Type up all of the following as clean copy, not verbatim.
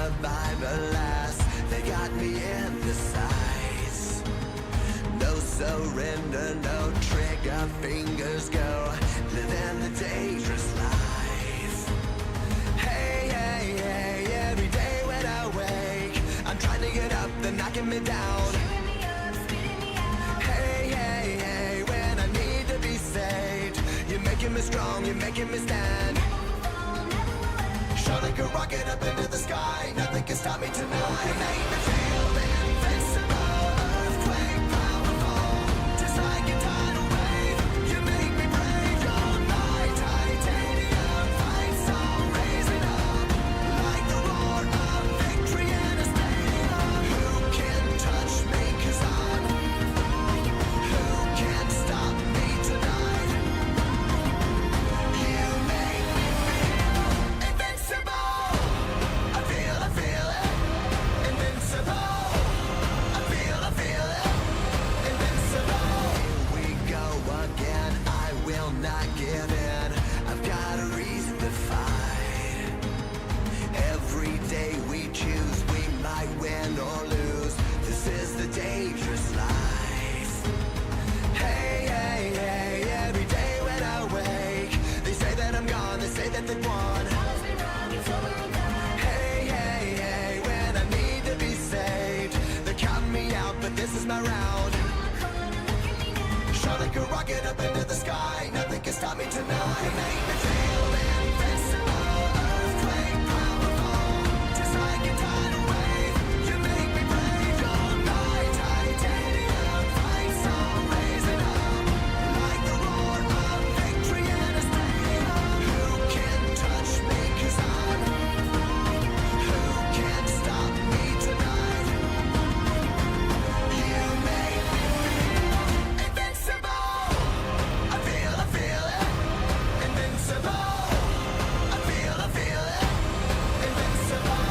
survive, alas, they got me in the sights. No surrender, no trigger, fingers go, living the dangerous life. Hey, hey, hey, every day when I wake, I'm trying to get up, they're knocking me down. Hey, hey, hey, when I need to be saved, you're making me strong, you're making me stand. Shot like a rocket up into the sky, nothing can stop me tonight. You make me feel invincible, earthquake powerful, just like a tidal wave. You make me brave, you're my titanium, fight song raising up, like the roar of victory in a stadium. Who can touch me, 'cause I'm who can stop me tonight? You make me feel invincible. I feel it, invincible. I feel it, invincible. Here we go again, I will not give in. I've got a reason to fight. Every day we choose, we might win or lose. This is the dangerous life. Hey, hey, hey, every day when I wake, they say that I'm gone, they say that they won. Hey, hey, hey, when I need to be saved, they're counting me out, but this is my round. Shot like a rocket up into the sky, nothing can stop me tonight. You make me feel invincible, earthquake powerful, just like a tidal wave. You make me brave, you're my titanium, fight song raising up, like the roar of victory in a stadium. Who can touch me, 'cause I'm who can stop me tonight? You make me feel invincible. I feel it, invincible. I feel it, invincible.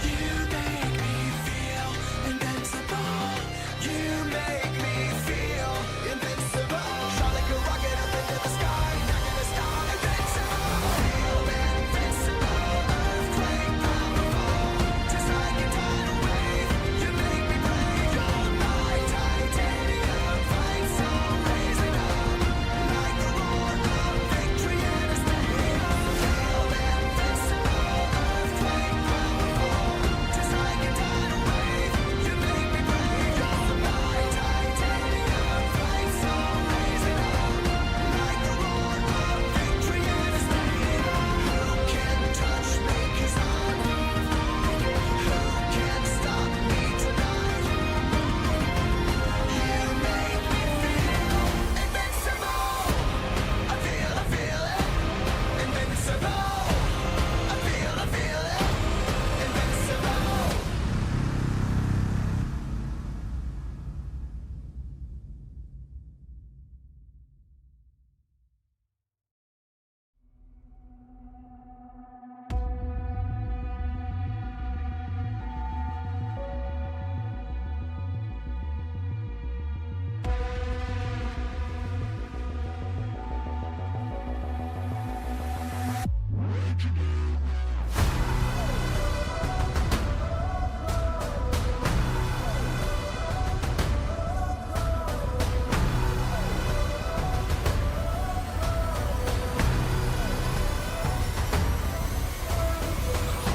You make me feel invincible. You make me feel invincible. Shot like a rocket up into the sky, not gonna stop. Invincible. Feel invincible, earthquake powerful, just like a tidal wave. You make me brave, you're my titanium, fight song raising up, like the roar of victory in a stadium. Feel invincible, earthquake powerful, just like a tidal wave. You make me brave, you're my titanium, fight song raising up, like the roar of victory in a stadium. Who can touch me, 'cause I'm who can stop me tonight? You make me feel invincible. I feel it, invincible. I feel it, invincible.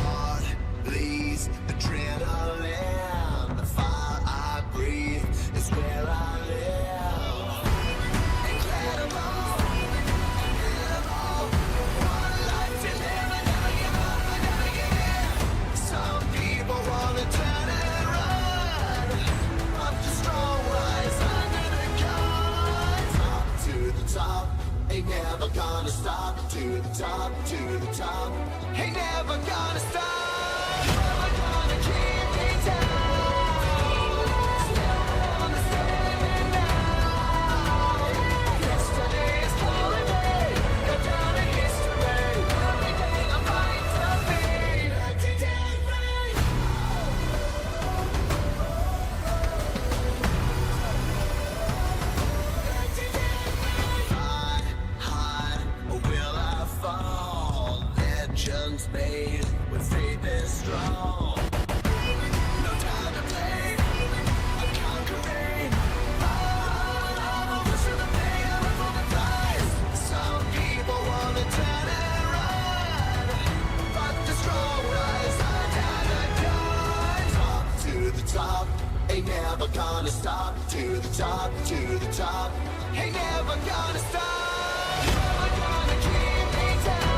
Heart bleeds adrenaline. The fire I breathe is where I live. Incredible, incredible. One life to live, I never give up, I never give in. Some people wanna turn and run. I'm just strong, rise under the guns. Up to the top, ain't never gonna stop. To the top, to the top, ain't never gonna stop. Never gonna keep me down. Still wanna stand now. Yesterday is calling me, go down in history. Every day I'm fighting to be. Today would stay this strong. No time to play, I'm conquering. Oh, push through the pain, I run for the prize. Some people wanna turn and run, but the strong rise another time. Top to the top, ain't never gonna stop. To the top, to the top, ain't never gonna stop. I'm gonna keep me down.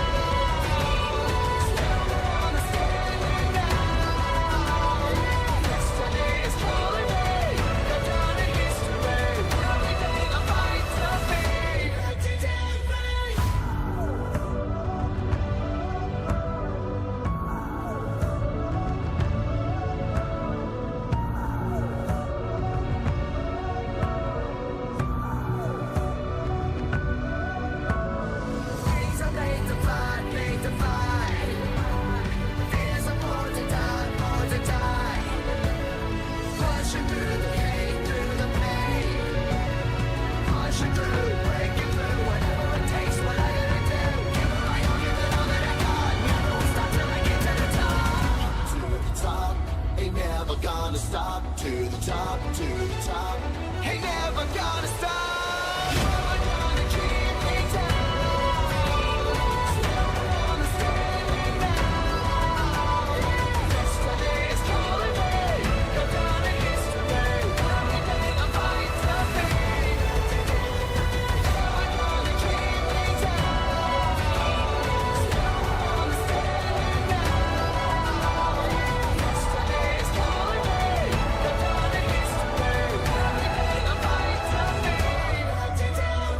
Still wanna stand out. Destiny is calling me. Go down in history. Every day I fight to be legendary. Things are made to fight, made to fight. Fears are born to die. Pushing through the pain, through the pain. Pushing through, breaking through, whatever it takes, what I gotta do. Give it my all, give it all that I got. Never will stop till I get to the top. To the top, ain't never gonna stop. To the top, to the top, ain't never gonna stop. I'm gonna keep me down. Still wanna stand out. Destiny is calling me. Go down in history. Every day I fight to be legendary. I'm gonna keep me down. Still wanna stand out. Destiny is calling me. Go down in history. Every day I fight to be legendary.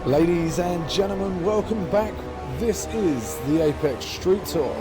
Ladies and gentlemen, welcome back. This is the Apex Street Tour.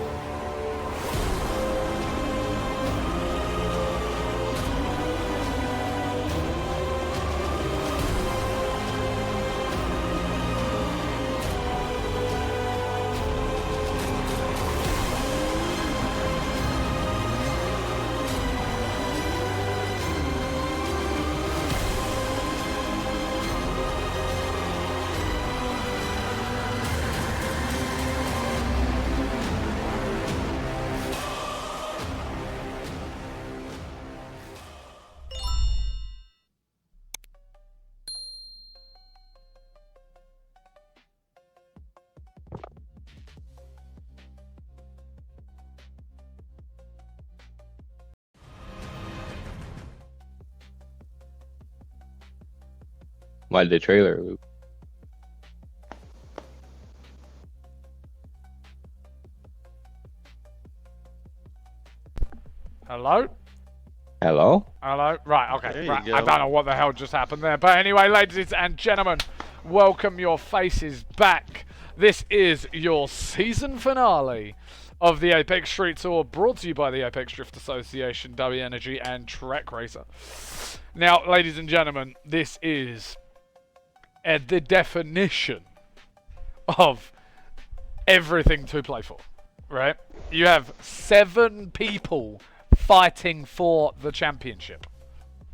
Why did the trailer loop? Hello? Hello? Hello? Right, okay. There you Right. go. I don't know what the hell just happened there. But anyway, ladies and gentlemen, welcome your faces back. This is your season finale of the Apex Street Tour, brought to you by the Apex Drift Association, W Energy, and Trek Racer. Now, ladies and gentlemen, this is the definition of everything to play for, right? You have 7 people fighting for the championship.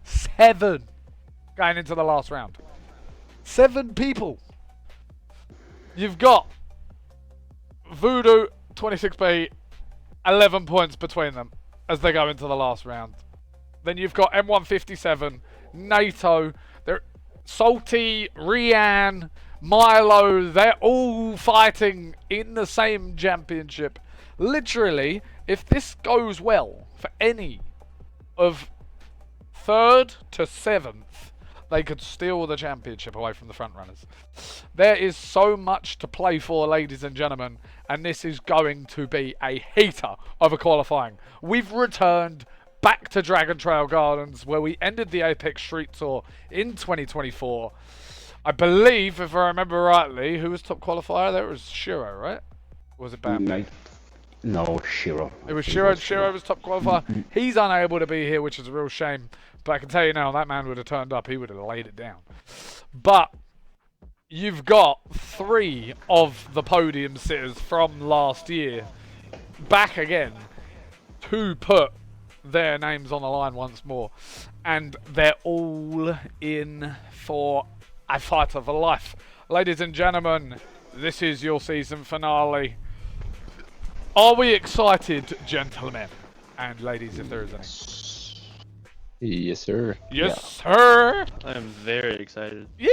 7 going into the last round. 7 people. You've got Voodoo, 26B, 11 points between them as they go into the last round. Then you've got M157, NATO. Salty, Rian, Milo, they're all fighting in the same championship. Literally, if this goes well for any of 3rd to 7th, they could steal the championship away from the front runners. There is so much to play for, ladies and gentlemen, and this is going to be a heater of a qualifying. We've returned back to Dragon Trail Gardens, where we ended the Apex Street Tour in 2024. I believe, if I remember rightly, who was top qualifier there? It was Shiro, right? Or was it Bambi? No, Shiro. It was Shiro. Shiro was top qualifier. He's unable to be here, which is a real shame. But I can tell you now, that man would have turned up. He would have laid it down. But you've got 3 of the podium sitters from last year back again to put their names on the line once more. And they're all in for a fight of a life. Ladies and gentlemen, this is your season finale. Are we excited, gentlemen? And ladies, if there is any. Yes, sir. Yes, sir! I am very excited. Yeah!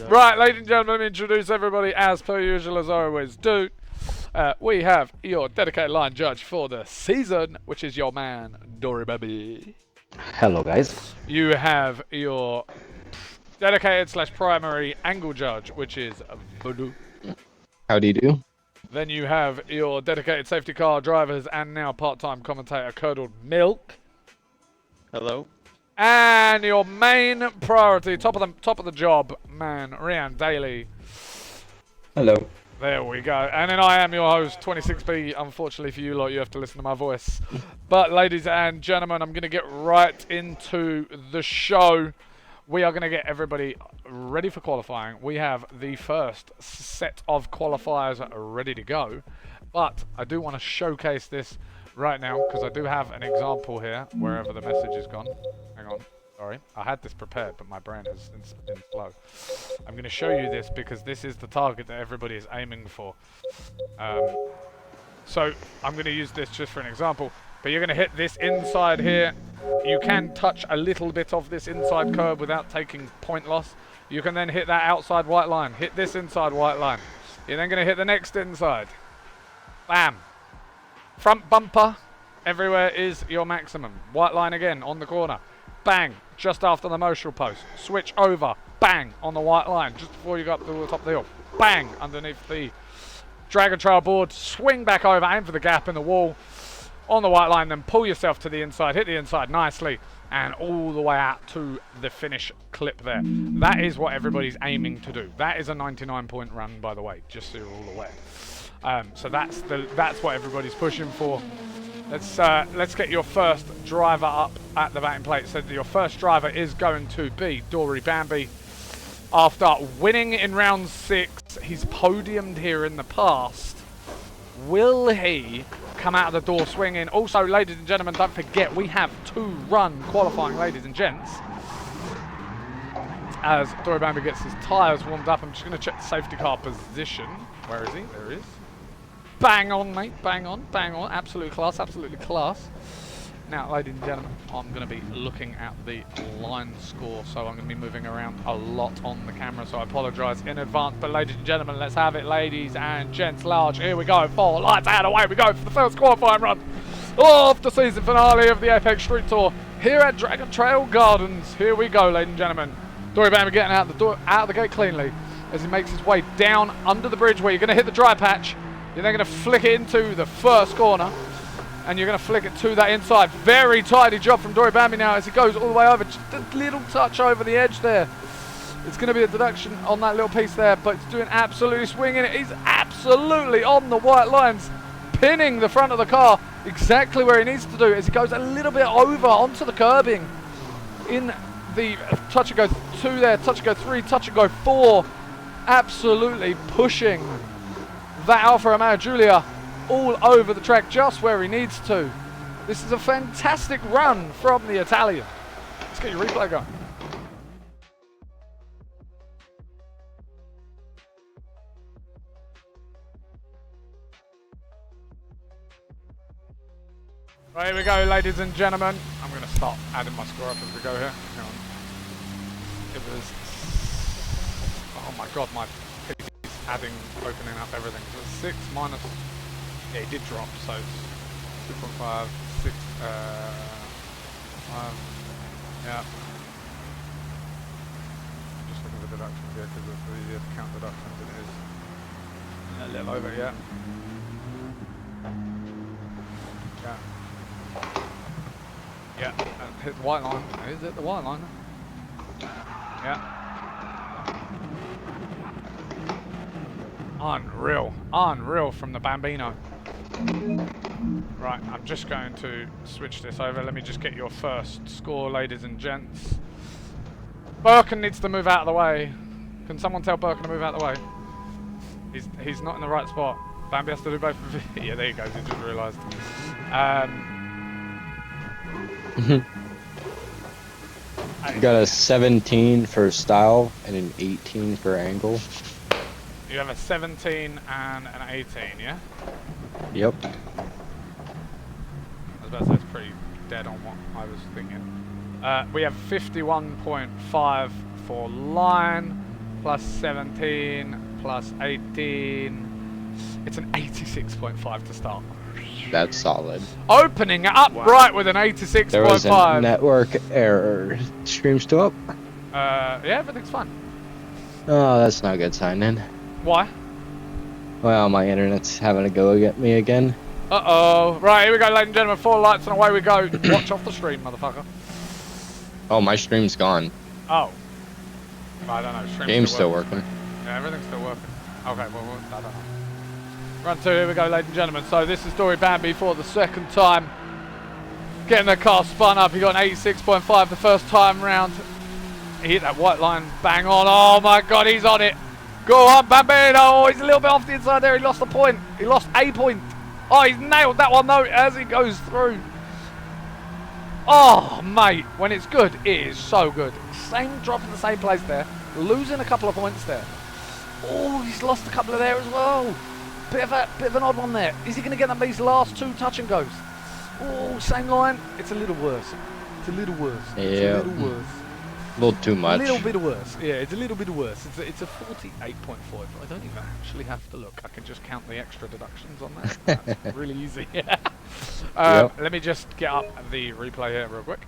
Right, ladies and gentlemen, let me introduce everybody as per usual, as I always do. We have your dedicated line judge for the season, which is your man, Dory Baby. Hello, guys. You have your dedicated / primary angle judge, which is Voodoo. Howdy do. Then you have your dedicated safety car drivers and now part-time commentator, Curdled Milk. Hello. And your main priority, top of the job, man, Rian Daly. Hello. There we go. And then I am your host, 26B. Unfortunately for you lot, you have to listen to my voice. But ladies and gentlemen, I'm going to get right into the show. We are going to get everybody ready for qualifying. We have the first set of qualifiers ready to go. But I do want to showcase this right now because I do have an example here, wherever the message is gone. Hang on. Sorry. I had this prepared, but my brain has been slow. I'm going to show you this because this is the target that everybody is aiming for. So I'm going to use this just for an example. But you're going to hit this inside here. You can touch a little bit of this inside curb without taking point loss. You can then hit that outside white line. Hit this inside white line. You're then going to hit the next inside. Bam. Front bumper. Everywhere is your maximum. White line again on the corner. Bang. Just after the motional post. Switch over. Bang. On the white line. Just before you go up to the top of the hill. Bang. Underneath the Dragon Trail board. Swing back over. Aim for the gap in the wall. On the white line, then pull yourself to the inside, hit the inside nicely, and all the way out to the finish clip there. That is what everybody's aiming to do. That is a 99-point run, by the way, just so you're all aware. So that's what everybody's pushing for. Let's get your first driver up at the batting plate. So your first driver is going to be Dory Bambi. After winning in round 6, he's podiumed here in the past. Will he come out of the door swinging? Also, ladies and gentlemen, don't forget we have 2-run qualifying, ladies and gents. As Dory Bambi gets his tyres warmed up, I'm just going to check the safety car position. Where is he? There he is. Bang on, mate. Bang on. Bang on. Absolute class. Absolutely class. Now, ladies and gentlemen, I'm going to be looking at the line score, so I'm going to be moving around a lot on the camera, so I apologise in advance. But ladies and gentlemen, let's have it, ladies and gents, large. Here we go. 4 lights out, away we go for the first qualifying run of the season finale of the Apex Street Tour here at Dragon Trail Gardens. Here we go, ladies and gentlemen. Dory Bambi getting out of the gate cleanly as he makes his way down under the bridge where you're going to hit the dry patch. You're then going to flick it into the first corner. And you're going to flick it to that inside. Very tidy job from Dory Bambi now as he goes all the way over. Just a little touch over the edge there. It's going to be a deduction on that little piece there, but he's doing absolutely swinging it. He's absolutely on the white lines, pinning the front of the car exactly where he needs to do as he goes a little bit over onto the curbing. In the touch and go 2 there, touch and go 3, touch and go 4. Absolutely pushing that Alfa Romeo Giulia all over the track just where he needs to. This is a fantastic run from the Italian. Let's get your replay going. Right, here we go, ladies and gentlemen. I'm going to start adding my score up as we go here. Hang on. It was. Oh my god, my PC's adding, opening up everything. So it's 6 minus. Yeah, it did drop, so it's 2.5, 6, 5. Yeah. I'm just looking at the deductions here because it's easier to count deductions than it is. A little over, yeah. Yeah. Yeah, hit the white line. Is it the white line? Yeah. Unreal. Unreal from the Bambino. Right, I'm just going to switch this over. Let me just get your first score, ladies and gents. Birkin needs to move out of the way. Can someone tell Birkin to move out of the way? He's not in the right spot. Bambi has to do both of it. Yeah, there he goes. He just realised. You got a 17 for style and an 18 for angle. You have a 17 and an 18, yeah? Yep. I was about to say it's pretty dead on what I was thinking. We have 51.5 for line, plus 17, plus 18. It's an 86.5 to start. That's solid. Opening it up right with an 86.5. There was a network error. Stream still up? Yeah, everything's fine. Oh, that's not a good sign then. Why? Well, my internet's having a go at me again. Uh-oh. Right, here we go, ladies and gentlemen. 4 lights and away we go. Watch off the stream, motherfucker. Oh, my stream's gone. Oh. I don't know. Stream's Game's still working. Yeah, everything's still working. Okay, well, I don't know. Run 2, here we go, ladies and gentlemen. So this is Dory Bambi for the second time. Getting the car spun up. He got an 86.5 the first time round. He hit that white line bang on. Oh my god, he's on it. Go on, Bambino. Oh, he's a little bit off the inside there. He lost a point. He lost a point. Oh, he's nailed that one though as he goes through. Oh, mate. When it's good, it is so good. Same drop in the same place there. Losing a couple of points there. Oh, he's lost a couple of there as well. Bit of an odd one there. Is he going to get these last 2 touch and goes? Oh, same line. It's a little worse. It's a little worse. Yeah. It's a little worse. A little too much. A little bit worse. Yeah, it's a little bit worse. It's a 48.5. I don't even actually have to look. I can just count the extra deductions on that. That's really easy. Yep. Let me just get up the replay here real quick.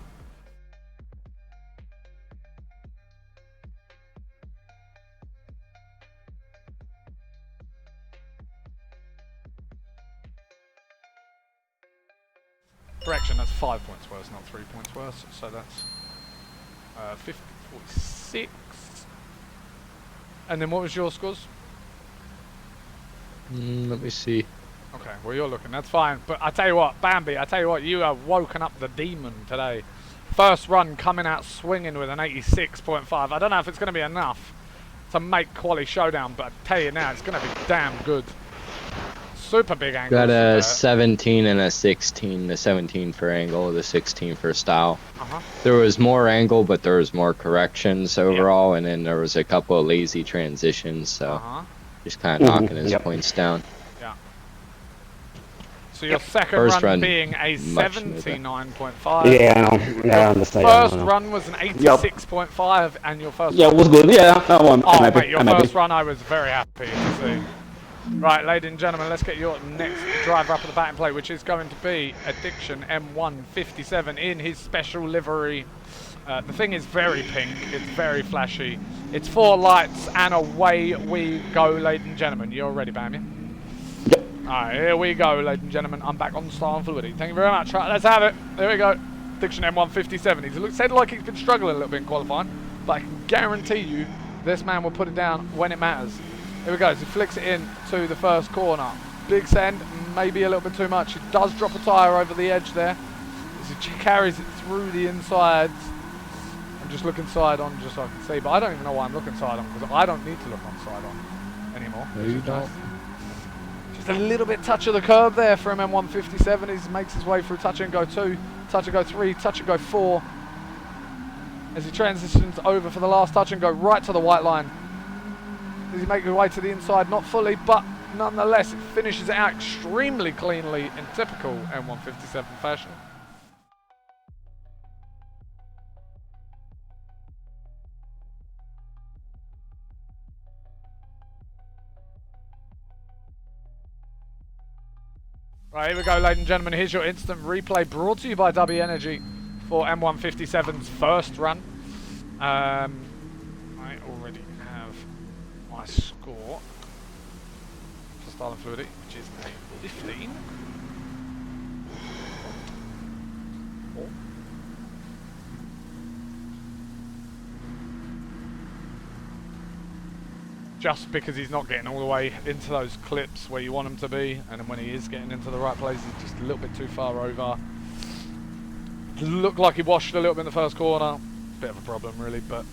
Correction, that's 5 points worse, not 3 points worse. So that's 46. And then what was your scores? Let me see. Okay, well you're looking, that's fine. But I tell you what, Bambi, I tell you what, you have woken up the demon today. First run coming out swinging with an 86.5. I don't know if it's going to be enough to make Quali Showdown, but I tell you now, it's going to be damn good. Super big angle. Got a 17 and a 16. The 17 for angle, the 16 for style. There was more angle, but there was more corrections overall, and then there was a couple of lazy transitions, so just kind of knocking his points down. Yeah. So your second run being a 79.5. Yeah, I understand. First run was an 86.5, and your first. Yeah, it was good. Yeah, that one. Oh, mate, your first run, I was very happy to see. Right, ladies and gentlemen, let's get your next driver up at the batting plate, which is going to be Addiction M157 in his special livery. The thing is very pink, it's very flashy. It's 4 lights and away we go, ladies and gentlemen. You're ready, Bambi? Yep. Alright, here we go, ladies and gentlemen. I'm back on Star and Fluidity. Thank you very much. Right, let's have it. There we go. Addiction M157. He's said like he's been struggling a little bit in qualifying, but I can guarantee you this man will put it down when it matters. Here we go, so he flicks it in to the first corner. Big send, maybe a little bit too much. He does drop a tyre over the edge there. As he carries it through the insides. I'm just looking side on just so I can see, but I don't even know why I'm looking side on, because I don't need to look on side on anymore. No, you don't. Just a little bit touch of the curb there for him, M157. He makes his way through touch and go 2, touch and go 3, touch and go 4. As he transitions over for the last touch and go right to the white line. Does he make his way to the inside? Not fully, but nonetheless, it finishes it out extremely cleanly in typical M157 fashion. Right, here we go, ladies and gentlemen. Here's your instant replay brought to you by W Energy for M157's first run. I already have my score for style and fluidity, which is a 15. Just because he's not getting all the way into those clips where you want him to be, and then when he is getting into the right place, he's just a little bit too far over. Looked like he washed a little bit in the first corner. Bit of a problem, really, but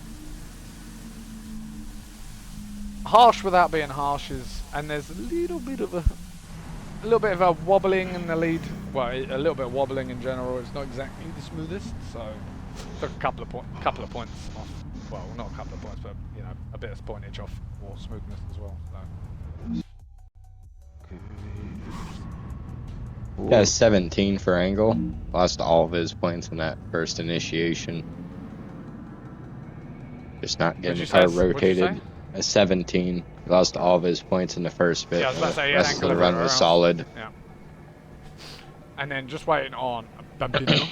harsh without being harsh is, and there's a little bit of a wobbling in the lead. Well, a little bit of wobbling in general. It's not exactly the smoothest, so took a couple of points off. Well, not a couple of points, but you know, a bit of pointage off for smoothness as well. So. Yeah, 17 for Angle. Lost all of his points in that first initiation. Just not getting the car rotated. A 17. He lost all of his points in the first bit. Yeah, I was about to say, the rest of the Angle run was solid. Yeah. And then just waiting on Bambino.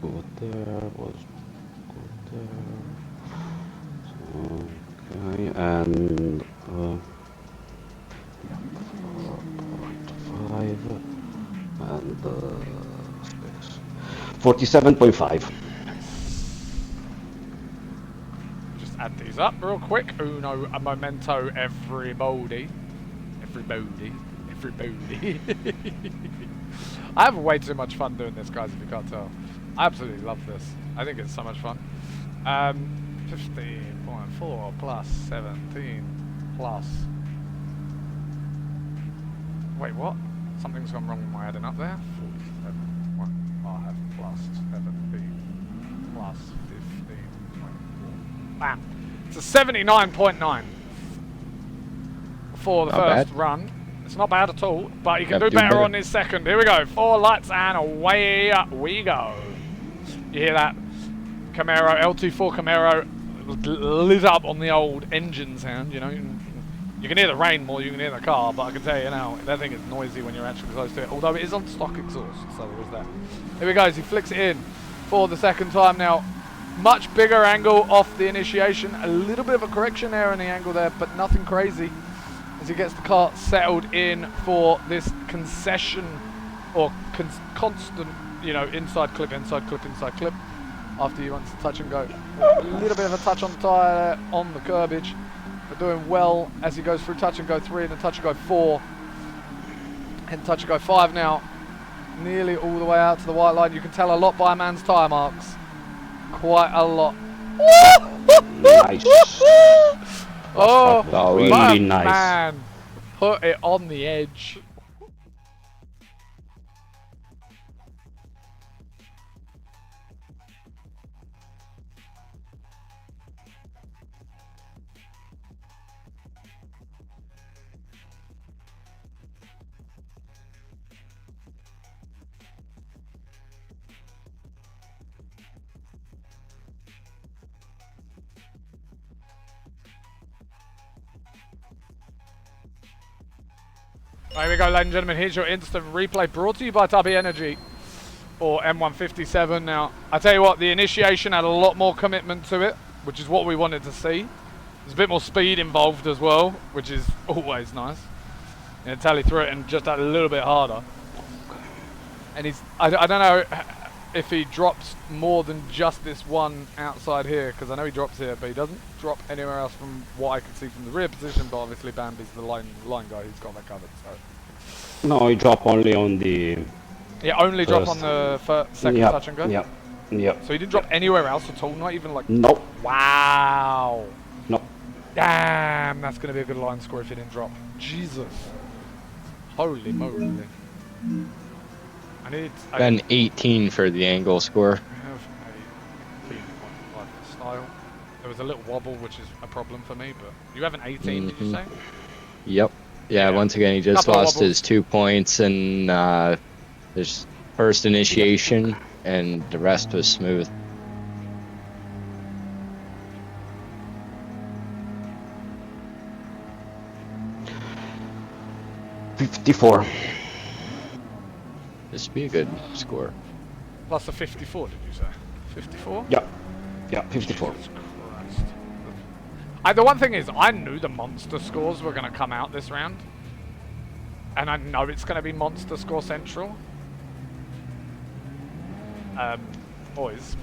Go there, was go there. Okay, and 4.5 and 47.5. Just add these up real quick. Uno a momento, everybody. I have way too much fun doing this, guys, if you can't tell. I absolutely love this. I think it's so much fun. 15.4 plus 17 plus... Wait, what? Something's gone wrong with my adding up there. 47.5 plus 17 plus 15.4. Bam! It's a 79.9 for the first run. It's not bad at all, but you can do better on his second. Here we go. 4 lights and away we go. You hear that? Camaro, LT4 Camaro lit up on the old engine sound, you know. You can hear the rain more, you can hear the car, but I can tell you now, that thing is noisy when you're actually close to it. Although it is on stock exhaust, so there is that. Here we go, as he flicks it in for the second time now. Much bigger angle off the initiation. A little bit of a correction there in the angle there, but nothing crazy. As he gets the car settled in for this concession or constant, you know, inside clip, inside clip, inside clip. After he wants to touch and go. A little bit of a touch on the tyre on the curbage, but doing well as he goes through touch and go 3 and then touch and go 4. And touch and go 5 now. Nearly all the way out to the white line. You can tell a lot by a man's tyre marks. Quite a lot. Nice. Oh, really nice. Man, put it on the edge. Here we go, ladies and gentlemen. Here's your instant replay brought to you by W Energy for M157. Now, I tell you what, the initiation had a lot more commitment to it, which is what we wanted to see. There's a bit more speed involved as well, which is always nice. And Tally threw it in just a little bit harder. And he's, I don't know if he drops more than just this one outside here, because I know he drops here, but he doesn't drop anywhere else from what I could see from the rear position, but obviously Bambi's the line guy, he's got that covered, so. No, he dropped only on the... Yeah, only drop on the second touch and go? Yep, yep. So he didn't drop anywhere else at all, not even like... Nope. Wow. Nope. Damn, that's going to be a good line score if he didn't drop. Jesus. Holy moly. Then 18 for the angle score. I have a 18.5 style. There was a little wobble, which is a problem for me, but you have an 18, did you say? Yep. Yeah, once again, he just lost his 2 points in his first initiation, and the rest was smooth. 54. This would be a good score. Plus a 54, did you say? 54? Yeah. Yeah, 54. Jesus Christ. The one thing is, I knew the monster scores were going to come out this round. And I know it's going to be monster score central. Boys.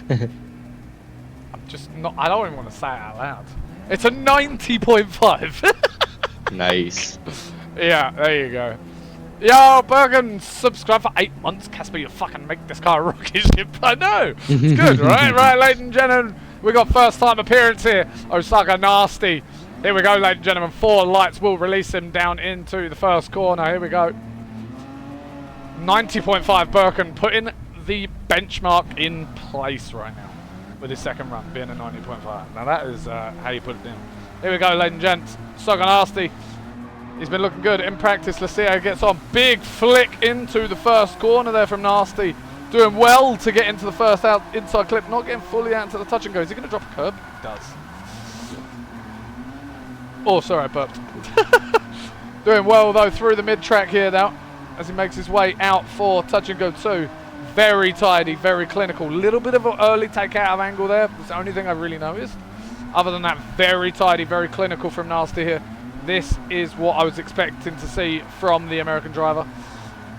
I'm just not, I don't even want to say it out loud. It's a 90.5. Nice. Yeah, there you go. Yo, Bergen, subscribe for 8 months. Casper, you fucking make this car a rocket ship. I know. It's good, right? Right, ladies and gentlemen. We got first time appearance here. Osaka Nasty. Here we go, ladies and gentlemen. 4 lights will release him down into the first corner. Here we go. 90.5 Birkin putting the benchmark in place right now with his second run being a 90.5. Now that is how you put it down. Here we go, ladies and gents. Osaka Nasty. He's been looking good. In practice, Lucia gets on. Big flick into the first corner there from Nasty. Doing well to get into the first out inside clip. Not getting fully out into the touch and go. Is he going to drop a curb? He does. Oh, sorry, I burped. Doing well, though, through the mid-track here now. As he makes his way out for touch and go 2. Very tidy, very clinical. Little bit of an early take out of angle there. That's the only thing I really noticed. Other than that, very tidy, very clinical from Nasty here. This is what I was expecting to see from the American driver.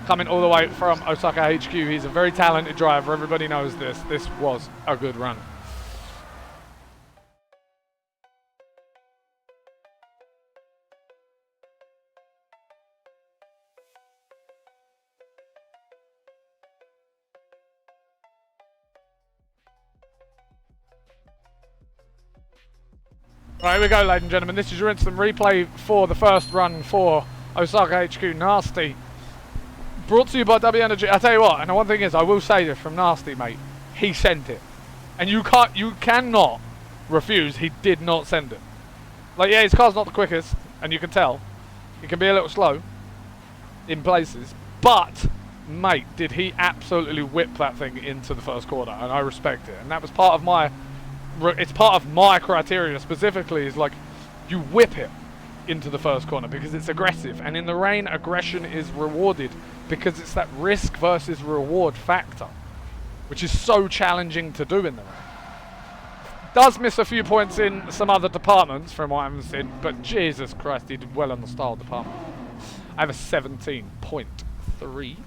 Coming all the way from Osaka HQ. He's a very talented driver. Everybody knows this. This was a good run. Right, here we go, ladies and gentlemen. This is your instant replay for the first run for Osaka HQ. Nasty. Brought to you by W Energy. I tell you what, and the one thing is, I will say this from Nasty, mate. He sent it, and you cannot refuse. He did not send it. Like, yeah, his car's not the quickest, and you can tell. He can be a little slow in places, but mate, did he absolutely whip that thing into the first corner, and I respect it. And that was part of my. It's part of my criteria specifically. Is like, you whip it into the first corner because it's aggressive, and in the rain aggression is rewarded because it's that risk versus reward factor, which is so challenging to do in the rain. Does miss a few points in some other departments from what I've seen, but Jesus Christ, he did well on the style department. I have a 17.3.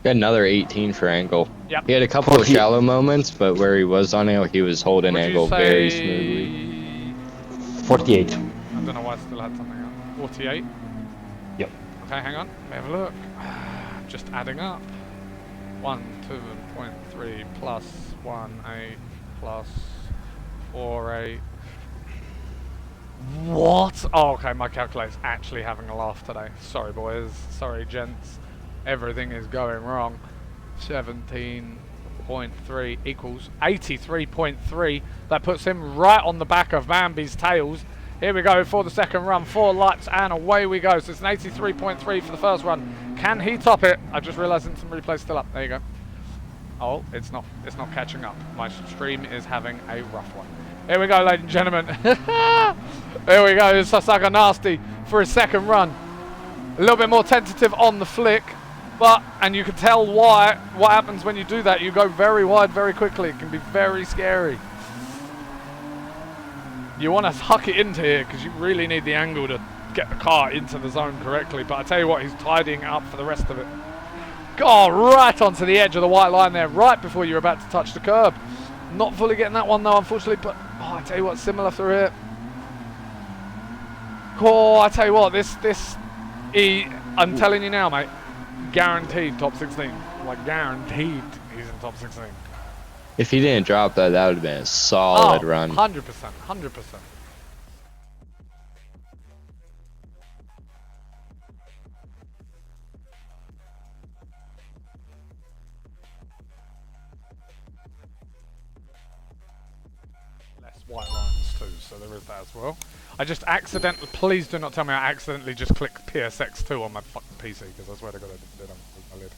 Got another 18 for angle. Yep. He had a couple of shallow moments, but where he was on it, he was holding Would angle you say very smoothly. 48. I don't know why I still had something else. 48? Yep. Okay, hang on. Let me have a look. Just adding up. 1.3 plus 1.8 plus 4.8. What? Oh, okay, my calculator's actually having a laugh today. Sorry, boys. Sorry, gents. Everything is going wrong. 17.3 equals 83.3. That puts him right on the back of Bambi's tails. Here we go for the second run. 4 lights and away we go. So it's an 83.3 for the first run. Can he top it? I just realised some replays still up. There you go. Oh, it's not catching up. My stream is having a rough one. Here we go, ladies and gentlemen. Here we go. Osaka Nasty for his second run. A little bit more tentative on the flick. But, and you can tell why, what happens when you do that. You go very wide very quickly. It can be very scary. You want to huck it into here because you really need the angle to get the car into the zone correctly. But I tell you what, he's tidying up for the rest of it. Oh, right onto the edge of the white line there, right before you're about to touch the curb. Not fully getting that one though, unfortunately. But, oh, I tell you what, similar through here. Oh, I tell you what, I'm telling you now, mate. Guaranteed top 16. Like, guaranteed he's in top 16. If he didn't drop that, that would have been a solid run. 100%. 100%. Less white lines too, so there is that as well. I just accidentally, please do not tell me I accidentally just clicked PSX2 on my fucking PC, because I swear to God I did it on my lid.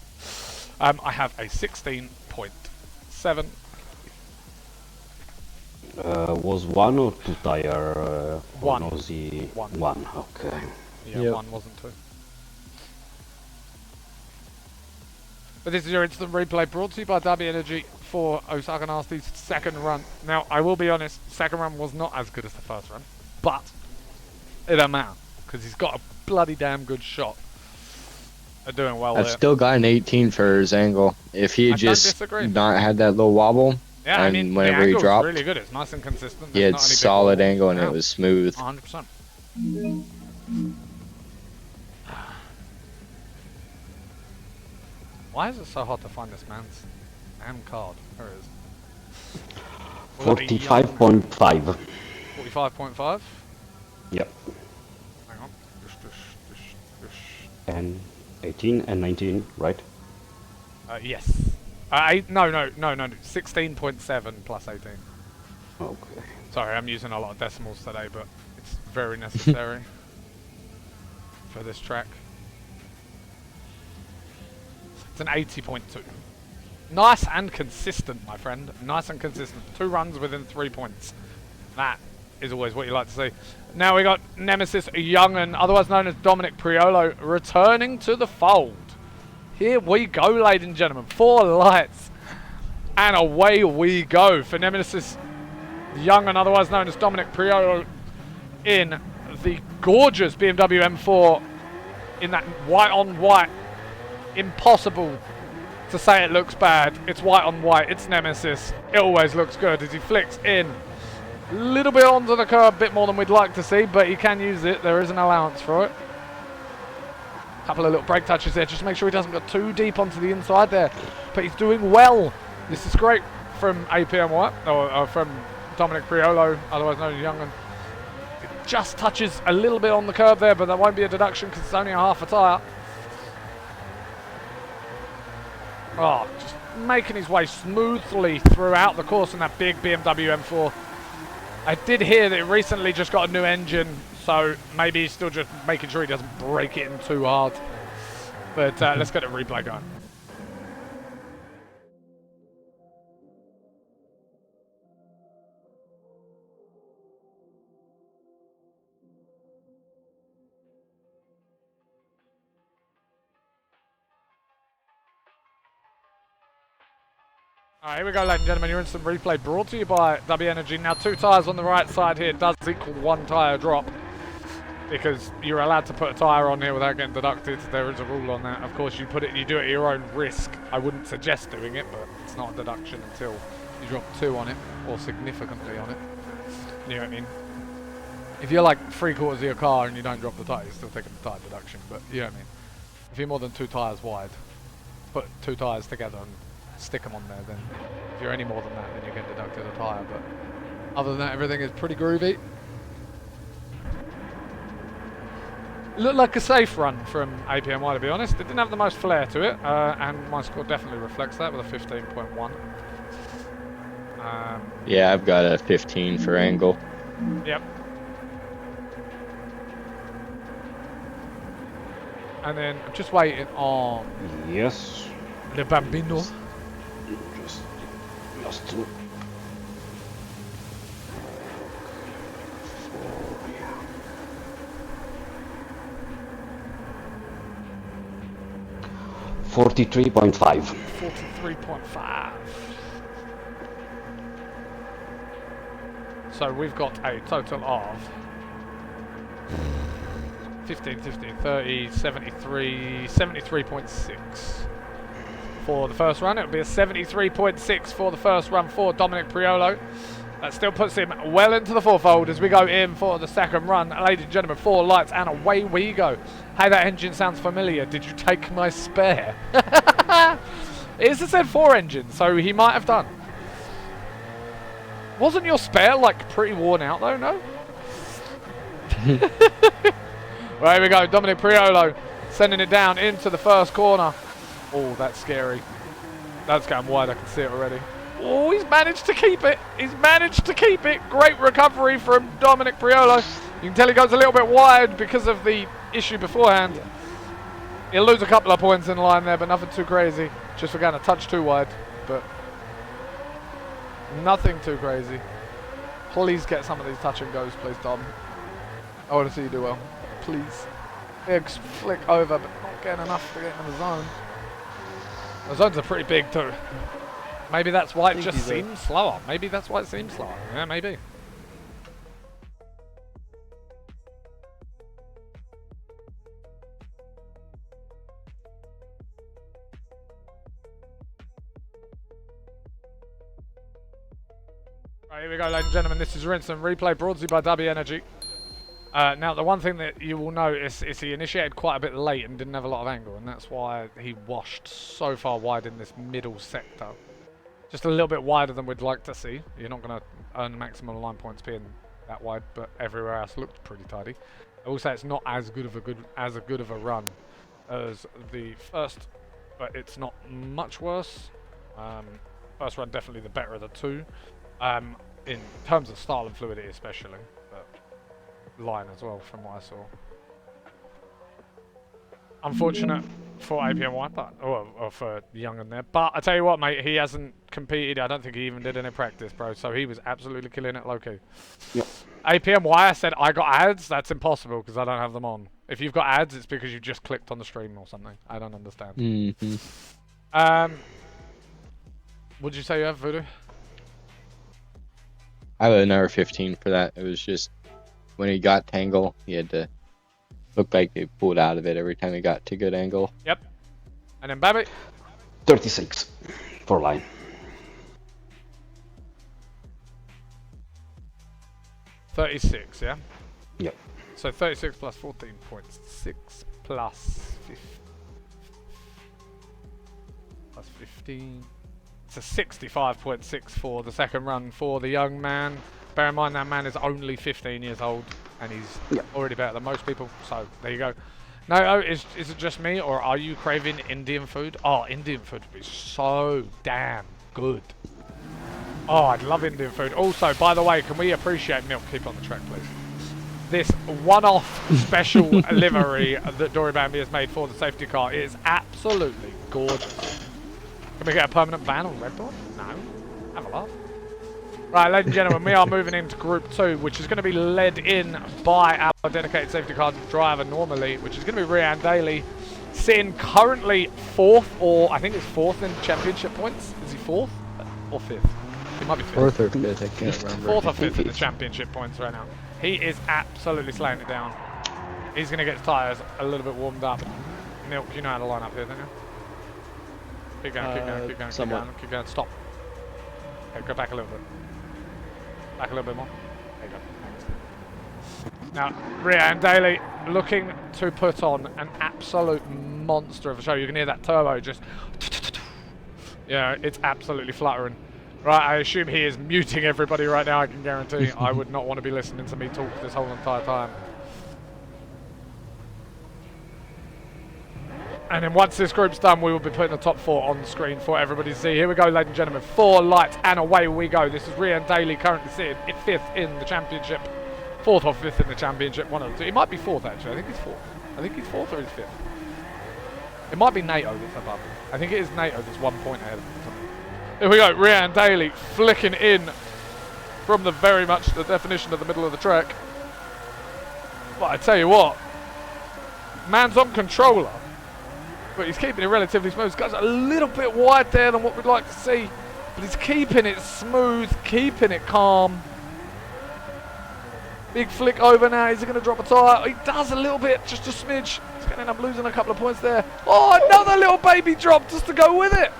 I have a 16.7. Was 1 or 2 tire One. on Aussie? One. 1, okay. Yeah, Yep. 1 wasn't 2. But this is your instant replay brought to you by Derby Energy for Osaka Nasty's second run. Now, I will be honest, second run was not as good as the first run, but it don't matter because he's got a bloody damn good shot at doing well I've there. still got an 18 for his angle. If he I had don't just disagree. not had that little wobble, Yeah, I and mean, whenever the he angle's dropped, really good. It's nice and consistent. he There's had not any big solid wobble. angle and Yeah. it was smooth. 100%. Why is it so hard to find this man's card? There it is. We've got a young 45.5. 45.5? Yep. Hang on. And 18 and 19, right? Yes. No. 16.7 plus 18. Okay. Sorry, I'm using a lot of decimals today, but it's very necessary for this track. It's an 80.2. Nice and consistent, my friend. Nice and consistent. 2 runs within 3 points. That is always what you like to see. Now we got Nemesis Young'un, otherwise known as Dominic Priolo, returning to the fold. Here we go, ladies and gentlemen. 4 lights. And away we go for Nemesis Young'un, otherwise known as Dominic Priolo, in the gorgeous BMW M4 in that white on white. Impossible to say it looks bad. It's white on white. It's Nemesis. It always looks good as he flicks in. A little bit onto the curb, a bit more than we'd like to see, but he can use it. There is an allowance for it. Couple of little brake touches there, just to make sure he doesn't go too deep onto the inside there. But he's doing well. This is great from APM White, or from Dominic Priolo, otherwise known as Young'un. It just touches a little bit on the curb there, but that won't be a deduction because it's only a half a tyre. Oh, just making his way smoothly throughout the course in that big BMW M4. I did hear that it recently just got a new engine, so maybe he's still just making sure he doesn't break it in too hard. But let's get a replay going. Alright, here we go, ladies and gentlemen. Your instant replay brought to you by W Energy. Now, 2 tyres on the right side here does equal 1 tyre drop, because you're allowed to put a tyre on here without getting deducted. There is a rule on that. Of course, you do it at your own risk. I wouldn't suggest doing it, but it's not a deduction until you drop 2 on it, or significantly on it. You know what I mean? If you're like 3/4 of your car and you don't drop the tyre, you're still taking the tyre deduction, but you know what I mean? If you're more than 2 tyres wide, put 2 tyres together and stick them on there, then if you're any more than that, then you get deducted a tyre. But other than that, everything is pretty groovy. Looked like a safe run from APMY, to be honest. It didn't have the most flair to it, and my score definitely reflects that with a 15.1. Yeah, I've got a 15 for angle. Yep. And then I'm just waiting on Yes. the Bambino. Just lost 2. 43.5. 43.5. So we've got a total of 15, 15, 30, 73, 73.6 for the first run. It would be a 73.6 for the first run for Dominic Priolo. That still puts him well into the fourfold as we go in for the second run. Ladies and gentlemen, 4 lights and away we go. Hey, that engine sounds familiar. Did you take my spare? It is a Z4 engine, so he might have done. Wasn't your spare like pretty worn out though, no? Well, here we go, Dominic Priolo sending it down into the first corner. Oh, that's scary. That's going wide, I can see it already. Oh, he's managed to keep it. He's managed to keep it. Great recovery from Dominic Priolo. You can tell he goes a little bit wide because of the issue beforehand. He'll lose a couple of points in line there, but nothing too crazy. Just for going a touch too wide, but nothing too crazy. Please get some of these touch and goes, please, Dom. I want to see you do well. Please. Big flick over, but not getting enough to get into the zone. The zones are pretty big too. Maybe that's why it just seems slower. Maybe that's why it seems slower. Yeah, maybe. Right, here we go, ladies and gentlemen. This is Rinse and Replay, brought to you by W Energy. Now, the one thing that you will notice is he initiated quite a bit late and didn't have a lot of angle, and that's why he washed so far wide in this middle sector. Just a little bit wider than we'd like to see. You're not going to earn the maximum line points being that wide, but everywhere else looked pretty tidy. I will say it's not as good of a run as the first, but it's not much worse. First run definitely the better of the two, in terms of style and fluidity especially. But line as well from what I saw. Unfortunate for APMY, but or for Young in there. But I tell you what, mate, he hasn't competed. I don't think he even did any practice, bro. So he was absolutely killing it low-key. Yep. APMY, I said I got ads. That's impossible because I don't have them on. If you've got ads, it's because you just clicked on the stream or something. I don't understand. What did you say you have, Voodoo? I have another 15 for that. It was just when he got Tangle, he had to look like he pulled out of it every time he got to good angle. Yep. And then Babby? 36 for line. $36, yeah? Yep. So 36 plus 14.6 plus 15. It's a 65.6 for the second run for the young man. Bear in mind that man is only 15 years old and he's already better than most people. So there you go. No, is it just me or are you craving Indian food? Oh, Indian food would be so damn good. Oh, I'd love Indian food. Also, by the way, can we appreciate Milk? Keep on the track, please. This one-off special livery that Dory Bambi has made for the safety car is absolutely gorgeous. Can we get a permanent ban on Red Bull? No. Have a laugh. Right, ladies and gentlemen, we are moving into Group 2, which is going to be led in by our dedicated safety car driver normally, which is going to be Rian Daly, sitting currently 4th, or I think it's 4th in championship points. Is he 4th or 5th? He might be 5th. 4th or 5th, I can't remember. 4th or 5th in the championship points right now. He is absolutely slaying it down. He's going to get his tyres a little bit warmed up. Milk, you know how to line up here, don't you? Keep going, keep going, keep going, keep going, keep going. Stop. Okay, go back a little bit. Back a little bit more. There you go. Thanks. Now, Rian Daly looking to put on an absolute monster of a show. You can hear that turbo just... Yeah, it's absolutely fluttering. Right, I assume he is muting everybody right now, I can guarantee. I would not want to be listening to me talk this whole entire time. And then once this group's done, we will be putting the top 4 on the screen for everybody to see. Here we go, ladies and gentlemen. 4 lights and away we go. This is Rian Daly currently sitting at 5th in the championship. 4th or 5th in the championship. One of the two. He might be 4th, actually. I think he's 4th. I think he's 4th or he's 5th. It might be NATO that's above him. I think it is NATO that's 1 point ahead of him. Here we go. Rian Daly flicking in from the very much the definition of the middle of the track. But I tell you what. Man's on controller. But he's keeping it relatively smooth. This guy's a little bit wide there than what we'd like to see. But he's keeping it smooth, keeping it calm. Big flick over now. Is he going to drop a tyre? He does a little bit, just a smidge. He's going to end up losing a couple of points there. Oh, another little baby drop just to go with it.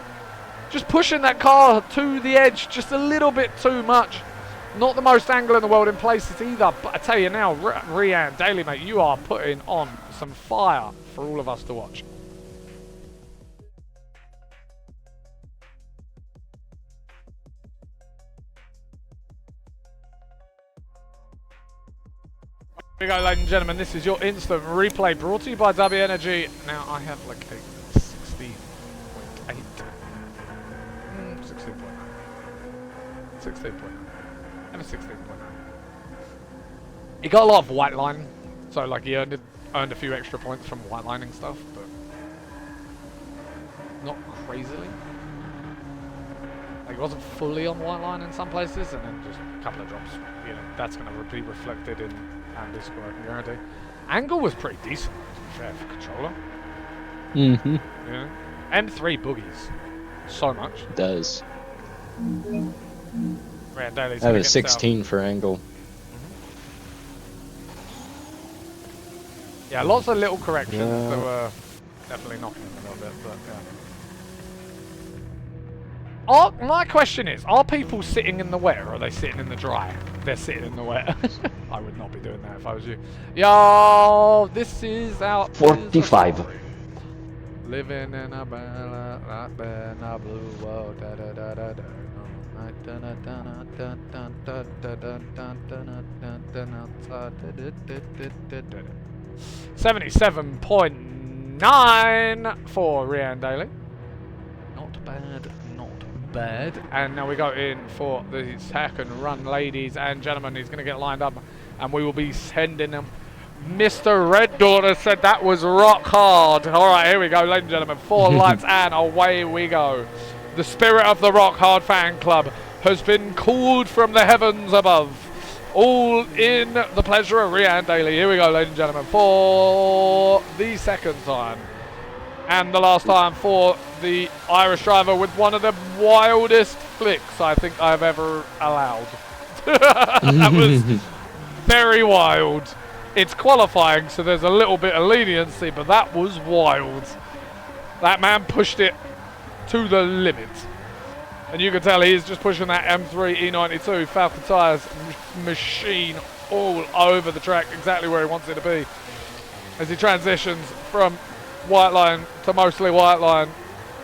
Just pushing that car to the edge just a little bit too much. Not the most angle in the world in places either. But I tell you now, Rian Daly, mate, you are putting on some fire for all of us to watch. Here we go, ladies and gentlemen. This is your instant replay brought to you by W Energy. Now, I have like a 16.8. 16.9. 16.9. I have a 16.9. He got a lot of white line, so like he earned a few extra points from white lining stuff, but not crazily. Like he wasn't fully on white line in some places, and then just a couple of drops. You know, that's going to be reflected in Andy's score, I can guarantee. Angle was pretty decent, to be fair, for controller. Mm-hmm. Yeah. M3 boogies. So much. It does. Rand Daly's I have gonna a get 16 for angle. Yeah, lots of little corrections Yeah. that were definitely knocking him a little bit, but yeah. My question is, are people sitting in the wet or are they sitting in the dry? They're sitting in the wet. I would not be doing that if I was you. Yo, this is out. 45. Living in a blue world. 77.9 for Ryan Daly. Not bad, not bad. And now we go in for the second run, ladies and gentlemen. He's going to get lined up, and we will be sending him. Mr. Red Daughter said that was rock hard. All right, here we go, ladies and gentlemen. 4 lights and away we go. The spirit of the Rock Hard fan club has been called from the heavens above. All in the pleasure of Ryan Daly. Here we go, ladies and gentlemen, for the second time. And the last time for the Irish driver with one of the wildest flicks I think I've ever allowed. That was very wild. It's qualifying, so there's a little bit of leniency, but that was wild. That man pushed it to the limit. And you can tell he's just pushing that M3 E92 Falcon Tyres machine all over the track, exactly where he wants it to be. As he transitions from white line to mostly white line,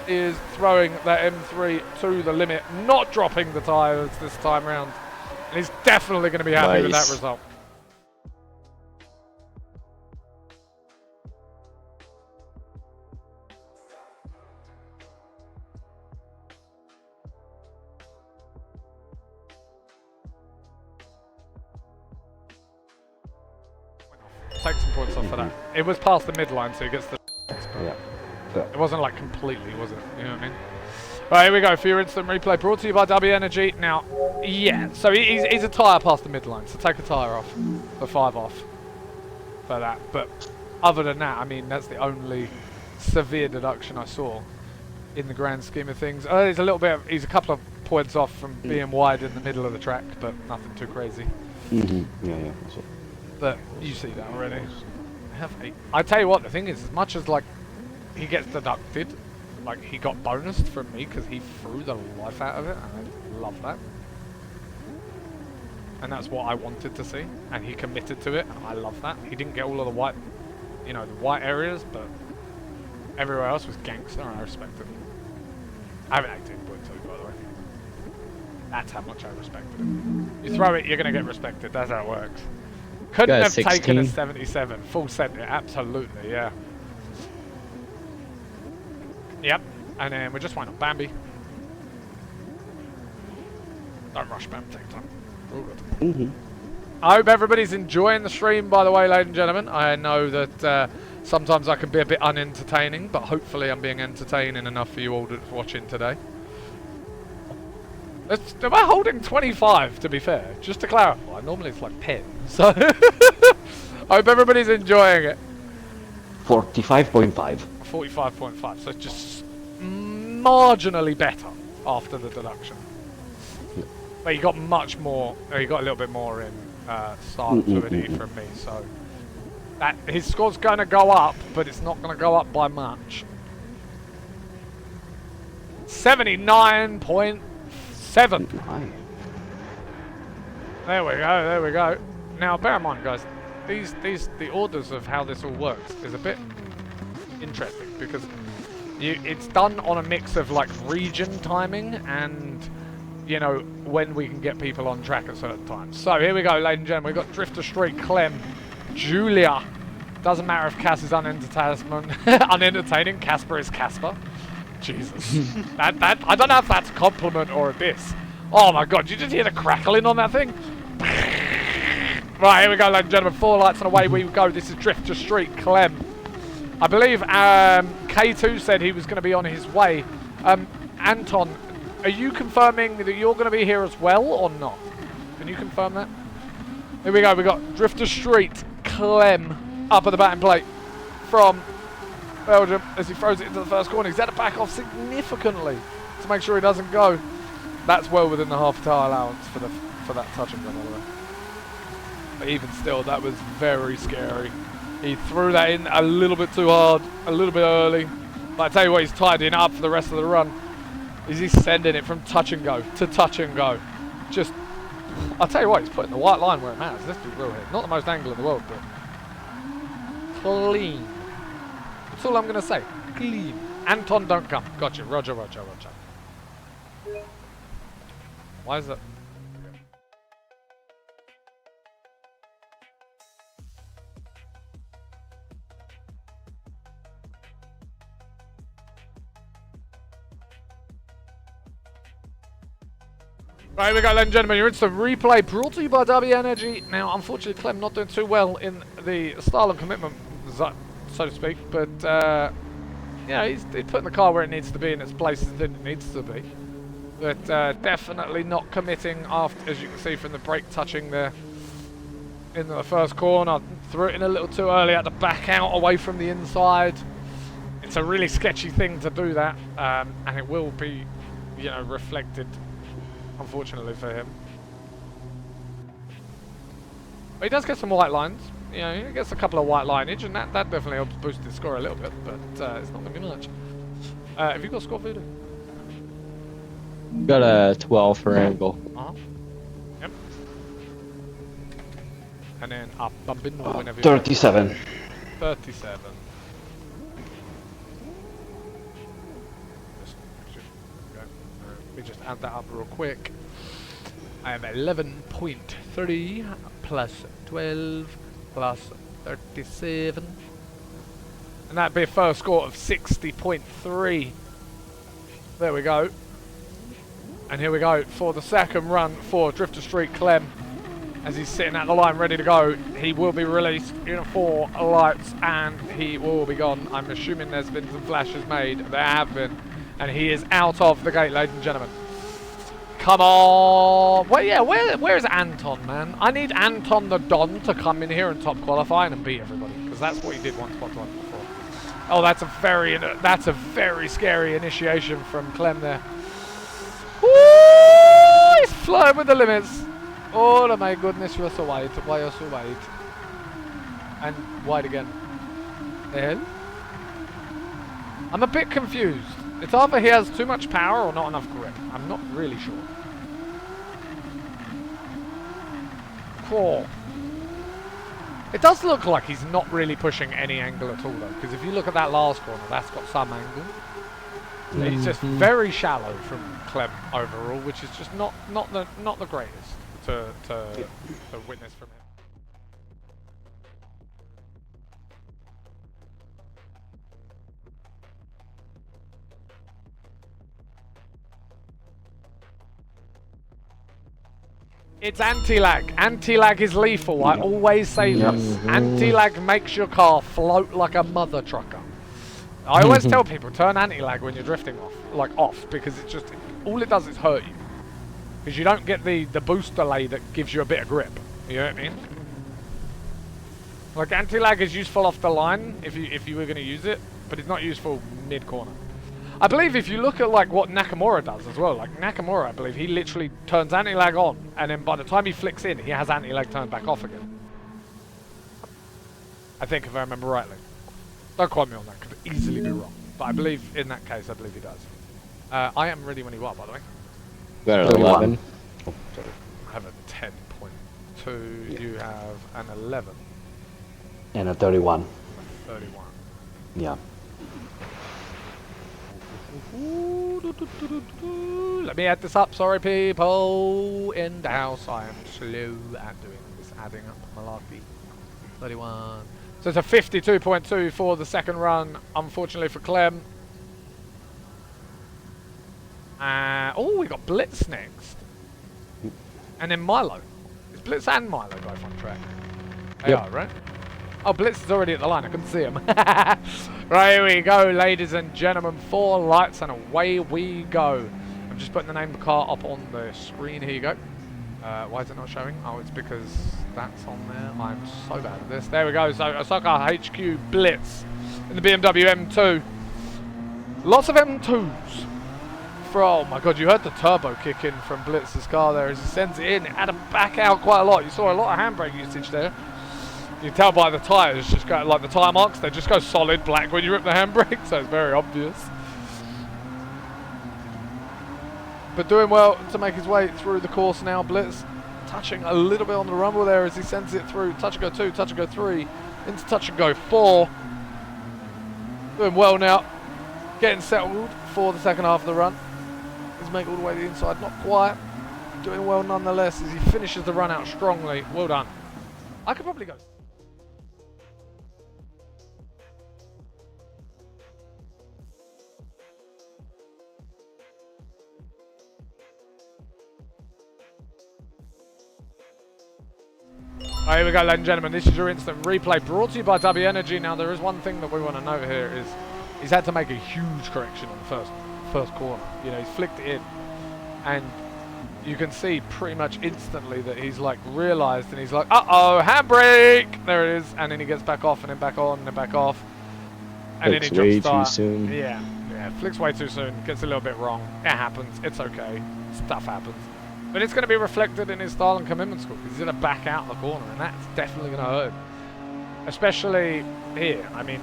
is throwing that M3 to the limit, not dropping the tyres this time round. And he's definitely going to be happy with that Nice. result. Take some points off for that. It was past the midline, so he gets the. Yeah. It wasn't like completely, was it? You know what I mean? Right, here we go for your instant replay, brought to you by W Energy. Now, yeah, so he's a tyre past the midline, so take a tyre off, the 5 off for that. But other than that, I mean, that's the only severe deduction I saw in the grand scheme of things. He's a little bit, he's a couple of points off from being wide in the middle of the track, but nothing too crazy. Mm-hmm. Yeah. So, But you see that already. I tell you what, the thing is, as much as like he gets deducted, like he got bonused from me because he threw the life out of it, and I love that. And that's what I wanted to see, and he committed to it, and I love that. He didn't get all of the white, the white areas, but everywhere else was gangster, and I respect it. I have an 18.2, by the way. That's how much I respected him. You throw it, you're going to get respected. That's how it works. Couldn't Got a have taken a 16. 77. Full center, absolutely, yeah. Yep, and then we just went on Bambi. Don't rush Bambi, take time. All good. I hope everybody's enjoying the stream, by the way, ladies and gentlemen. I know that sometimes I can be a bit unentertaining, but hopefully I'm being entertaining enough for you all that's watching today. We're holding 25, to be fair, just to clarify. Normally it's like 10, so I hope everybody's enjoying it. 45.5. 45.5, so just marginally better after the deduction. But you got much more, you got a little bit more in start fluidity from me, so that his score's going to go up, but it's not going to go up by much. 79.7. Aye. There we go, there we go. Now bear in mind, guys, the orders of how this all works is a bit interesting because it's done on a mix of like region timing and when we can get people on track at certain times. So here we go, ladies and gentlemen. We've got Drifter Street, Clem, Julia. Doesn't matter if Cass is unentertaining. Casper is Casper. Jesus. that I don't know if that's a compliment or a diss. Oh my god, did you just hear the crackling on that thing? Right, here we go, ladies and gentlemen. 4 lights and away we go. This is Drifter Street, Clem. I believe K2 said he was going to be on his way. Anton, are you confirming that you're going to be here as well or not? Can you confirm that? Here we go. We got Drifter Street, Clem. up at the batting plate from Belgium as he throws it into the first corner. He's had to back off significantly to make sure he doesn't go. That's well within the half-tire allowance for that touch and go, by the way. But even still, that was very scary. He threw that in a little bit too hard, a little bit early. But I tell you what, he's tidying up for the rest of the run. He's sending it from touch and go to touch and go. Just, I'll tell you what, he's putting the white line where it matters. Let's be real here. Not the most angle in the world, but clean. That's all I'm going to say. Clean. Anton, don't come. Gotcha. Roger. Why is that? Right, here we go, ladies and gentlemen. You're into the replay brought to you by Derby Energy. Now, unfortunately, Clem not doing too well in the style and commitment, so to speak. But, yeah, he's putting the car where it needs to be in its places that it needs to be. But definitely not committing after, as you can see from the brake touching there in the first corner. Threw it in a little too early, had to back out away from the inside. It's a really sketchy thing to do that, and it will be, you know, reflected, unfortunately for him. But he does get some white lines. You know, he gets a couple of white lineage, and that definitely helps boost his score a little bit, but it's not going to be much. Have you got a score, Voodoo? Got a 12 for angle. Yep. And then up bumping or whenever you 37. 37. Let me just add that up real quick. I have 11.3 plus 12 plus 37. And that'd be a first score of 60.3. There we go. And here we go for the second run for Drifter Street Clem. As he's sitting at the line ready to go, he will be released in 4 lights and he will be gone. I'm assuming there's been some flashes made. There have been. And he is out of the gate, ladies and gentlemen. Come on. Well, yeah, where's Anton, man? I need Anton the Don to come in here and top qualify and beat everybody. Because that's what he did once before. Oh, that's a very scary initiation from Clem there. Ooh, he's flying with the limits. Oh my goodness, you're so wide. Why are you so wide? And wide again. The hell? I'm a bit confused. It's either he has too much power or not enough grip. I'm not really sure. Cool. It does look like he's not really pushing any angle at all though, because if you look at that last corner, that's got some angle. He's just very shallow from Clem overall, which is just not the greatest to witness from him. It's anti-lag. Anti-lag is lethal. I always say this. Anti-lag makes your car float like a mother trucker. I always tell people, turn anti-lag when you're drifting off, because it's just, all it does is hurt you. Because you don't get the boost delay that gives you a bit of grip. You know what I mean? Like, anti-lag is useful off the line if you were going to use it, but it's not useful mid-corner. I believe if you look at like what Nakamura does as well, like Nakamura, I believe he literally turns anti-lag on, and then by the time he flicks in, he has anti-lag turned back off again. I think, if I remember rightly. Don't quote me on that, could easily be wrong. But I believe, in that case, I believe he does. I am ready when you are, by the way. Got an 11. Oh, sorry. I have a 10.2, Yeah. you have an 11. And a 31. 31. Yeah. Let me add this up, sorry people. In the house, I am slow at doing this adding up malarkey. 31. So it's a 52.2 for the second run, unfortunately for Clem. Oh, we got Blitz next. And then Milo. Is Blitz and Milo both on track? They are, right? Oh, Blitz is already at the line. I couldn't see him. Right, here we go, ladies and gentlemen. 4 lights and away we go. I'm just putting the name of the car up on the screen. Here you go. Why is it not showing? Oh, it's because that's on there. I'm so bad at this. There we go. So Osaka HQ Blitz in the BMW M2. Lots of M2s. Oh my god, you heard the turbo kick in from Blitz's car there as he sends it in. It had to back out quite a lot. You saw a lot of handbrake usage there. You can tell by the tyres, just go like the tyre marks, they just go solid black when you rip the handbrake, so it's very obvious. But doing well to make his way through the course now. Blitz touching a little bit on the rumble there as he sends it through touch and go 2, touch and go 3, into touch and go 4. Doing well now, getting settled for the second half of the run. He's making all the way to the inside, not quite. Doing well nonetheless as he finishes the run out strongly. Well done. I could probably go. Here we go, ladies and gentlemen. This is your instant replay brought to you by W Energy. Now, there is one thing that we want to note here is he's had to make a huge correction on the first corner. You know, he's flicked it in, and you can see pretty much instantly that he's like realised, and he's like, uh-oh, handbrake! There it is, and then he gets back off, and then back on, and then back off, and Flicks then he way jump too soon. Yeah, flicks way too soon, gets a little bit wrong. It happens, it's okay, stuff happens. But it's going to be reflected in his style and commitment score because he's going to back out the corner, and that's definitely going to hurt. Especially here. I mean,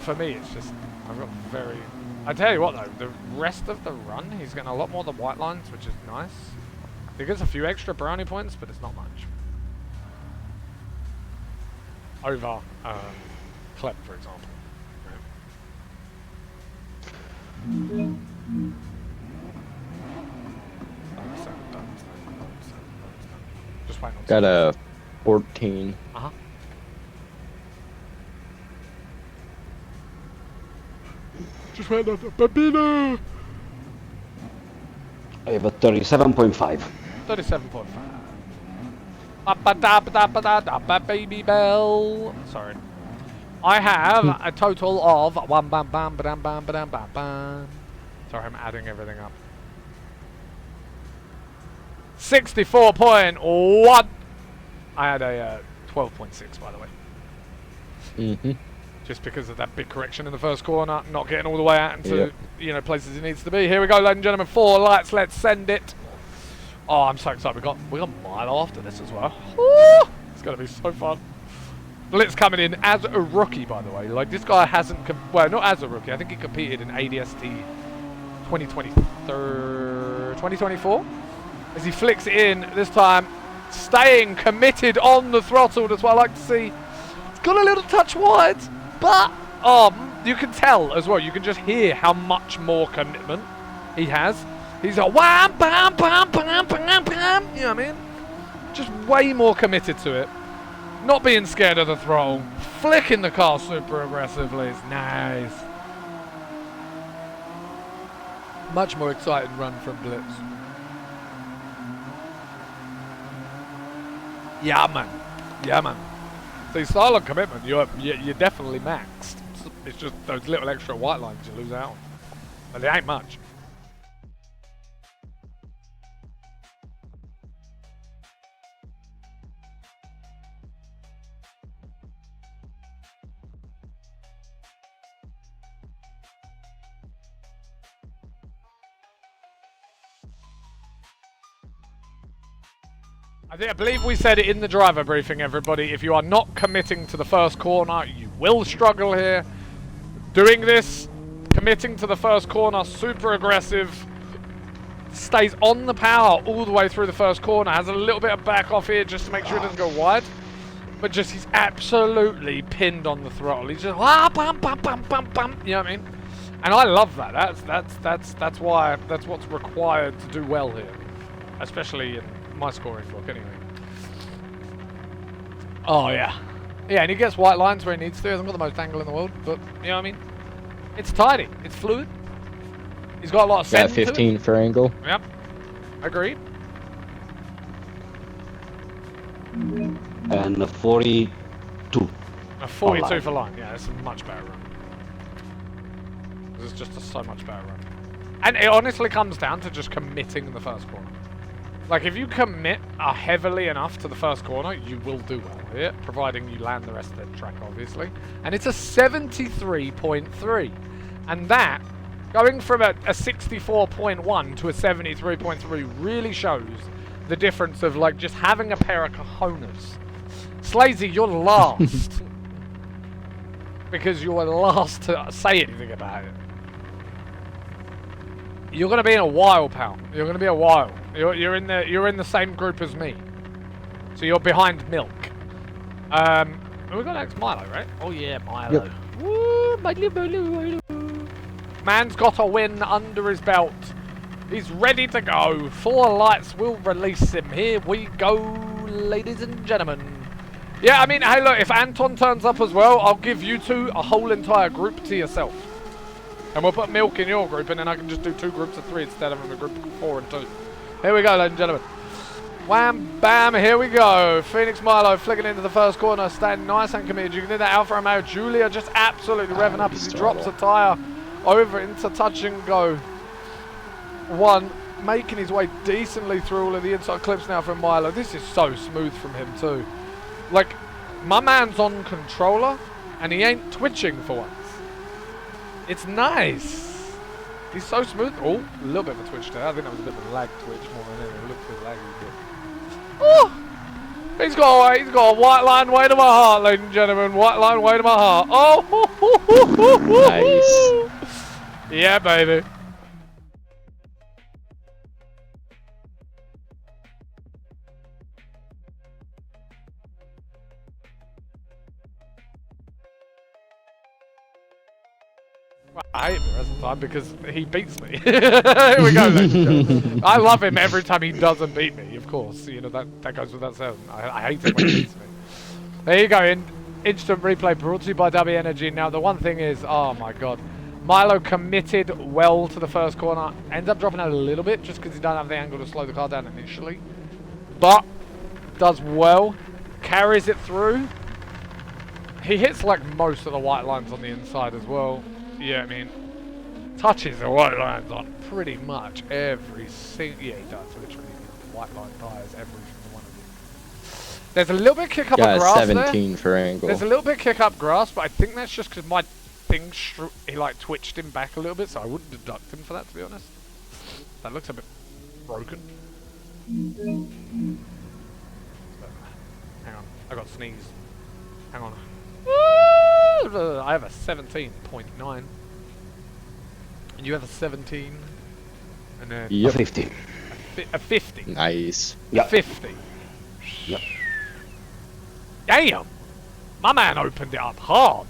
for me, it's just, I've got very... I tell you what, though, the rest of the run, he's getting a lot more of the white lines, which is nice. He gets a few extra brownie points, but it's not much. Over Klep, for example. Right. Just wait on Got a 14. Uh-huh. Just wait on the Babino! I have a 37.5. 37.5. Baby bell. Sorry. I have a total of one bam bam bam bam bam bam bam. Sorry, I'm adding everything up. 64.1. I had a 12.6, by the way. Mm-hmm. Just because of that big correction in the first corner, not getting all the way out into you know, places it needs to be. Here we go, ladies and gentlemen. 4 lights. Let's send it. Oh, I'm so excited. We got a mile after this as well. Woo! It's gonna be so fun. Blitz coming in as a rookie, by the way. Like, this guy hasn't well, not as a rookie. I think he competed in ADST 2024. As he flicks it in this time, staying committed on the throttle. That's what I like to see. It's got a little touch wide, but you can tell as well. You can just hear how much more commitment he has. He's like, wham, bam, bam, bam, bam, bam. You know what I mean? Just way more committed to it. Not being scared of the throttle. Flicking the car super aggressively. It's nice. Much more exciting run from Blitz. Yeah, man. Yeah, man. So style and commitment, you're definitely maxed. It's just those little extra white lines you lose out on. But it ain't much. I believe we said it in the driver briefing, everybody. If you are not committing to the first corner, you will struggle here. Doing this, committing to the first corner, super aggressive, stays on the power all the way through the first corner, has a little bit of back off here just to make sure it doesn't go wide. But just, he's absolutely pinned on the throttle. He's just, bum, bum, bum, bum, bum. You know what I mean? And I love that. That's why, that's what's required to do well here. Especially in my scoring block, anyway. Oh, yeah. Yeah, and he gets white lines where he needs to. He hasn't got the most angle in the world, but, you know what I mean? It's tidy. It's fluid. He's got a lot of Got send to it. 15 for angle. Yep. Agreed. And a 42. A 42 line. for line. Yeah, it's a much better run. This is just a so much better run. And it honestly comes down to just committing in the first corner. Like, if you commit heavily enough to the first corner, you will do well here, providing you land the rest of the track, obviously. And it's a 73.3. And that, going from a 64.1 to a 73.3 really shows the difference of, like, just having a pair of cojones. Slazy, you're last. Because you were last to say anything about it. You're gonna be in a while, pal. You're gonna be a while. You're in the same group as me. So you're behind Milk. We got next Milo, right? Oh yeah, Milo. Yep. Woo, Milo. Man's got a win under his belt. He's ready to go. 4 lights will release him. Here we go, ladies and gentlemen. Yeah, I mean, hey, look, if Anton turns up as well, I'll give you two a whole entire group to yourself. And we'll put Milk in your group, and then I can just do 2 groups of 3 instead of a group of 4 and 2. Here we go, ladies and gentlemen. Wham, bam, here we go. Phoenix Milo flicking into the first corner, staying nice and committed. You can do that. Alfa Romeo Julia just absolutely revving up as he drops a tyre over into touch and go. 1, making his way decently through all of the inside clips now from Milo. This is so smooth from him too. Like, my man's on controller, and he ain't twitching for once. It's nice. He's so smooth. Oh, a little bit of a twitch there. I think that was a bit of a lag twitch more than anything. It looked a bit laggy. Oh! He's got a white line way to my heart, ladies and gentlemen. White line way to my heart. Oh! Nice. Yeah, baby. I hate him the rest of the time because he beats me. Here we go, ladies and gentlemen. I love him every time he doesn't beat me, of course. You know, that goes without saying. I hate him when he beats me. There you go, instant replay brought to you by W Energy. Now, the one thing is, oh my god. Milo committed well to the first corner. Ends up dropping out a little bit just because he doesn't have the angle to slow the car down initially. But, does well. Carries it through. He hits like most of the white lines on the inside as well. Yeah, I mean, touches the white lines on pretty much every single... Yeah, he does, literally. White line tyres, every single one of them. There's a little bit kick up of grass 17 there. for angle. There's a little bit kick up grass, but I think that's just because my thing, he like twitched him back a little bit, so I wouldn't deduct him for that, to be honest. That looks a bit broken. Hang on, I got sneeze. Hang on. I have a 17.9. And you have a 17. And then Yep. 50. a 50. Nice. Yep. 50. Yep. Damn! My man opened it up hard.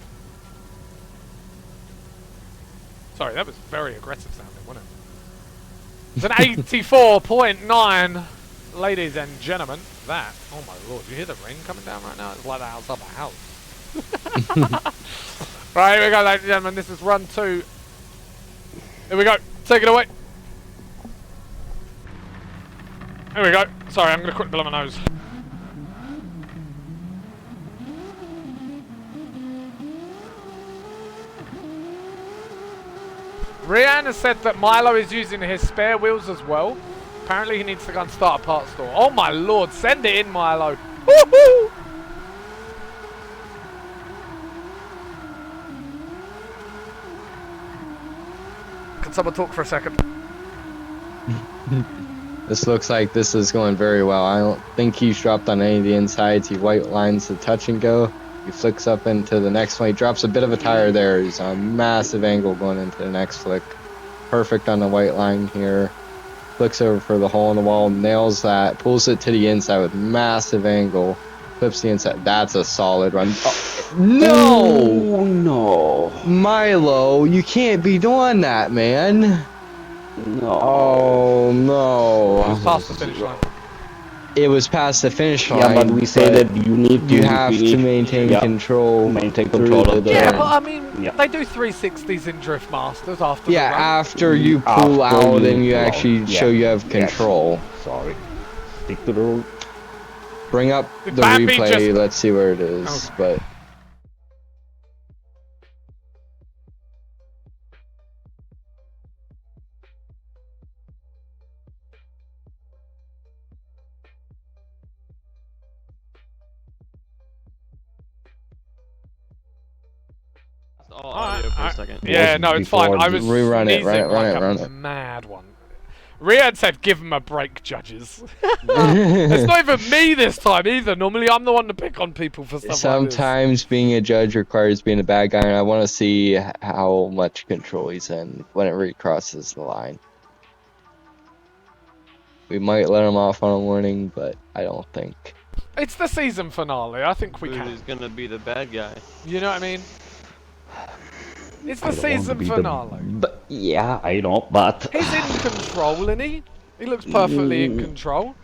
Sorry, that was very aggressive sounding, wasn't it? It's an 84.9. Ladies and gentlemen, that. Oh my lord, you hear the rain coming down right now? It's like that outside my house. Right, here we go, ladies and gentlemen. This is run 2. Here we go. Take it away. Here we go. Sorry, I'm going to quick blow my nose. Rian has said that Milo is using his spare wheels as well. Apparently he needs to go and start a parts store. Oh my lord, send it in, Milo. Woohoo! Can someone talk for a second? This looks like this is going very well. I don't think he's dropped on any of the insides. He white lines the touch and go. He flicks up into the next one. He drops a bit of a tire there. He's on a massive angle going into the next flick. Perfect on the white line here. Flicks over for the hole in the wall. Nails that. Pulls it to the inside with massive angle. Clips the inside. That's a solid run. Oh, no! Oh, no. Milo, you can't be doing that, man. No. Oh, no. Past the finish line. It was past the finish line. Yeah, but we say that you need to... You have to maintain yeah, control. maintain through control the of the... Yeah, turn. but I mean, Yeah. they do 360s in Drift Masters after Yeah, the run. after you pull After out you and you pull out. actually Yeah. show you have Yes. control. Sorry. Stick to the rule. Bring up Did the Bambi replay, just- let's see where it is. Okay. But all audio for a second. Yeah, no, it's fine. I was Rerun it, sneezing run it, like run a it. mad one. Riyadh said, "Give him a break, judges." It's not even me this time either. Normally, I'm the one to pick on people for stuff Sometimes being a judge requires being a bad guy, and I want to see how much control he's in whenever he crosses the line. We might let him off on a warning, but I don't think. like this. It's the season finale. I think we can. Who's gonna be the bad guy? You know what I mean? It's the I don't want to season be the- finale. But yeah, I know, but He's in control, isn't he? He looks perfectly in control.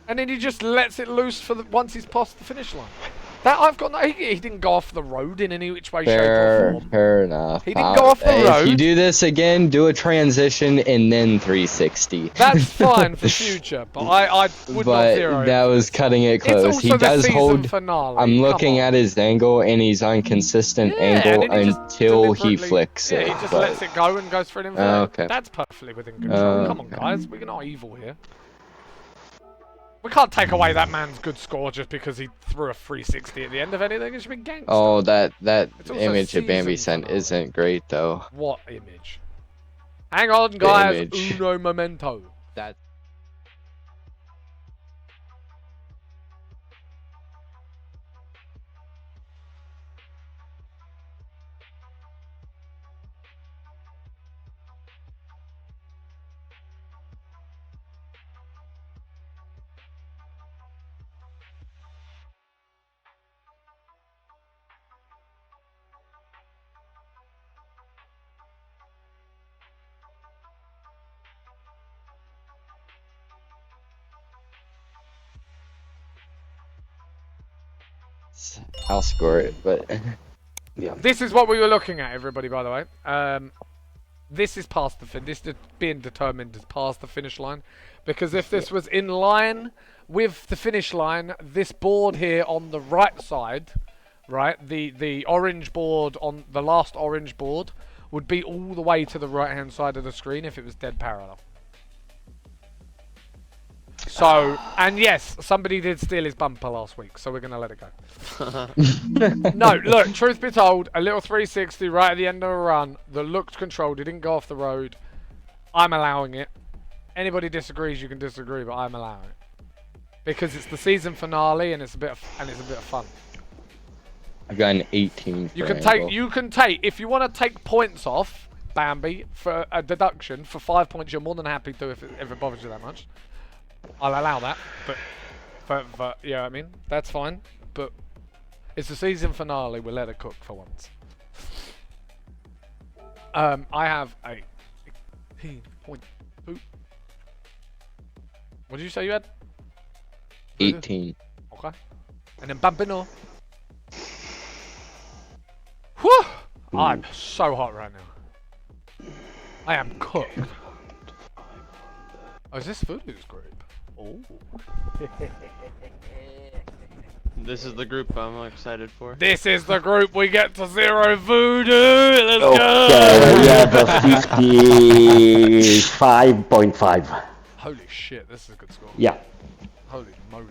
And then he just lets it loose for once he's past the finish line. That I've got. He didn't go off the road in any which way, shape, or form. Fair enough. He didn't go off the If you road. do this again, do a transition and then 360. That's fine for future, but I would not zero. But that him for was this. cutting it It's close. also He the does season hold. finale. I'm come looking on. at his angle, and he's on consistent Yeah, angle and then he just until he deliberately- flicks yeah, it. he just but- lets it go and goes for an invert. okay. That's perfectly within control. Come on, okay. guys, we're not evil here. We can't take away that man's good score just because he threw a 360 at the end of anything. It should be gangster. Oh, that It's also image that Bambi season sent finale. isn't great though. What image? Hang on, guys. image. Uno momento. That. I'll score it, but yeah. This is what we were looking at, everybody, by the way. This is past the fin. This is being determined as past the finish line. Because if this was in line with the finish line, this board here on the right side, right, the orange board on the last orange board would be all the way to the right-hand side of the screen if it was dead parallel. So, and yes, somebody did steal his bumper last week, so we're going to let it go. No, look, truth be told, a little 360 right at the end of a run that looked controlled, it didn't go off the road. I'm allowing it. Anybody disagrees, you can disagree, but I'm allowing it. Because it's the season finale and it's a bit of fun. I've got an 18. You for can angle. take, if you want to take points off Bambi for a deduction for 5 points, you're more than happy to if it bothers you that much. I'll allow that, but for yeah, I mean that's fine. But it's the season finale. We'll let it cook for once. I have a 18.2. What did you say you had? 18. Okay. And then Bambino. Whew! I'm so hot right now. I am cooked. Oh, is this Voodoo's group? Oh. This is the group I'm excited for. This is the group we get to zero Voodoo. Let's go. Okay, we have a 55.5. Holy shit, this is a good score. Yeah. Holy moly.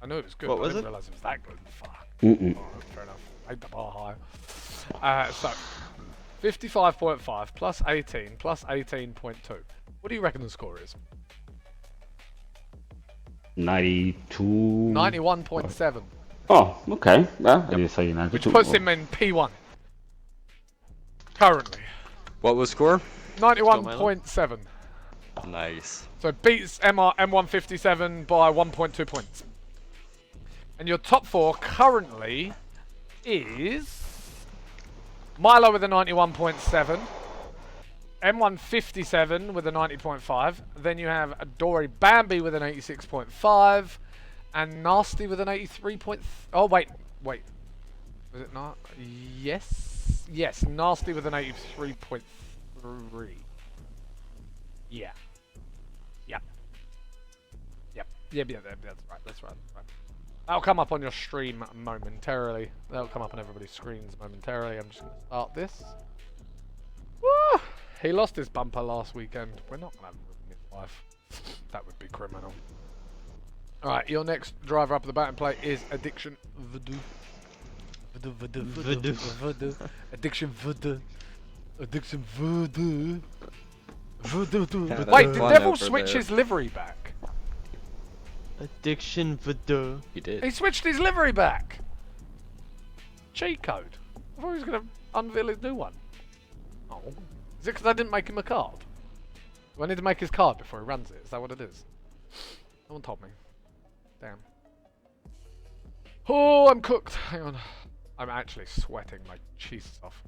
I knew it was good. What but was I didn't it? realise it was that good. Fuck. Mm-mm. Oh, fair enough. Made the bar high. So, 55.5 plus 18 plus 18.2. What do you reckon the score is? 92. 91.7. Oh, okay. Yeah, I did say 92. Which puts him in P1. Currently. What was score? 91.7. Nice. So beats M157 by 1.2 points. And your top four currently is Milo with a 91.7, M157 with a 90.5, then you have Dory Bambi with an 86.5, and Nasty with an 83. Oh wait, was it not? Yes, Nasty with an 83.3. Yeah. Yep, that's right. That'll come up on your stream momentarily. That'll come up on everybody's screens momentarily. I'm just going to start this. Woo! He lost his bumper last weekend. We're not going to ruin his life. That would be criminal. Alright, your next driver up at the batting plate is Addiction Voodoo. Voodoo. Addiction voodoo. Addiction voodoo. Voodoo. That's Wait, did fun Devil over switch there. his livery back? Addiction voodoo. He did. He switched his livery back. Cheat code. I thought he was going to unveil his new one. Oh. Is it because I didn't make him a card? Do I need to make his card before he runs it? Is that what it is? No one told me. Damn. Oh, I'm cooked. Hang on. I'm actually sweating my cheese off.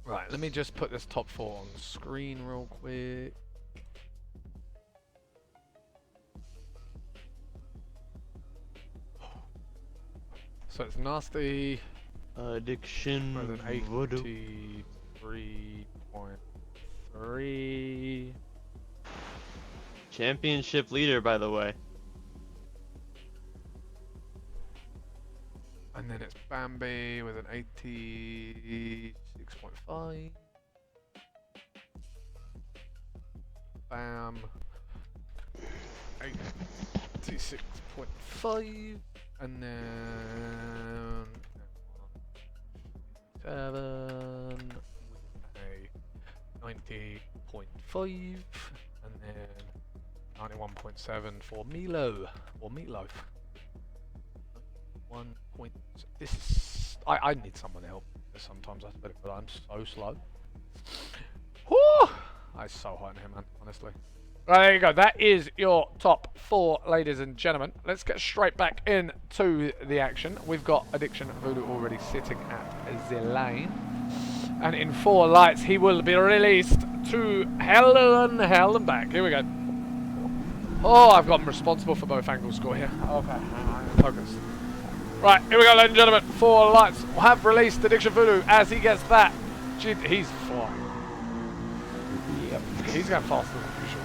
Right, let me just put this top 4 on screen real quick. So it's nasty. Addiction More than voodoo. 83.3. Championship leader, by the way. And then it's Bambi with an 86.5. Bam. 86.5. And then 7 with a 90.5. And then 91.7 for Milo or Meatloaf. 1 point. This is. I need someone to help me sometimes. I bet, but I'm so slow. Whew! It's so hot in here, man. Honestly. Right, there you go. That is your top 4, ladies and gentlemen. Let's get straight back into the action. We've got Addiction Voodoo already sitting at the lane, and in 4 lights, he will be released to hell and back. Here we go. Oh, I've got him responsible for both angle score here. Okay, focus. Right, here we go, ladies and gentlemen. 4 lights have released Addiction Voodoo as he gets that. Gee, he's flying. Yep. He's going faster than usual.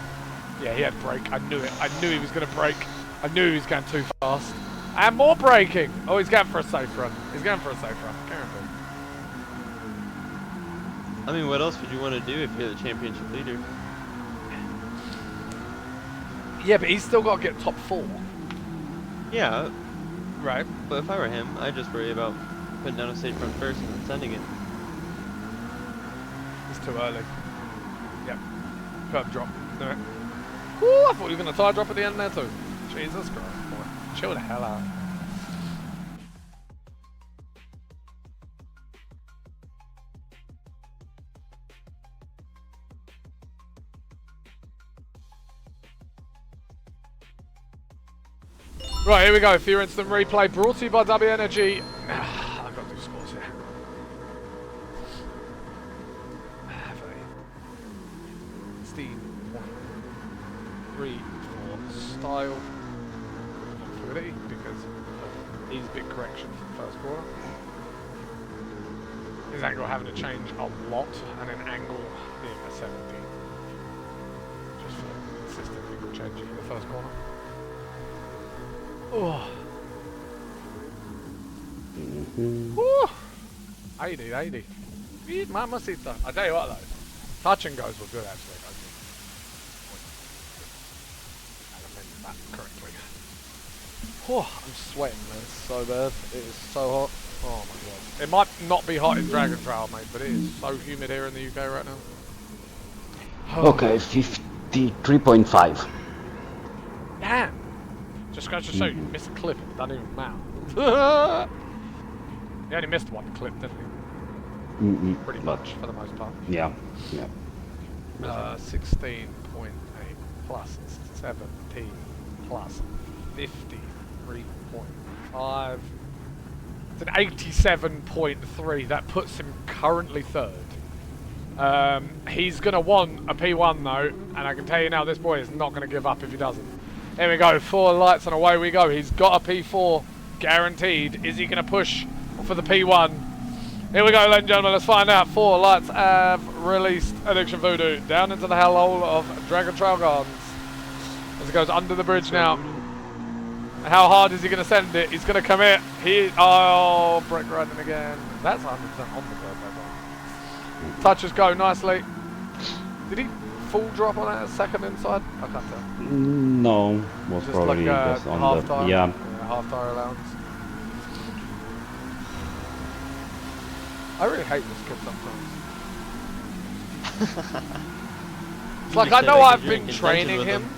Yeah, he had brake. I knew it. I knew he was going to brake. I knew he was going too fast. And more braking. Oh, he's going for a safe run. He's going for a safe run. Guaranteed. I mean, what else would you want to do if you're the championship leader? Yeah, but he's still got to get top 4. Yeah, Right. but if I were him, I'd just worry about putting down a safe run first and then sending it. It's too early. Yep. Curb drop. Do it. Ooh, I thought he was going to tire drop at the end there too. Jesus Christ, boy. Chill the hell out. Right, here we go. For your instant replay, brought to you by W Energy. I've got to do scores here. Have a 16.3 for style. Fluidity, because of these big corrections in the first quarter. His angle having to change a lot, and an angle being a 17. Just for consistent angle changing in the first corner. Oh. Woo. 80. Sweet mamacita. I tell you what though, touch and goes were good actually. I amended that correctly. Oh, I'm sweating, man. It's so bad. It is so hot. Oh my god. It might not be hot in Dragon Trail, mate, but it is so humid here in the UK right now. Okay, 53.5. Damn. Just goes to show you missed a clip. It doesn't even matter. He only missed 1 clip, didn't he? Pretty much, for the most part. Yeah. 16.8 plus 17 plus 53.5. It's an 87.3. That puts him currently 3rd. He's going to want a P1 though, and I can tell you now this boy is not going to give up if he doesn't. Here we go, 4 lights and away we go. He's got a P4 guaranteed. Is he going to push for the P1? Here we go, ladies and gentlemen, let's find out. 4 lights have released Addiction Voodoo down into the hellhole of Dragon Trail Gardens. As it goes under the bridge now. How hard is he going to send it? He's going to commit. Oh, brake riding again. That's 100% on the curb. Touches go nicely. Did he full drop on that second inside? I can't tell. No, was Just probably like just on half the tire. yeah. Half tire allowance. I really hate this kid sometimes. It's like, I know I've been training him.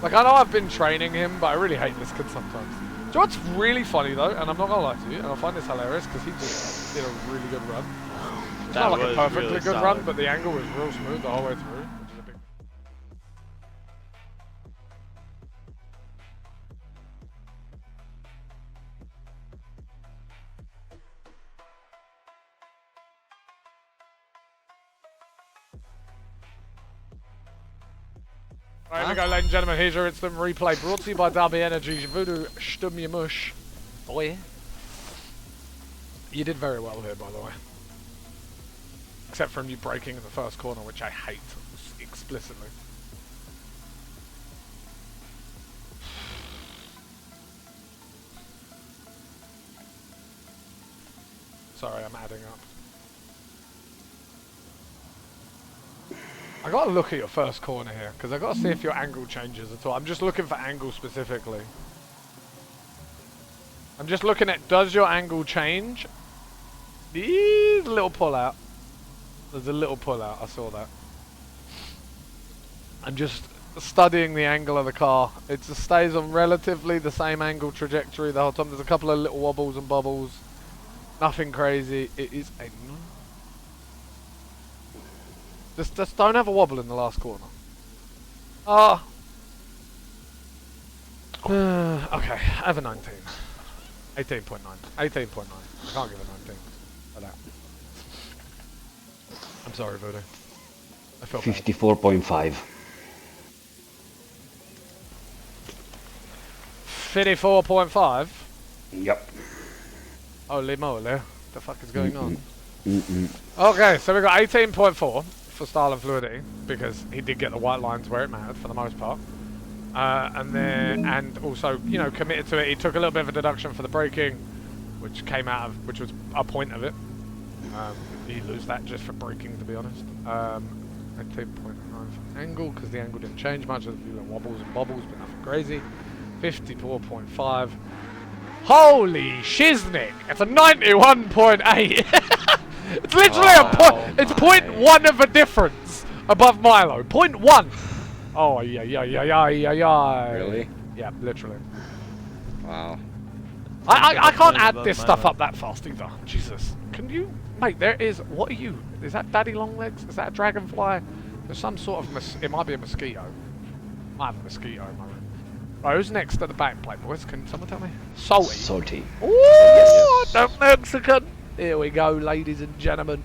Like, I know I've been training him, but I really hate this kid sometimes. Do you know what's really funny, though? And I'm not gonna lie to you, and I find this hilarious, because he just did a really good run. It's not like a perfectly really good solid. run, but the angle was real smooth the whole way through, which is a big... Right, here we go, ladies and gentlemen. Here's your instant replay brought to you by Derby Energy. Voodoo Stum your mush. Oh, yeah. You did very well here, by the way. Except from you breaking in the first corner, which I hate explicitly. Sorry, I'm adding up. I gotta look at your first corner here, because I gotta see if your angle changes at all. I'm just looking for angle specifically. I'm just looking at, does your angle change? There's a little pull out. There's a little pull out, I saw that. I'm just studying the angle of the car. It just stays on relatively the same angle trajectory the whole time. There's a couple of little wobbles and bobbles. Nothing crazy. It is a... Just don't have a wobble in the last corner. Ah. Okay, I have a 19. 18.9. 18.9. I can't give a 19 for that. I'm sorry, Voodoo. I feel bad. 54.5. 54.5? Yep. Holy moly. The fuck is going on? Okay, so we got 18.4 for style and fluidity, because he did get the white lines where it mattered for the most part. And also, you know, committed to it. He took a little bit of a deduction for the braking, which came out of, which was a point of it. He lose that just for braking, to be honest. 18.9 for angle, because the angle didn't change much. There's a few little wobbles and bobbles, but nothing crazy. 54.5. Holy shiznick! It's a 91.8. It's literally a point. It's 0.1 of a difference above Milo. 0.1. Oh yeah. Really? Yeah, literally. Wow. I can't add this stuff up that fast either. Jesus. Can you, mate? There is. What are you? Is that Daddy Longlegs? Is that a dragonfly? There's some sort of. It might be a mosquito. Might have a mosquito in my room. Right, who's next at the back plate, boys? Can someone tell me? Salty. Salty. Ooh, the Mexican. Here we go, ladies and gentlemen.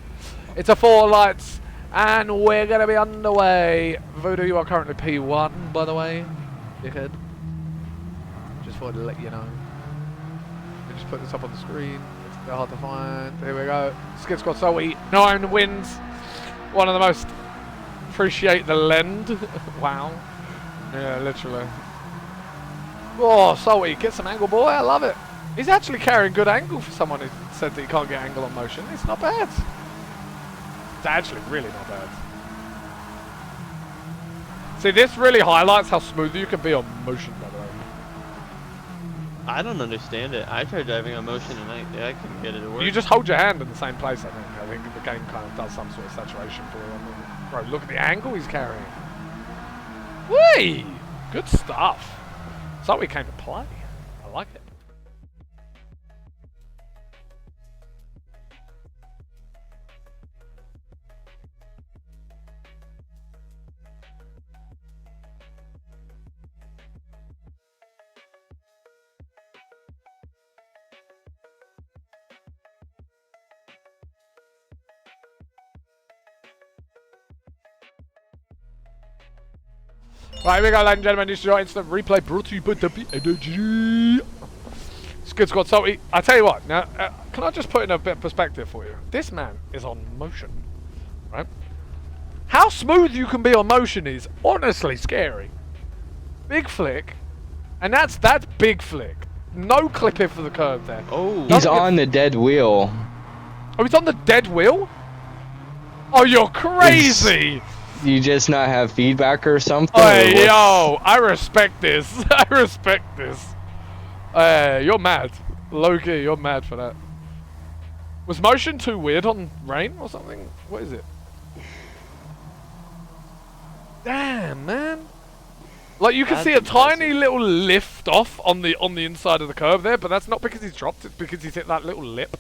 It's a 4 lights, and we're going to be underway. Voodoo, you are currently P1, by the way. Dickhead. Just wanted to let you know. Let me just put this up on the screen. It's a bit hard to find. Here we go. Skid Squad Salty, 9 wins. One of the most... Appreciate the lend. Wow. Yeah, literally. Oh, Salty, get some angle, boy. I love it. He's actually carrying good angle for someone who said that he can't get angle on motion. It's not bad. It's actually really not bad. See, this really highlights how smooth you can be on motion, by the way. I don't understand it. I tried driving on motion and I couldn't get it to work. You just hold your hand in the same place, I think. I think the game kind of does some sort of saturation for you. Bro, look at the angle he's carrying. Whee! Good stuff. So we came to play. I like it. Right, here we go, ladies and gentlemen. This is your instant replay brought to you by Derby Energy. Skid Squad Salty. I tell you what, now, can I just put in a bit of perspective for you? This man is on motion, right? How smooth you can be on motion is honestly scary. Big flick, and that's big flick. No clipping for the curve there. Oh. He's on the dead wheel. Oh, he's on the dead wheel? Oh, you're crazy! You just not have feedback or something? Hey, or what's- yo, I respect this. I respect this. You're mad. Loki, you're mad for that. Was motion too weird on rain or something? What is it? Damn, man. Like you can That's see a impressive. tiny little lift off on the inside of the curve there, but that's not because he's dropped, it's because he's hit that little lip.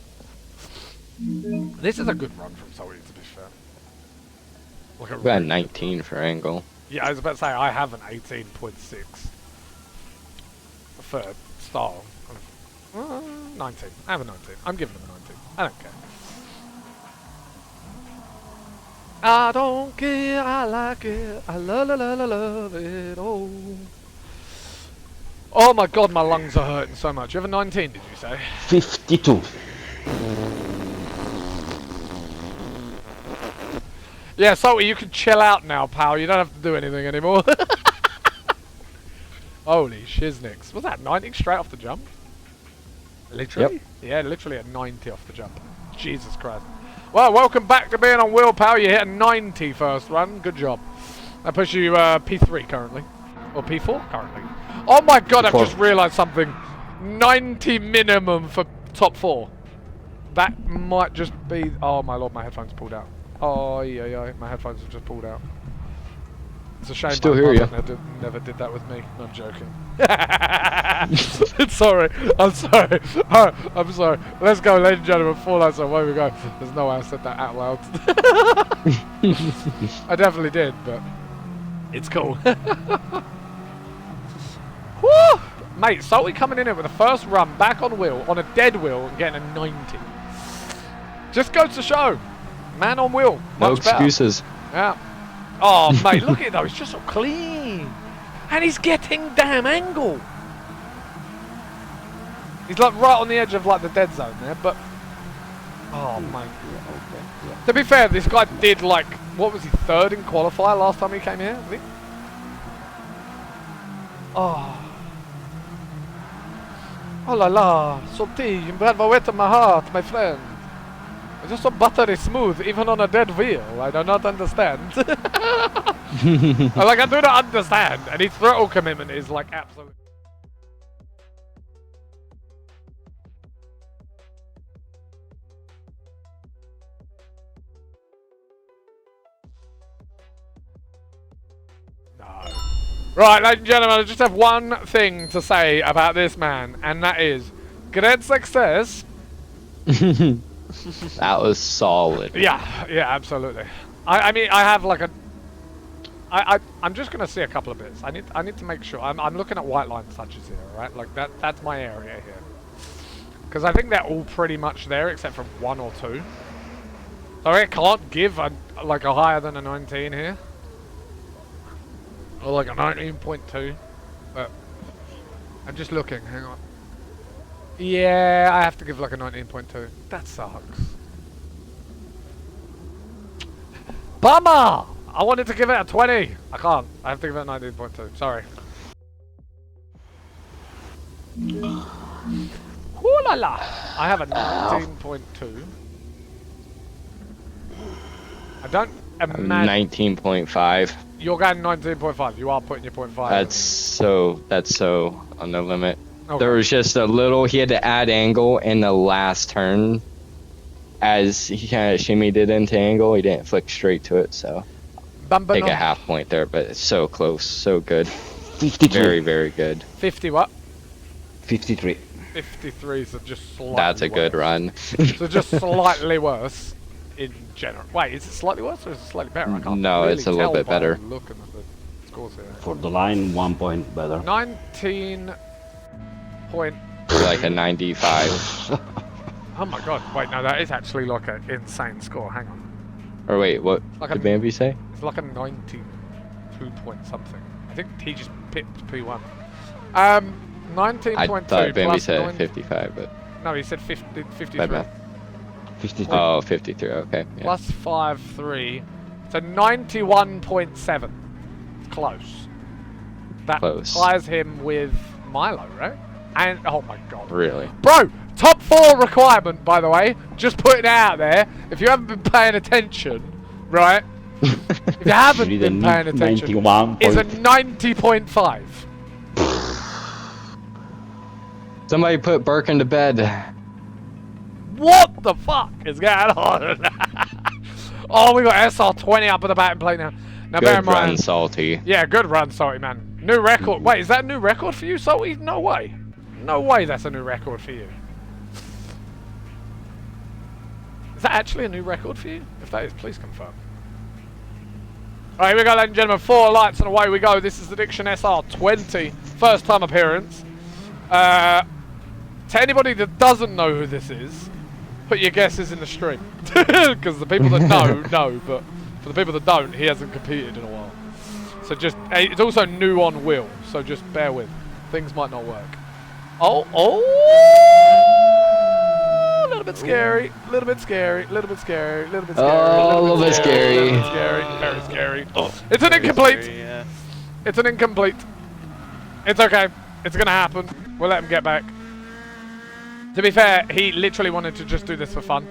This is a good run from Sully, to be fair. Like a We got really- 19 for angle. Yeah, I was about to say I have an 18.6 for style. 19. I have a 19. I'm giving him a 19. I don't care. I don't care. I like it. I love it. Oh my god, my lungs are hurting so much. You have a 19, did you say? 52. Yeah, Salty, you can chill out now, pal. You don't have to do anything anymore. Holy shiznicks. Was that 90 straight off the jump? Literally? Yeah, literally a 90 off the jump. Jesus Christ. Well, welcome back to being on Wheel, pal. You hit a 90 first run. Good job. That puts you P3 currently. Or P4 currently. Oh my god, I've P4. just realised something. 90 minimum for top 4. That might just be... Oh my lord, my headphones pulled out. Oh, yeah, my headphones have just pulled out. It's a shame Still my hear mother never did that with me. No, I'm joking. sorry. I'm sorry. Alright, I'm sorry. Let's go, ladies and gentlemen. 4 lights on. Away we go. There's no way I said that out loud. I definitely did, but it's cool. Woo! Mate, Salty coming in here with the first run back on wheel, on a dead wheel, and getting a 90. Just goes to show. Man on wheel. No Much better. excuses. Yeah. Oh, mate, look at it though. It's just so clean. And he's getting damn angle. He's like right on the edge of like the dead zone there, but... Oh, my... To be fair, this guy did like... What was he, 3rd in qualifier last time he came here? I think? Oh. Oh la la. Salty, you brought the wet to my heart, my friend. It's just so buttery smooth, even on a dead wheel. I do not understand. I do not understand. And his throttle commitment is like absolute. No. Right, ladies and gentlemen, I just have one thing to say about this man, and that is great success. That was solid. Yeah, absolutely. I mean, I have like a... I'm just gonna see a couple of bits. I need to make sure. I'm looking at white line touches here, right? Like that's my area here. Because I think they're all pretty much there except for 1 or 2. So I can't give like a higher than a 19 here. Or like a 19.2. But I'm just looking, hang on. Yeah, I have to give like a 19.2. That sucks. Bummer! I wanted to give it a 20. I can't. I have to give it a 19.2. Sorry. Ooh la la! I have a 19.2. I don't imagine... 19.5. You're going 19.5. You are putting your .5. That's so on the limit. Okay. There was just a little, he had to add angle in the last turn. As he kind of shimmied it into angle, he didn't flick straight to it, so take a half point there, but it's so close, so good. 53. Very, very good. 50 what? 53. 53, so just slightly That's a good worse. run. So just slightly worse in general. Wait, is it slightly worse or is it slightly better? I can't No, really it's a little tell bit by better. looking at the scores here. For the line, 1 point better. 19 point... Like a 95. Oh my god, wait, no, that is actually like an insane score. Hang on. Or wait, what Like a- did Bambi say? It's like a 92 point something. I think he just pipped P1. 19.2 I thought Bambi plus said 9 55, but No, he said 53. bad math. 53. Oh, 53, okay. Yeah. Plus 5.3. So 91.7. It's close. That Close. ties him with Milo, right? And, oh my god. Really? Bro, top 4 requirement, by the way. Just putting it out there. If you haven't been paying attention, right? If you haven't You been did paying attention, 91 is a point. 90.5. Somebody put Birkin to bed. What What the fuck is going on? Oh, we got SR20 up at the batting plate now. Now, bear in Good run, mind. Salty. Yeah, good run, Salty, man. New record. Wait, is that a new record for you, Salty? No way. No way that's a new record for you. Is that actually a new record for you? If that is, please confirm. Alright, here we go, ladies and gentlemen. 4 lights and away we go. This is the Diction SR20. First time appearance. To anybody that doesn't know who this is, put your guesses in the stream. Because the people that know, but for the people that don't, he hasn't competed in a while. So just, it's also new on wheel, so just bear with. Things might not work. Oh, a little bit scary, a little bit scary, a little bit scary, a little bit scary, Oh, a little bit scary. a little bit scary, very scary. It's an incomplete. Scary, yeah. It's an incomplete. It's okay. It's gonna happen. We'll let him get back. To be fair, he literally wanted to just do this for fun.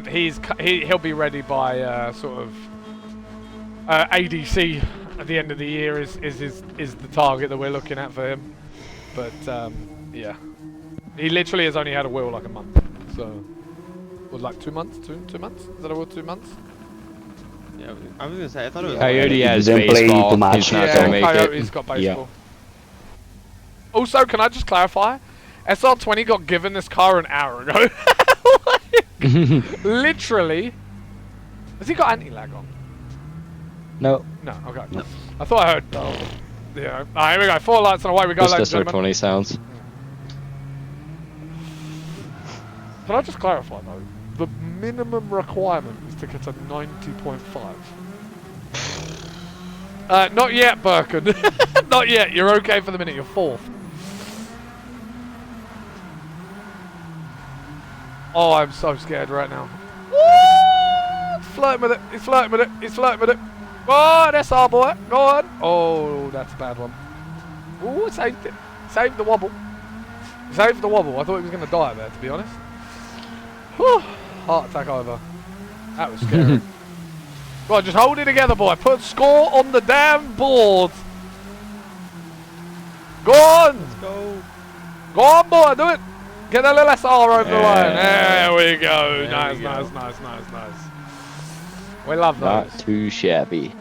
He'll be ready by sort of ADC at the end of the year is the target that we're looking at for him. But yeah, he literally has only had a wheel like a month. So, was like 2 months? Two months? Is that a wheel 2 months? Yeah, I was gonna say, I thought it was. Coyote has didn't play baseball. too much. He's not Yeah, gonna make Coyote's it. got baseball. Also, can I just clarify? SR20 got given this car an hour ago. Like, literally. Has he got anti-lag on? No, No, okay. No. I thought I heard. Yeah. Alright, here we go. 4 lights and away we go, just ladies and SR20 gentlemen. sounds. Can I just clarify though? The minimum requirement is to get a 90.5. Not yet, Birkin. Not yet. You're okay for the minute. You're 4th. Oh, I'm so scared right now. Woo! He's flirting with it. He's flirting with it. He's flirting with it. Go on, SR boy. Go on. Oh, that's a bad one. Ooh, saved it. Saved the wobble. Saved the wobble. I thought he was going to die there, to be honest. Whew. Heart attack over. That was scary. Go on, just hold it together, boy. Put score on the damn board. Go on. Let's go. Go on, boy. Do it. Get a little SR over the line. Yeah. There we go. There Nice, we go. nice. We love those. Not too shabby.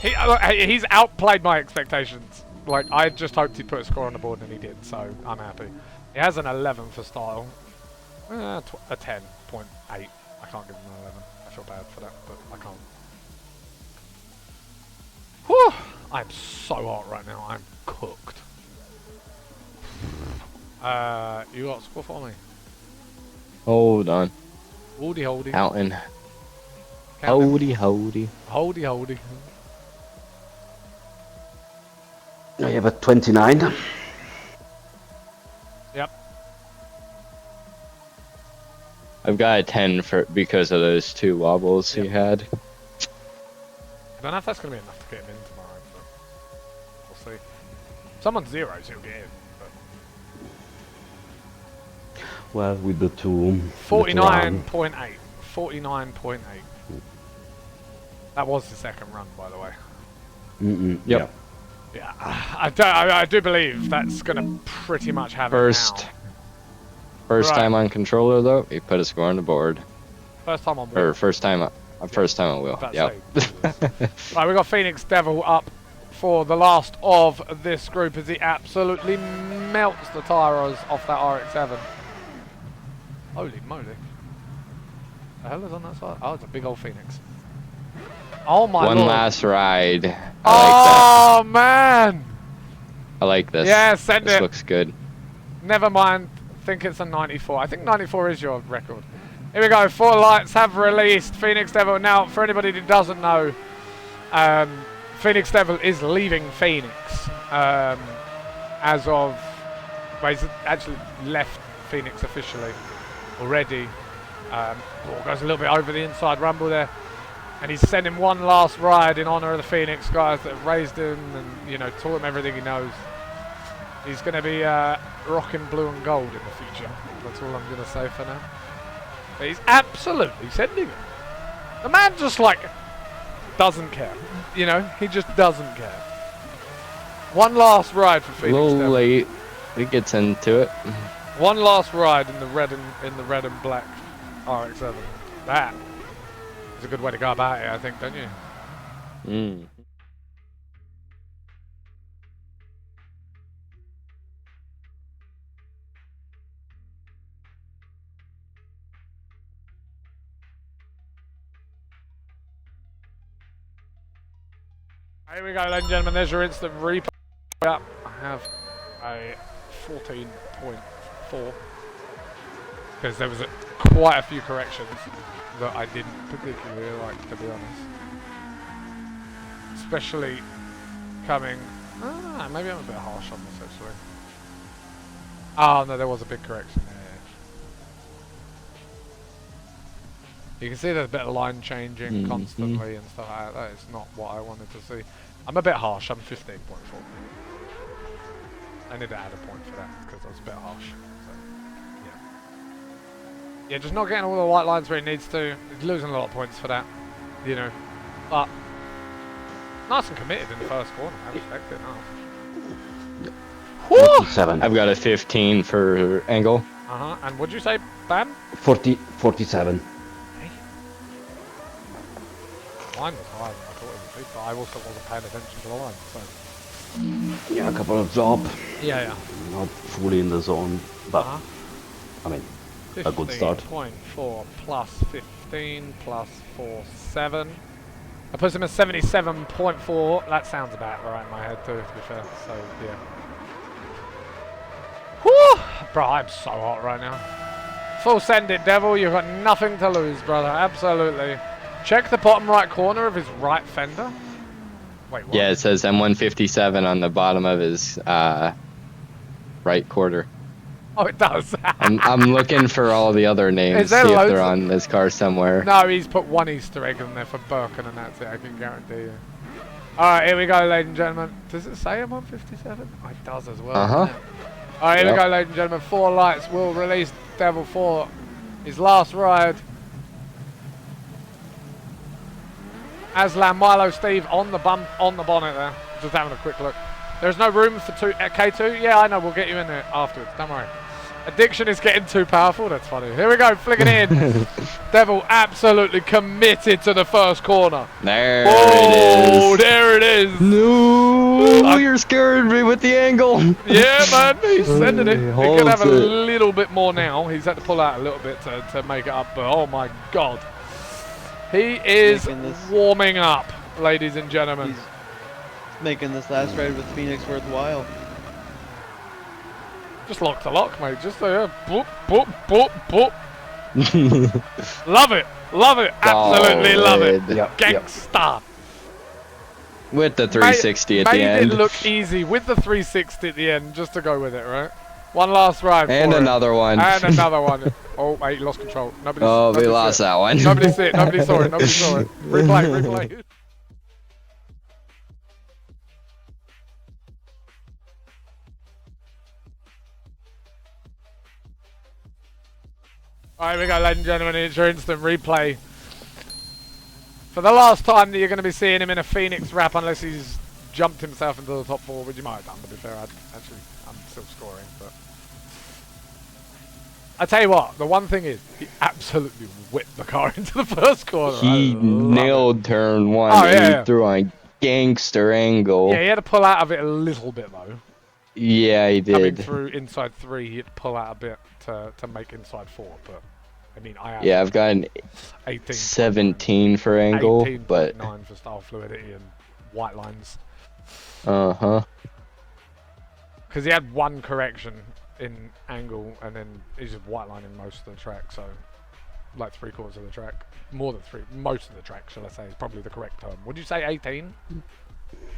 He's outplayed my expectations. Like, I just hoped he'd put a score on the board and he did, so I'm happy. He has an 11 for style. A 10.8. I can't give him an 11. I feel bad for that, but I can't. Whew! I'm so hot right now. I'm cooked. You got a score for me? Hold on. Holdy. Counting. Counting. Holdy. Holdy. I have a 29. Yep. I've got a 10 because of those 2 wobbles he had. I don't know if that's going to be enough to get him in tomorrow, but we'll see. Someone's zeros, he'll get in. But Well, with the 2. 49.8. 49.8. That was the second run, by the way. Yep. Yeah. Yeah, I do believe that's going to pretty much have First it now. First Right. time on controller though, he put a score on the board. First time on board. Or first time on wheel. About to Yep. say. Right, we got Phoenix Devil up for the last of this group as he absolutely melts the tyres off that RX-7. Holy moly. The hell is on that side? Oh, it's a big old Phoenix. Oh my One lord. last ride. Oh man! I like this. Yeah, send This it. looks good. Never mind. I think it's a 94. I think 94 is your record. Here we go. 4 lights have released. Phoenix Devil. Now, for anybody who doesn't know, Phoenix Devil is leaving Phoenix as of. Well, he's actually left Phoenix officially already. Ball goes a little bit over the inside rumble there. And he's sending one last ride in honour of the Phoenix guys that have raised him and, you know, taught him everything he knows. He's going to be rocking blue and gold in the future. That's all I'm going to say for now. But he's absolutely sending it. The man just like doesn't care. You know, he just doesn't care. One last ride for A Phoenix. little Devil. late. It gets into it. One last ride in the red and black RX-7. That is a good way to go about it, I think, don't you? Mm. Here we go, ladies and gentlemen. There's your instant replay. Up. I have a 14.4 because there was quite a few corrections that I didn't particularly like, to be honest. Especially coming. Maybe I'm a bit harsh on this actually. Oh no, there was a big correction there. You can see there's a bit of line changing constantly and stuff like that. That is not what I wanted to see. I'm a bit harsh. I'm 15.4. I need to add a point for that because I was a bit harsh. So, yeah, just not getting all the white lines where he needs to. He's losing a lot of points for that, you know. But nice and committed in the first corner. I respect it. Nice. 47. I've got a 15 for angle. And what'd you say, Bam? 47. Line was higher than I thought it would be, but I also wasn't paying attention to the line. So. Yeah, a couple of drop. Yeah. Not fully in the zone, but I mean, a good start. 15.4 plus 15 plus 4, 7. I put him at 77.4. That sounds about right in my head too, to be fair. So yeah. Whew! Bro, I'm so hot right now. Full send it, Devil. You've got nothing to lose, brother. Absolutely. Check the bottom right corner of his right fender. Wait, what? Yeah, it says M157 on the bottom of his right quarter. Oh, it does. I'm looking for all the other names, Is there see if loads they're of- on this car somewhere. No, he's put one Easter egg in there for Birkin and that's it, I can guarantee you. Alright, here we go, ladies and gentlemen. Does it say M157? Oh, it does as well. Uh-huh. Alright, here we Yep. go, ladies and gentlemen. 4 lights will release Devil 4. His last ride. Aslan, Milo, Steve on the bonnet there. Just having a quick look. There's no room for K2. Yeah, I know. We'll get you in there afterwards. Don't worry. Addiction is getting too powerful. That's funny. Here we go. Flicking in. Devil absolutely committed to the first corner. There Oh, it is. there it is. No, you're scaring me with the angle. Yeah, man. He's sending it. He could holds have a it. little bit more now. He's had to pull out a little bit to make it up. But oh my God. He is Making this- warming up, ladies and gentlemen. He's making this last ride with Phoenix worthwhile. Just lock to lock, mate. Just there. Boop, boop, boop, boop. Love it. Love it. Absolutely love it. Solid. Yep, Gangsta. With the 360 at the Made end. it look easy with the 360 at the end, just to go with it, right? One last ride. And for it. another one. And another one. Oh, mate, lost control. Nobody. Oh, we nobody lost saw it. that one. Nobody see it. Nobody saw it. Nobody saw it. Replay. Replay. Alright, we go, ladies and gentlemen. It's your instant replay. For the last time that you're going to be seeing him in a Phoenix wrap, unless he's jumped himself into the top 4, which he might have done, to be fair. I'm still scoring, but... I tell you what, the one thing is, he absolutely whipped the car into the first corner. He I love nailed turn 1 Oh, and yeah. he threw on gangster angle. it. Yeah, he had to pull out of it a little bit, though. Yeah, he Coming did. through inside 3, he had to pull out a bit to make inside 4, but... I mean, I have Yeah, I've got an 18. 17 for angle, but 18.9 for style fluidity and white lines. uh-huh. Because he had one correction in angle, and then he's just white lining most of the track, so like 3/4 of the track. More than most of the track, shall I say, is probably the correct term. Would you say 18?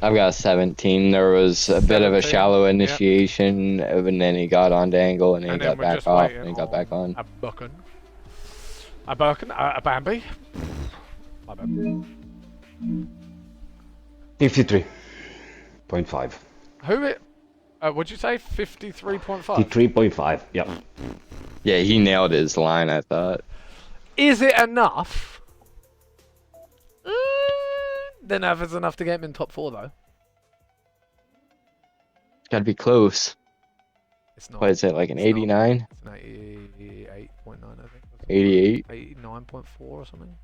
I've got 17. There was a bit of a 17, shallow yep. initiation, and then he got onto angle, and then And he then got we're back just off, waiting and he got back on. A Birkin. A Birkin? A Bambi? My bad. 53.5. Who it? Would you say 53.5? 53.5. Yep. Yeah, he nailed his line, I thought. Is it enough? Don't know if it's enough to get him in top 4 though. Gotta be close. It's not. What is it, like an It's not. 89? It's an 88.9, I think. 88? 89.4 or something.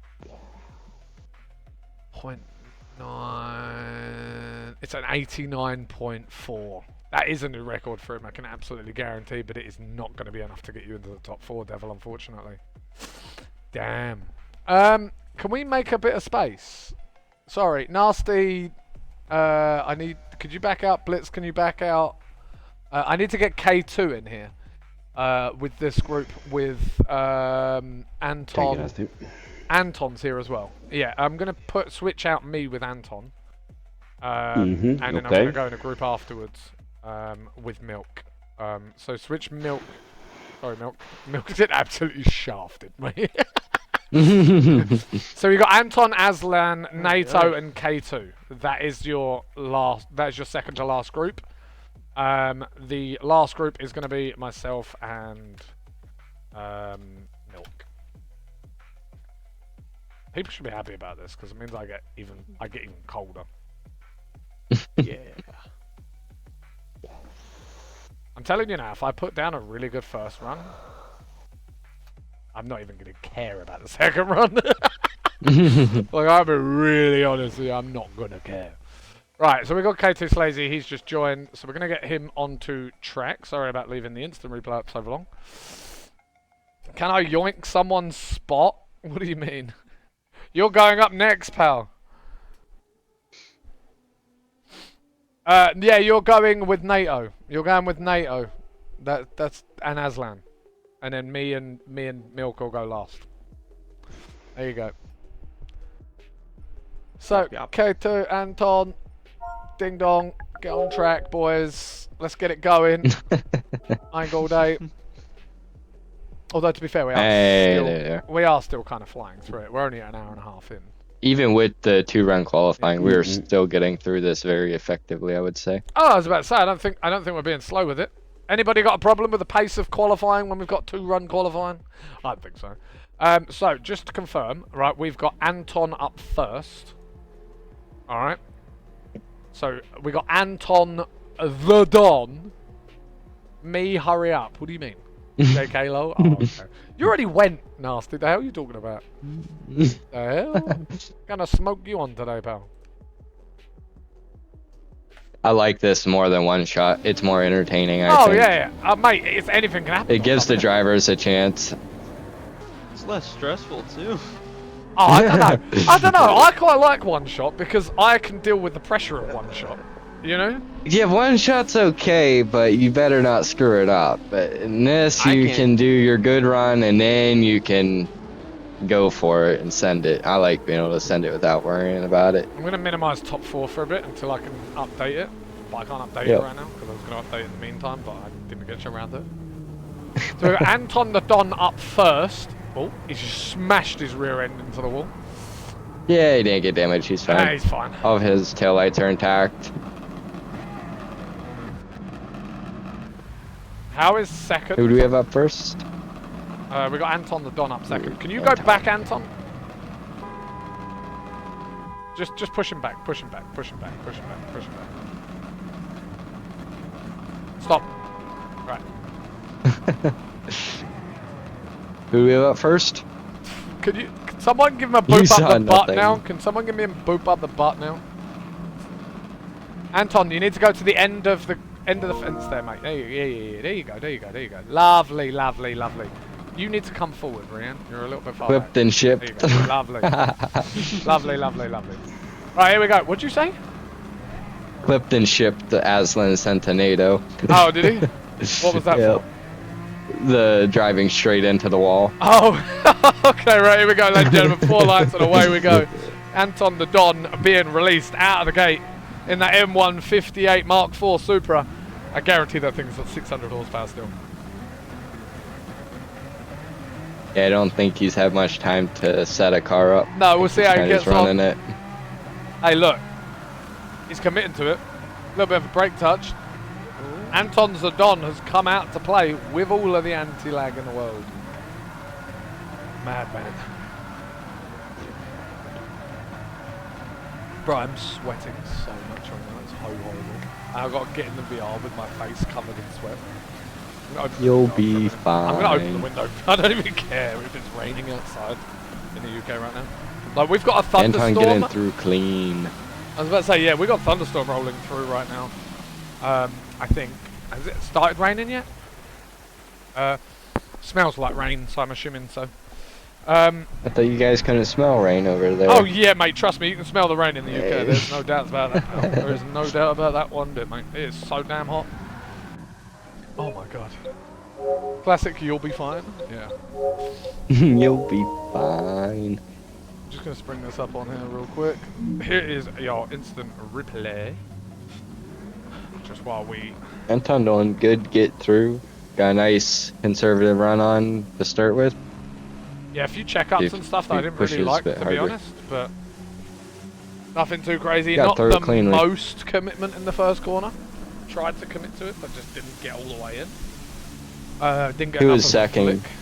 0.9. It's an 89.4. That is a new record for him, I can absolutely guarantee, but it is not going to be enough to get you into the top 4, Devil, unfortunately. Damn. Can we make a bit of space? Sorry, Nasty. Could you back out? Blitz, can you back out? I need to get K2 in here. With this group with Anton. Anton's here as well. Yeah, I'm gonna switch out me with Anton. And then I'm gonna go in a group afterwards with Milk. So switch Milk. Sorry, Milk. Milk did absolutely shafted me. So we got Anton, Aslan, NATO, and K2. That is your last. That is your second to last group. The last group is going to be myself and Milk. People should be happy about this because it means I get even colder. Yeah. I'm telling you now, if I put down a really good first run, I'm not even going to care about the second run. Like, I'll be really honest with you, I'm not going to care. Right, so we got K2 Slazy, he's just joined, so we're going to get him onto track. Sorry about leaving the instant replay up so long. Can I yoink someone's spot? What do you mean? You're going up next, pal. Yeah, you're going with NATO. You're going with NATO. That's and Aslan. And then me and Milk will go last. There you go. So, K2, Anton, ding dong, get on track, boys. Let's get it going. I ain't all day. Although, to be fair, we are still kind of flying through it. We're only an hour and a half in. Even with the 2-run qualifying, we are still getting through this very effectively, I would say. Oh, I was about to say, I don't think we're being slow with it. Anybody got a problem with the pace of qualifying when we've got 2-run qualifying? I don't think so. So, just to confirm, right, we've got Anton up first. Alright. So, we got Anton the Don. Me, hurry up. What do you mean? JK Low? Oh, okay. You already went, Nasty. The hell are you talking about? The hell? Gonna smoke you on today, pal. I like this more than one shot. It's more entertaining, I think. Oh, yeah. Mate, if anything can happen. It gives the drivers a chance. It's less stressful too. Oh, I don't know. I don't know. I quite like one shot because I can deal with the pressure of one shot. You know? Yeah, one shot's okay, but you better not screw it up. But in this, you can do your good run, and then you can go for it and send it. I like being able to send it without worrying about it. I'm going to minimize top 4 for a bit until I can update it. But I can't update it right now because I was going to update it in the meantime, but I didn't get around to it. So we got Anton the Don up first. Oh, he just smashed his rear end into the wall. Yeah, he didn't get damaged. He's fine. Yeah, he's fine. All of his taillights are intact. How is second? Who do we have up first? We got Anton the Don up second. Can you go back, Anton? Just push him back, push him back, push him back, push him back, push him back. Stop. Right. Who do we have up first? Can someone give him a boop up the butt now? Can someone give me a boop up the butt now? Anton, you need to go to the end of the fence there, mate. There you go. Lovely, lovely, lovely. You need to come forward, Rian. You're a little bit far back. Whipped and shipped. There you go. Lovely. Lovely, lovely, lovely. Right, here we go. What'd you say? Clipped and shipped the Aslan sent to NATO. Oh, did he? What was that for? The driving straight into the wall. Oh, okay, right, here we go, ladies and gentlemen. 4 lights and away we go. Anton the Don being released out of the gate in that M158 Mark IV Supra. I guarantee that thing's got 600 horsepower still. Yeah, I don't think he's had much time to set a car up. No, we'll see how he gets running on. It. Hey, look. He's committing to it. A little bit of a brake touch. Anton the Don has come out to play with all of the anti-lag in the world. Madman. Bro, I'm sweating so much right now. It's so horrible. I've got to get in the VR with my face covered in sweat. I'm gonna open the You'll window for a be minute. I'm gonna open the fine. window. I don't even care if it's raining outside in the UK right now. Like, we've got a Anton thunderstorm. getting through clean. I was about to say, yeah, we've got a thunderstorm rolling through right now. I think. Has it started raining yet? Smells like rain, so I'm assuming so. I thought you guys couldn't smell rain over there. Oh yeah, mate, trust me, you can smell the rain in the UK. There's no doubt about that. No, there is no doubt about that one bit, mate. It is so damn hot. Oh my god. Classic, you'll be fine. Yeah. You'll be fine. I'm just gonna spring this up on here real quick. Here is your instant replay. Just while we... Anton doing good, get through. Got a nice conservative run on to start with. Yeah, a few checkups If and stuff that I he didn't really pushes a like, bit to be harder. honest, but nothing too crazy. Got Not through it the cleanly. most commitment in the first corner. Tried to commit to it, but just didn't get all the way in. Didn't get Who enough was of a second? flick,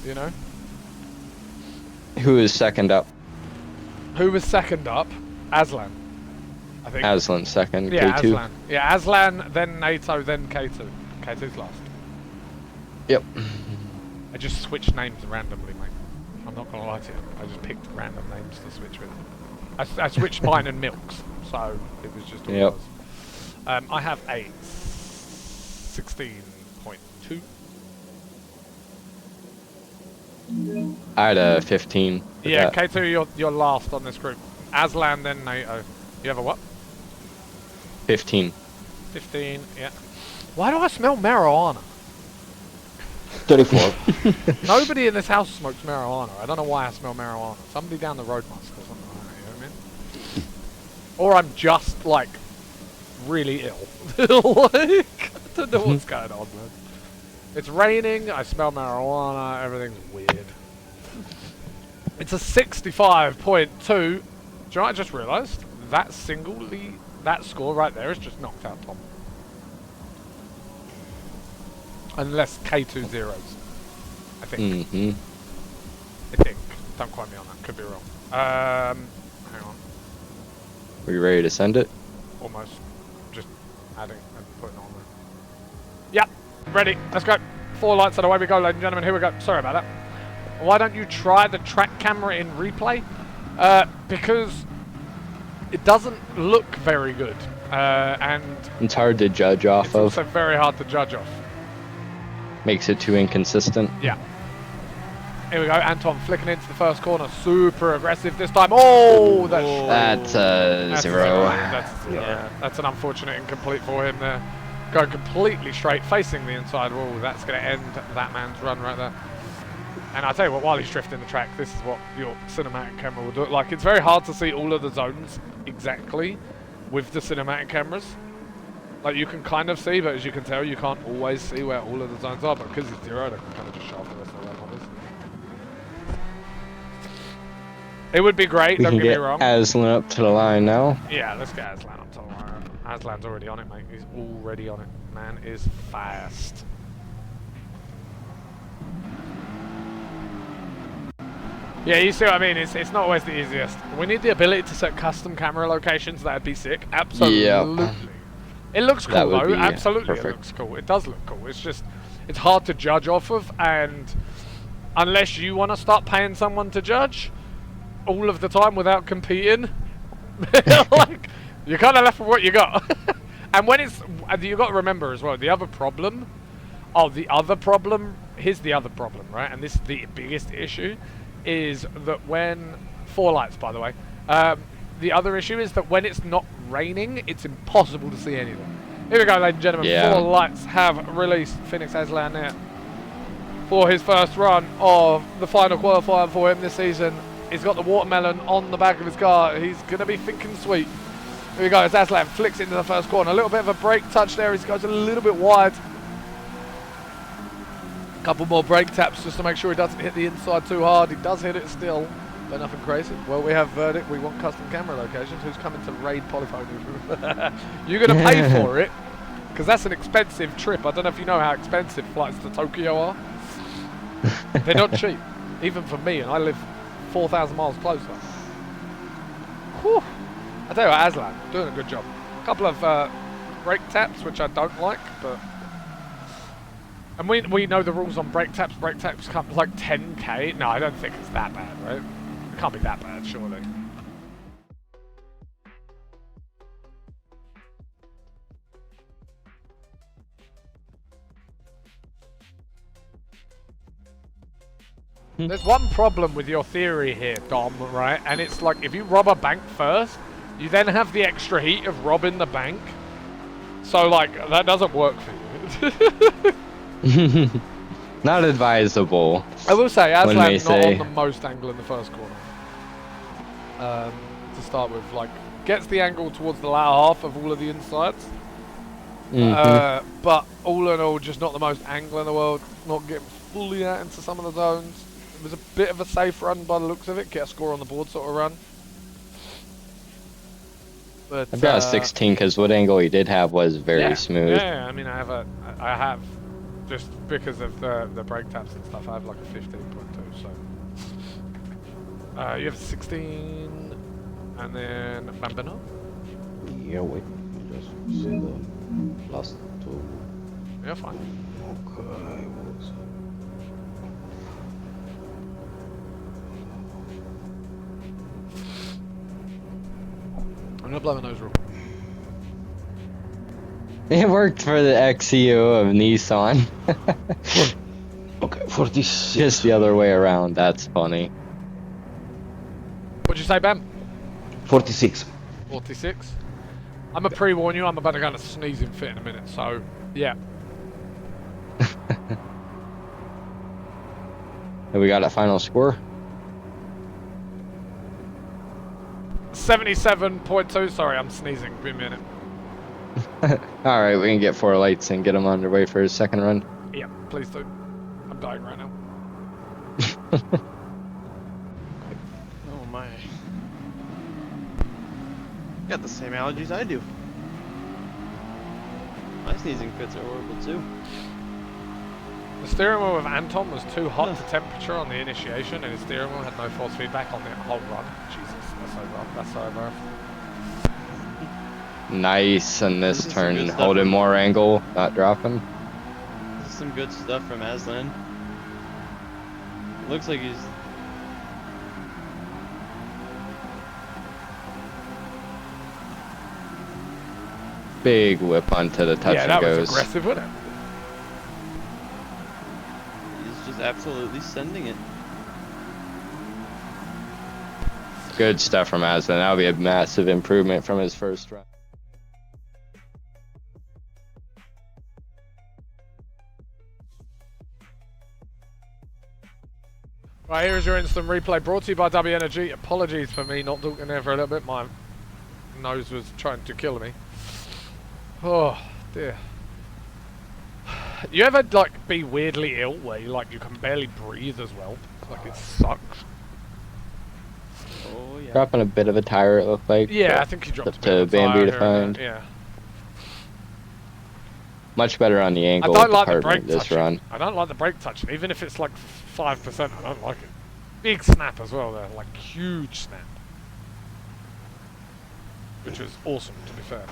you know? Who is second up? Who was second up? Aslan, I think. Aslan second. Yeah, K2. Aslan. Yeah, Aslan, then NATO, then K2. K2's last. Yep. I just switched names randomly, mate. I'm not gonna lie to you. I just picked random names to switch with. I switched mine and Milk's, so it was just all Yep. it was. I have a 16.2. I had a 15. with Yeah, that. K2, you're last on this group. Aslan, then NATO. You have a what? 15. 15, yeah. Why do I smell marijuana? 34. Nobody in this house smokes marijuana. I don't know why I smell marijuana. Somebody down the road must or something like that, you know what I mean? Or I'm just, like, really ill. Like, I don't know what's going on, man. It's raining, I smell marijuana, everything's weird. It's a 65.2. Do you know what I just realised? That score right there has just knocked out Tom. Unless K2 zeros. I think. Mm-hmm. I think. Don't quote me on that. Could be wrong. Hang on. Are you ready to send it? Almost. Just adding and putting it on there. Yep. Ready. Let's go. 4 lights and away we go, ladies and gentlemen. Here we go. Sorry about that. Why don't you try the track camera in replay? Because it doesn't look very good. And It's hard to judge off it's of. also very hard to judge off. Makes it too inconsistent. Yeah. Here we go. Anton flicking into the first corner. Super aggressive this time. Oh, That's that's zero. That's a zero. Yeah. That's an unfortunate incomplete for him there. Going completely straight, facing the inside wall. That's going to end that man's run right there. And I'll tell you what, while he's drifting the track, this is what your cinematic camera will do. Like, it's very hard to see all of the zones exactly with the cinematic cameras. Like, you can kind of see, but as you can tell, you can't always see where all of the zones are. But because it's zero, they can kind of just shove the rest of the numbers. It would be great, We don't can get me get wrong. Aslan up to the line now. Yeah, let's get Aslan up to the line. Aslan's already on it, mate. He's already on it. Man is fast. Yeah, you see what I mean? It's not always the easiest. We need the ability to set custom camera locations. That'd be sick. Absolutely. Yep. It looks That cool would though. be Absolutely, perfect. it looks cool. It does look cool. It's just, it's hard to judge off of, and unless you want to start paying someone to judge all of the time without competing, like, you're kind of left with what you got. And when it's, you got to remember as well, the other problem. Here's the other problem, right? And this is the biggest issue, is that when 4 lights, by the way. The other issue is that when it's not raining, it's impossible to see anything. Here we go, ladies and gentlemen. Yeah. 4 lights have released Phoenix Aslan there for his first run of the final qualifier for him this season. He's got the watermelon on the back of his car. He's going to be thinking sweet. Here we go, as Aslan flicks into the first corner. A little bit of a brake touch there. He goes a little bit wide. Couple more brake taps just to make sure he doesn't hit the inside too hard. He does hit it still, but nothing crazy. Well, we have verdict. We want custom camera locations. Who's coming to raid Polyphony? You're going to pay for it, because that's an expensive trip. I don't know if you know how expensive flights to Tokyo are. They're not cheap, even for me, and I live 4,000 miles closer. Whew. I tell you what, Aslan, doing a good job. A couple of brake taps, which I don't like, but... And we know the rules on brake taps. Brake taps come like 10k. No, I don't think it's that bad, right? It can't be that bad, surely. There's one problem with your theory here, Dom, right? And it's like, if you rob a bank first, you then have the extra heat of robbing the bank. So, like, that doesn't work for you. Not advisable. I will say, When Aslan's they not say- on the most angle in the first corner. To start with, like, gets the angle towards the latter half of all of the insides. But all in all, just not the most angle in the world. Not getting fully out into some of the zones. It was a bit of a safe run by the looks of it. Get a score on the board sort of run. But, I've got a 16 because what angle he did have was very smooth. Yeah, I mean, I have just because of the brake taps and stuff. I have like a 15.2. So you have 16, and then Bambino. Yeah, wait. Just see the last two. Yeah, fine. Okay. I'm gonna blow my nose real. It worked for the XEO of Nissan. Okay, 46. Just the other way around. That's funny. What'd you say, Bam? 46. 46. I'm gonna pre-warn you. I'm about to go on a sneezing fit in a minute. So yeah. And we got a final score. 77.2. Sorry, I'm sneezing. Give me a minute. All right, we can get 4 lights and get him underway for his second run. Yeah, please do. I'm dying right now. Oh my. Got the same allergies I do. My sneezing fits are horrible too. The steering wheel of Anton was too hot to temperature on the initiation, and his steering wheel had no force feedback on the whole run. Jesus, that's so rough. That's so rough. Nice, and this This is some turn good stuff. holding more angle, not dropping. This is some good stuff from Aslan. Looks like he's Big whip onto the touch Yeah, and that goes. was aggressive, wasn't it? just absolutely sending it. Good stuff from Aslan. That'll be a massive improvement from his first run. Right, here is your instant replay brought to you by W Energy. Apologies for me not talking there for a little bit. My nose was trying to kill me. Oh dear. You ever like be weirdly ill where you can barely breathe as well? Like it sucks. Oh yeah. Dropping a bit of a tire, it looked like. Yeah, but I think he dropped up a bit to on the Bambi tire to here and find. there, Yeah. Much better on the I angle don't like the department brake this touching. run. I don't like the brake touching, even if it's like 5%. I don't like it. Big snap as well there, like huge snap, which was awesome to be fair.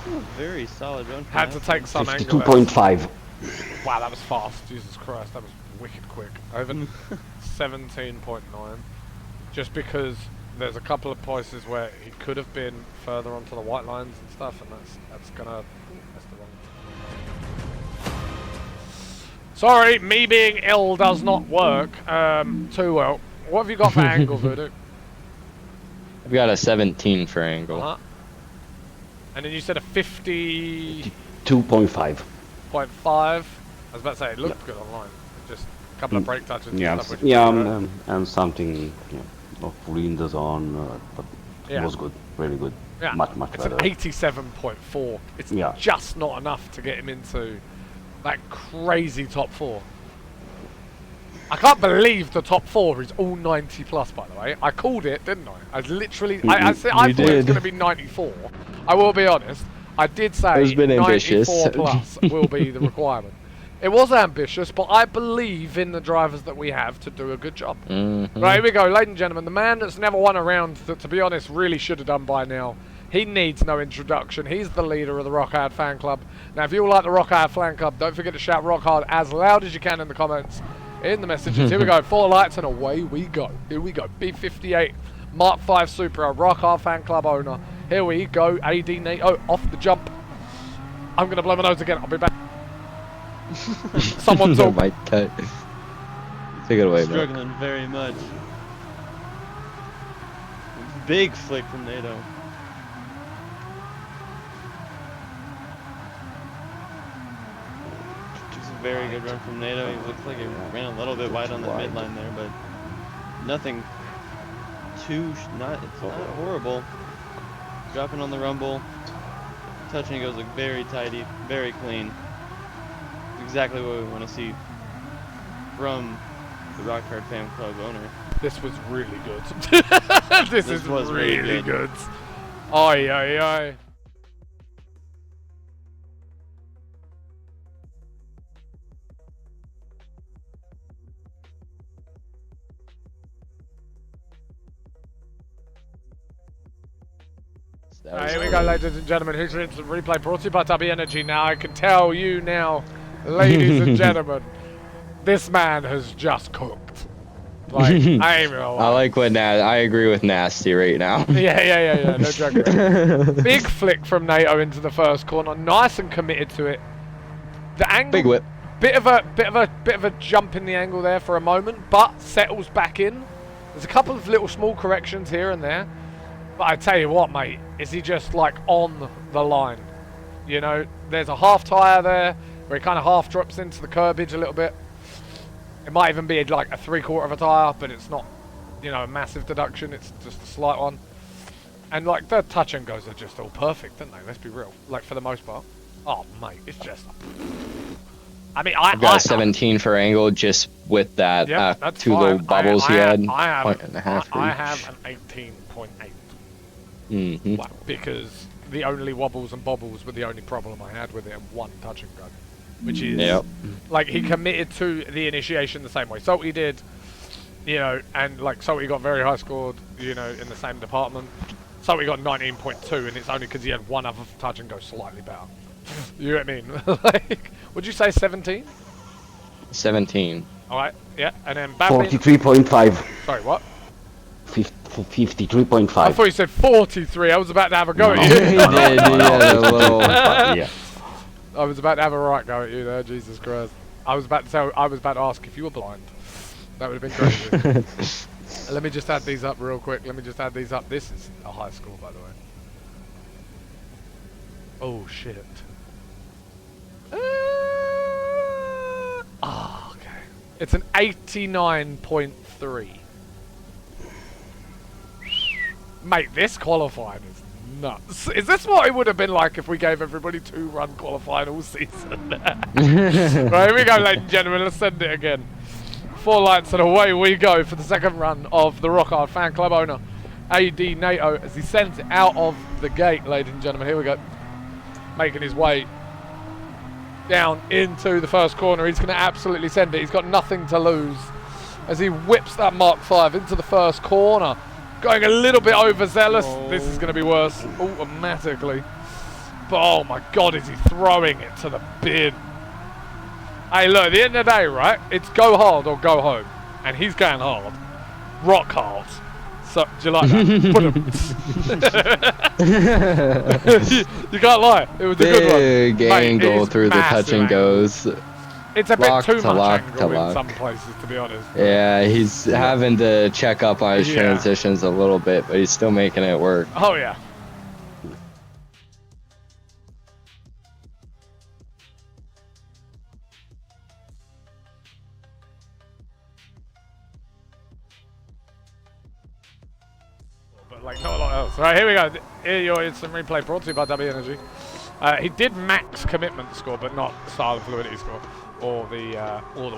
Ooh, very solid run. from Had to Aslan. take some angle. there. 52.5. Wow, that was fast. Jesus Christ, that was wicked quick. Over 17.9. Just because there's a couple of places where he could have been further onto the white lines and stuff, and that's gonna. That's the wrong. Sorry, me being ill does not work too well. What have you got for angle, Voodoo? I've got a 17 for angle. Uh-huh. And then you said a 50.5. 2.5. I was about to say it looked good online. Just a couple of brake touches. And Yeah, stuff, which yeah, was good. and something not fully in the zone, but Yeah. it was good, really good. Yeah, Much it's better. an 87.4. It's Yeah. just not enough to get him into that crazy top 4. I can't believe the top 4 is all 90 plus, by the way. I called it, didn't I? I literally, I thought it was did. going to be 94. I will be honest. I did say It was a bit 94 ambitious. plus will be the requirement. It was ambitious, but I believe in the drivers that we have to do a good job. Mm-hmm. Right, here we go, ladies and gentlemen. The man that's never won a round that, to be honest, really should have done by now. He needs no introduction. He's the leader of the Rock Hard fan club. Now, if you all like the Rock Hard fan club, don't forget to shout Rock Hard as loud as you can in the comments, in the messages. Here we go, 4 lights and away we go. Here we go, B58, Mark 5 Supra, Rock Hard fan club owner. Here we go, AD NATO off the jump. I'm going to blow my nose again. I'll be back. Someone talk. Might cut. Take it away, bro. Struggling very much. Big flick from NATO. It's a very good run from NATO. He looks like he ran a little bit wide on the midline there, but nothing too. It's not horrible. Dropping on the rumble. Touching goes look very tidy, very clean. Exactly what we want to see from the Rock Hard fan club owner. This was really good. this was really good. Oi, oi, oi. Here we go, ladies and gentlemen. Here's an instant replay brought to you by Tubby Energy. Now, I can tell you now, ladies and gentlemen, this man has just cooked. Like, I ain't gonna lie. I like what I agree with Nasty right now. Yeah. No joke. Big flick from NATO into the first corner. Nice and committed to it. The angle. Big whip. Bit of a jump in the angle there for a moment, but settles back in. There's a couple of little small corrections here and there. But I tell you what, mate, is he just like on the line? You know, there's a half tyre there where he kind of half drops into the curbage a little bit. It might even be like a 3/4 of a tyre, but it's not, you know, a massive deduction. It's just a slight one. And like the touch and goes are just all perfect, aren't they? Let's be real. Like for the most part. Oh, mate, it's just. I mean, I've got a 17 for angle just with that that's 2 fine. little bubbles he had. I 1.5 for have each. an 18.8. Mm-hmm. Well, because the only wobbles and bobbles were the only problem I had with it, and one touch and go, which is like he committed to the initiation the same way Salty did, you know, and like Salty got very high scored, you know, in the same department. Salty got 19.2, and it's only because he had one other touch and go slightly better. You know what I mean? Like, would you say 17? 17. All right, yeah, and then Batley. 43.5. Sorry, what? 53.5. I thought you said 43. I was about to have a go at He you. did. He had a little. Yeah. I was about to have a right go at you there. Jesus Christ. I was about to ask if you were blind. That would have been crazy. Let me just add these up real quick. This is a high score, by the way. Oh shit. Okay. It's an 89.3. Mate, this qualifying is nuts. Is this what it would have been like if we gave everybody 2-run qualifying all season? Right, here we go, ladies and gentlemen. Let's send it again. 4 lights and away we go for the second run of the Rock Hard fan club owner, AD NATO, as he sends it out of the gate, ladies and gentlemen. Here we go. Making his way down into the first corner. He's going to absolutely send it. He's got nothing to lose as he whips that Mark 5 into the first corner. Going a little bit overzealous. Oh. This is going to be worse automatically. But oh my God, is he throwing it to the bin. Hey, look, at the end of the day, right, it's go hard or go home. And he's going hard. Rock hard. So, do you like that? you can't lie. It was a good one. Big angle through the touch and goes. It's a bit too much angle lock. in some places, to be honest. Yeah, he's having to check up on his transitions a little bit, but he's still making it work. Oh, yeah. But, like, not a lot else. Right, here we go. Here your instant replay brought to you by W Energy. He did max commitment score, but not style and fluidity score. Or the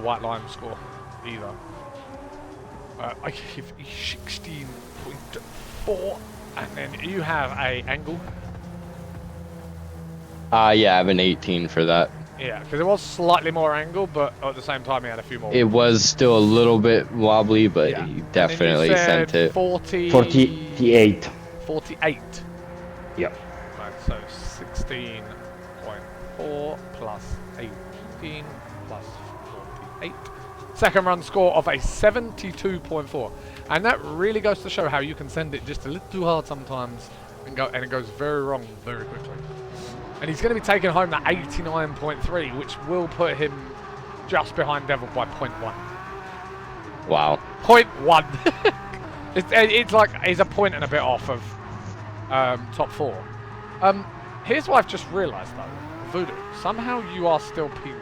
white line score either. I give 16.4, and then you have a angle. Yeah, I have an 18 for that. Yeah, because it was slightly more angle, but at the same time he had a few more. It was still a little bit wobbly, but Yeah. he And then definitely you said sent it. 48. 48. Yeah. Right, so 16.4 plus 18 plus 48. Second run score of a 72.4. And that really goes to show how you can send it just a little too hard sometimes and it goes very wrong very quickly. And he's going to be taking home the 89.3, which will put him just behind Devil by 0.1. Wow. 0.1. it's like he's a point and a bit off of top 4. Here's what I've just realised though, Voodoo. Somehow you are still P1.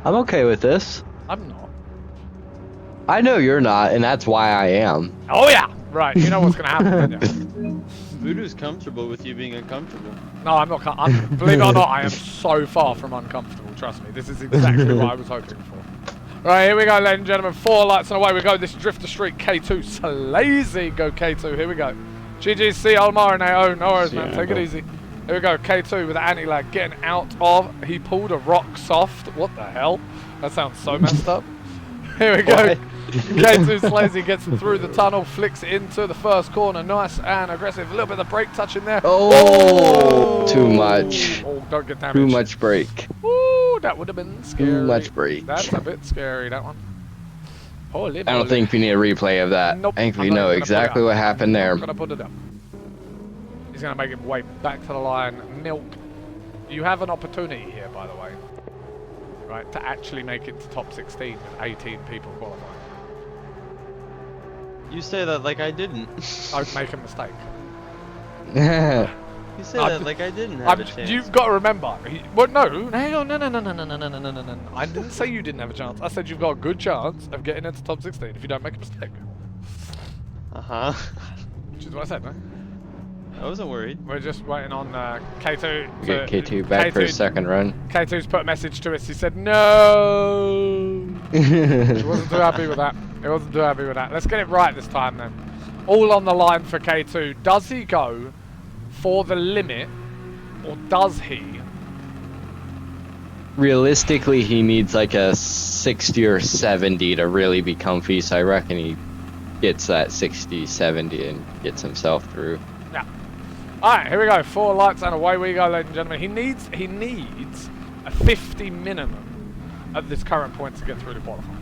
I'm okay with this. I'm not. I know you're not, and that's why I am. Oh yeah, right. You know what's going to happen, don't you? Voodoo's comfortable with you being uncomfortable. No, I'm not. Believe it or not, I am so far from uncomfortable. Trust me, this is exactly what I was hoping for. Right, here we go, ladies and gentlemen. 4 lights and away we go. This Drifter Street K2. Slazy, go K2. Here we go. GGC Almarineo. No worries, man. Take it easy. Here we go. K2 with the anti-lag getting out of. He pulled a rock soft. What the hell? That sounds so messed up. Here we go. K2 Slazy gets him through the tunnel, flicks it into the first corner. Nice and aggressive. A little bit of brake touch in there. Oh, too much. Oh, don't get damaged. Too much brake. Ooh, that would have been scary. Too much brake. That's a bit scary, that one. Holy I don't moly. think we need a replay of that. Nope, I think I'm we not know even gonna exactly put it what up. happened there. I'm gonna put it up. He's gonna make it way back to the line. Milk. You have an opportunity here, by the way. Right, to actually make it to top 16 with 18 people qualifying. You say that like I didn't. I'd make a mistake. You say that like I didn't have a chance. You've got to remember. Well, no, hang on, no. I didn't say you didn't have a chance. I said you've got a good chance of getting into top 16 if you don't make a mistake. Uh-huh. Which is what I said, man. I wasn't worried. We're just waiting on K2. Get K2 back for a second run. K2's put a message to us. He said no. He wasn't too happy with that. He wasn't too happy with that. Let's get it right this time then. All on the line for K2. Does he go for the limit, or does he? Realistically, he needs like a 60 or 70 to really be comfy, so I reckon he gets that 60, 70 and gets himself through. Yeah. Alright, here we go. 4 lights and away we go, ladies and gentlemen. He needs a 50 minimum at this current point to get through the qualifying.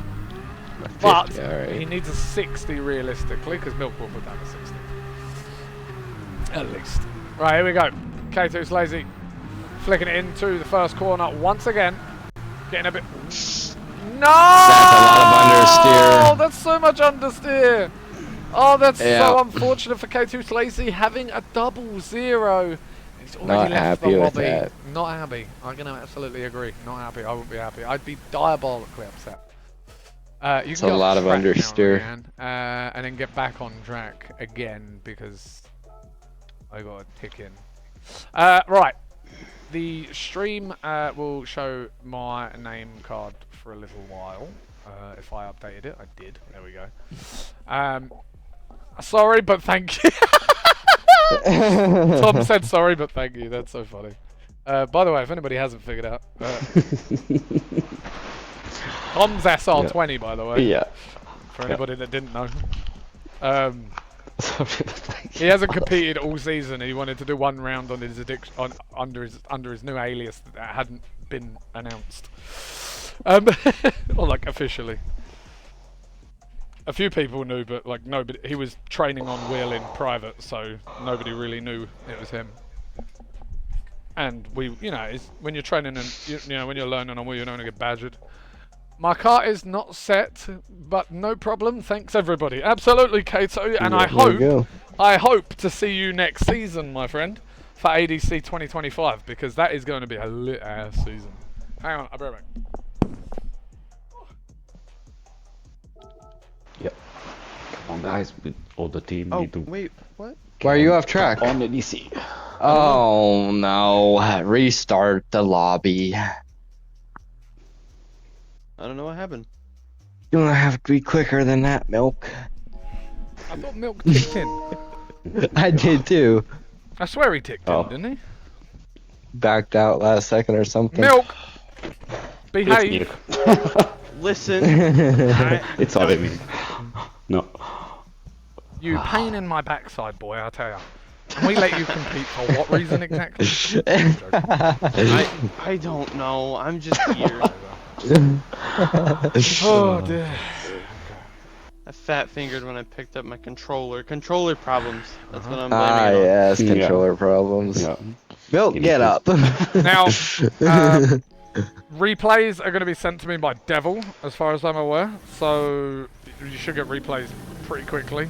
But alright. he needs a 60 realistically, because Milk will put down a 60. At least. Right, here we go. K2's lazy. Flicking it into the first corner once again. Getting a bit... No! That's a lot of understeer. Oh, that's so much understeer. Oh, that's Yeah. so unfortunate for K2 Lazy having a 0-0. He's already Not left happy the with lobby. that. Not happy. I'm going to absolutely agree. Not happy. I wouldn't be happy. I'd be diabolically upset. You It's can a get lot off of track now, understeer. Ryan, and then get back on track again because I got a tick in. Right. The stream will show my name card for a little while. If I updated it, I did. There we go. Sorry, but thank you. Tom said sorry, but thank you. That's so funny. By the way, if anybody hasn't figured out, Tom's SR20, by the way. Yeah. For anybody that didn't know. He hasn't competed all season. He wanted to do one round on his under his new alias that hadn't been announced, or like officially. A few people knew, but like nobody. He was training on wheel in private, so nobody really knew it was him. And we, you know, when you're training and you know when you're learning on wheel, you don't want to get badgered. My car is not set, but no problem. Thanks everybody. Absolutely, Kato, and I hope to see you next season, my friend, for ADC 2025 because that is going to be a lit ass season. Hang on, I'll be right back. Yep. Come on, guys, with all the team Oh, need to wait, what? Why are you off track? on the DC. Oh no, restart the lobby. I don't know what happened. You're gonna have to be quicker than that, Milk. I thought Milk ticked in. I did too. I swear he ticked Oh. in, didn't he? backed out last second or something. Milk! It's Behave! milk. Listen. It's all it means. No. You pain in my backside, boy, I tell ya. Can we let you compete for what reason exactly? I don't know. I'm just here. Oh dear. I fat fingered when I picked up my controller. Controller problems. That's what I'm blaming it on. Yes, controller problems. Yeah. Milk, get up. Now, replays are going to be sent to me by Devil, as far as I'm aware. So you should get replays pretty quickly.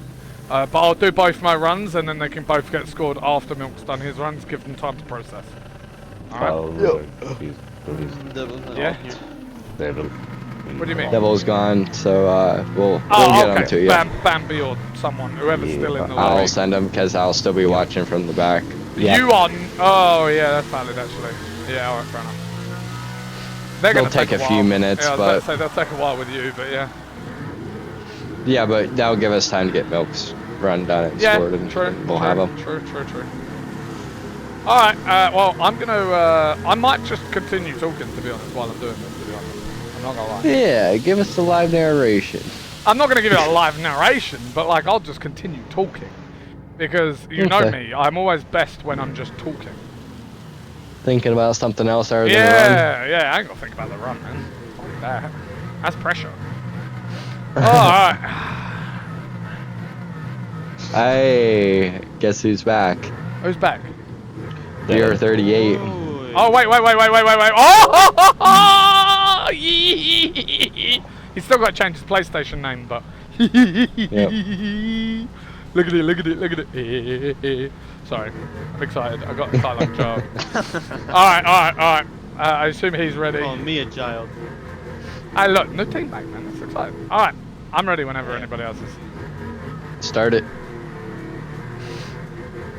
But I'll do both my runs, and then they can both get scored after Milk's done his runs. Give them time to process. Alright? Yeah? Devil. What do you mean? Devil's gone, so we'll Oh, get okay. him to you. Bambi or someone, whoever's still in the I'll lobby. send him because I'll still be watching from the back. You on? Oh yeah, that's valid actually. Yeah, alright, fair enough. They're They'll gonna take a few while. minutes, yeah, I was but- about to say they'll take a while with you, but yeah. Yeah, but that'll give us time to get Milk's run done and Yeah, scored, and true. we'll have him. True. Alright, well, I'm gonna, I might just continue talking, to be honest, while I'm doing this, to be honest. I'm not gonna lie. Yeah, give us the live narration. I'm not gonna give it a live narration, but like, I'll just continue talking. Because, you know Okay. me, I'm always best when I'm just talking. Thinking about something else other than the run? Yeah, I ain't gonna think about the run, man. Fuck that. That's pressure. Alright. Hey, guess who's back? Who's back? Beer 38. Oh, wait. Oh! He's still got to change his PlayStation name, but. Look at it. Sorry, I'm excited. I got the like job. Alright. I assume he's ready. Calling me a child. Hey, look, new teammate, man. That's exciting. Alright, I'm ready whenever anybody else is. Start it.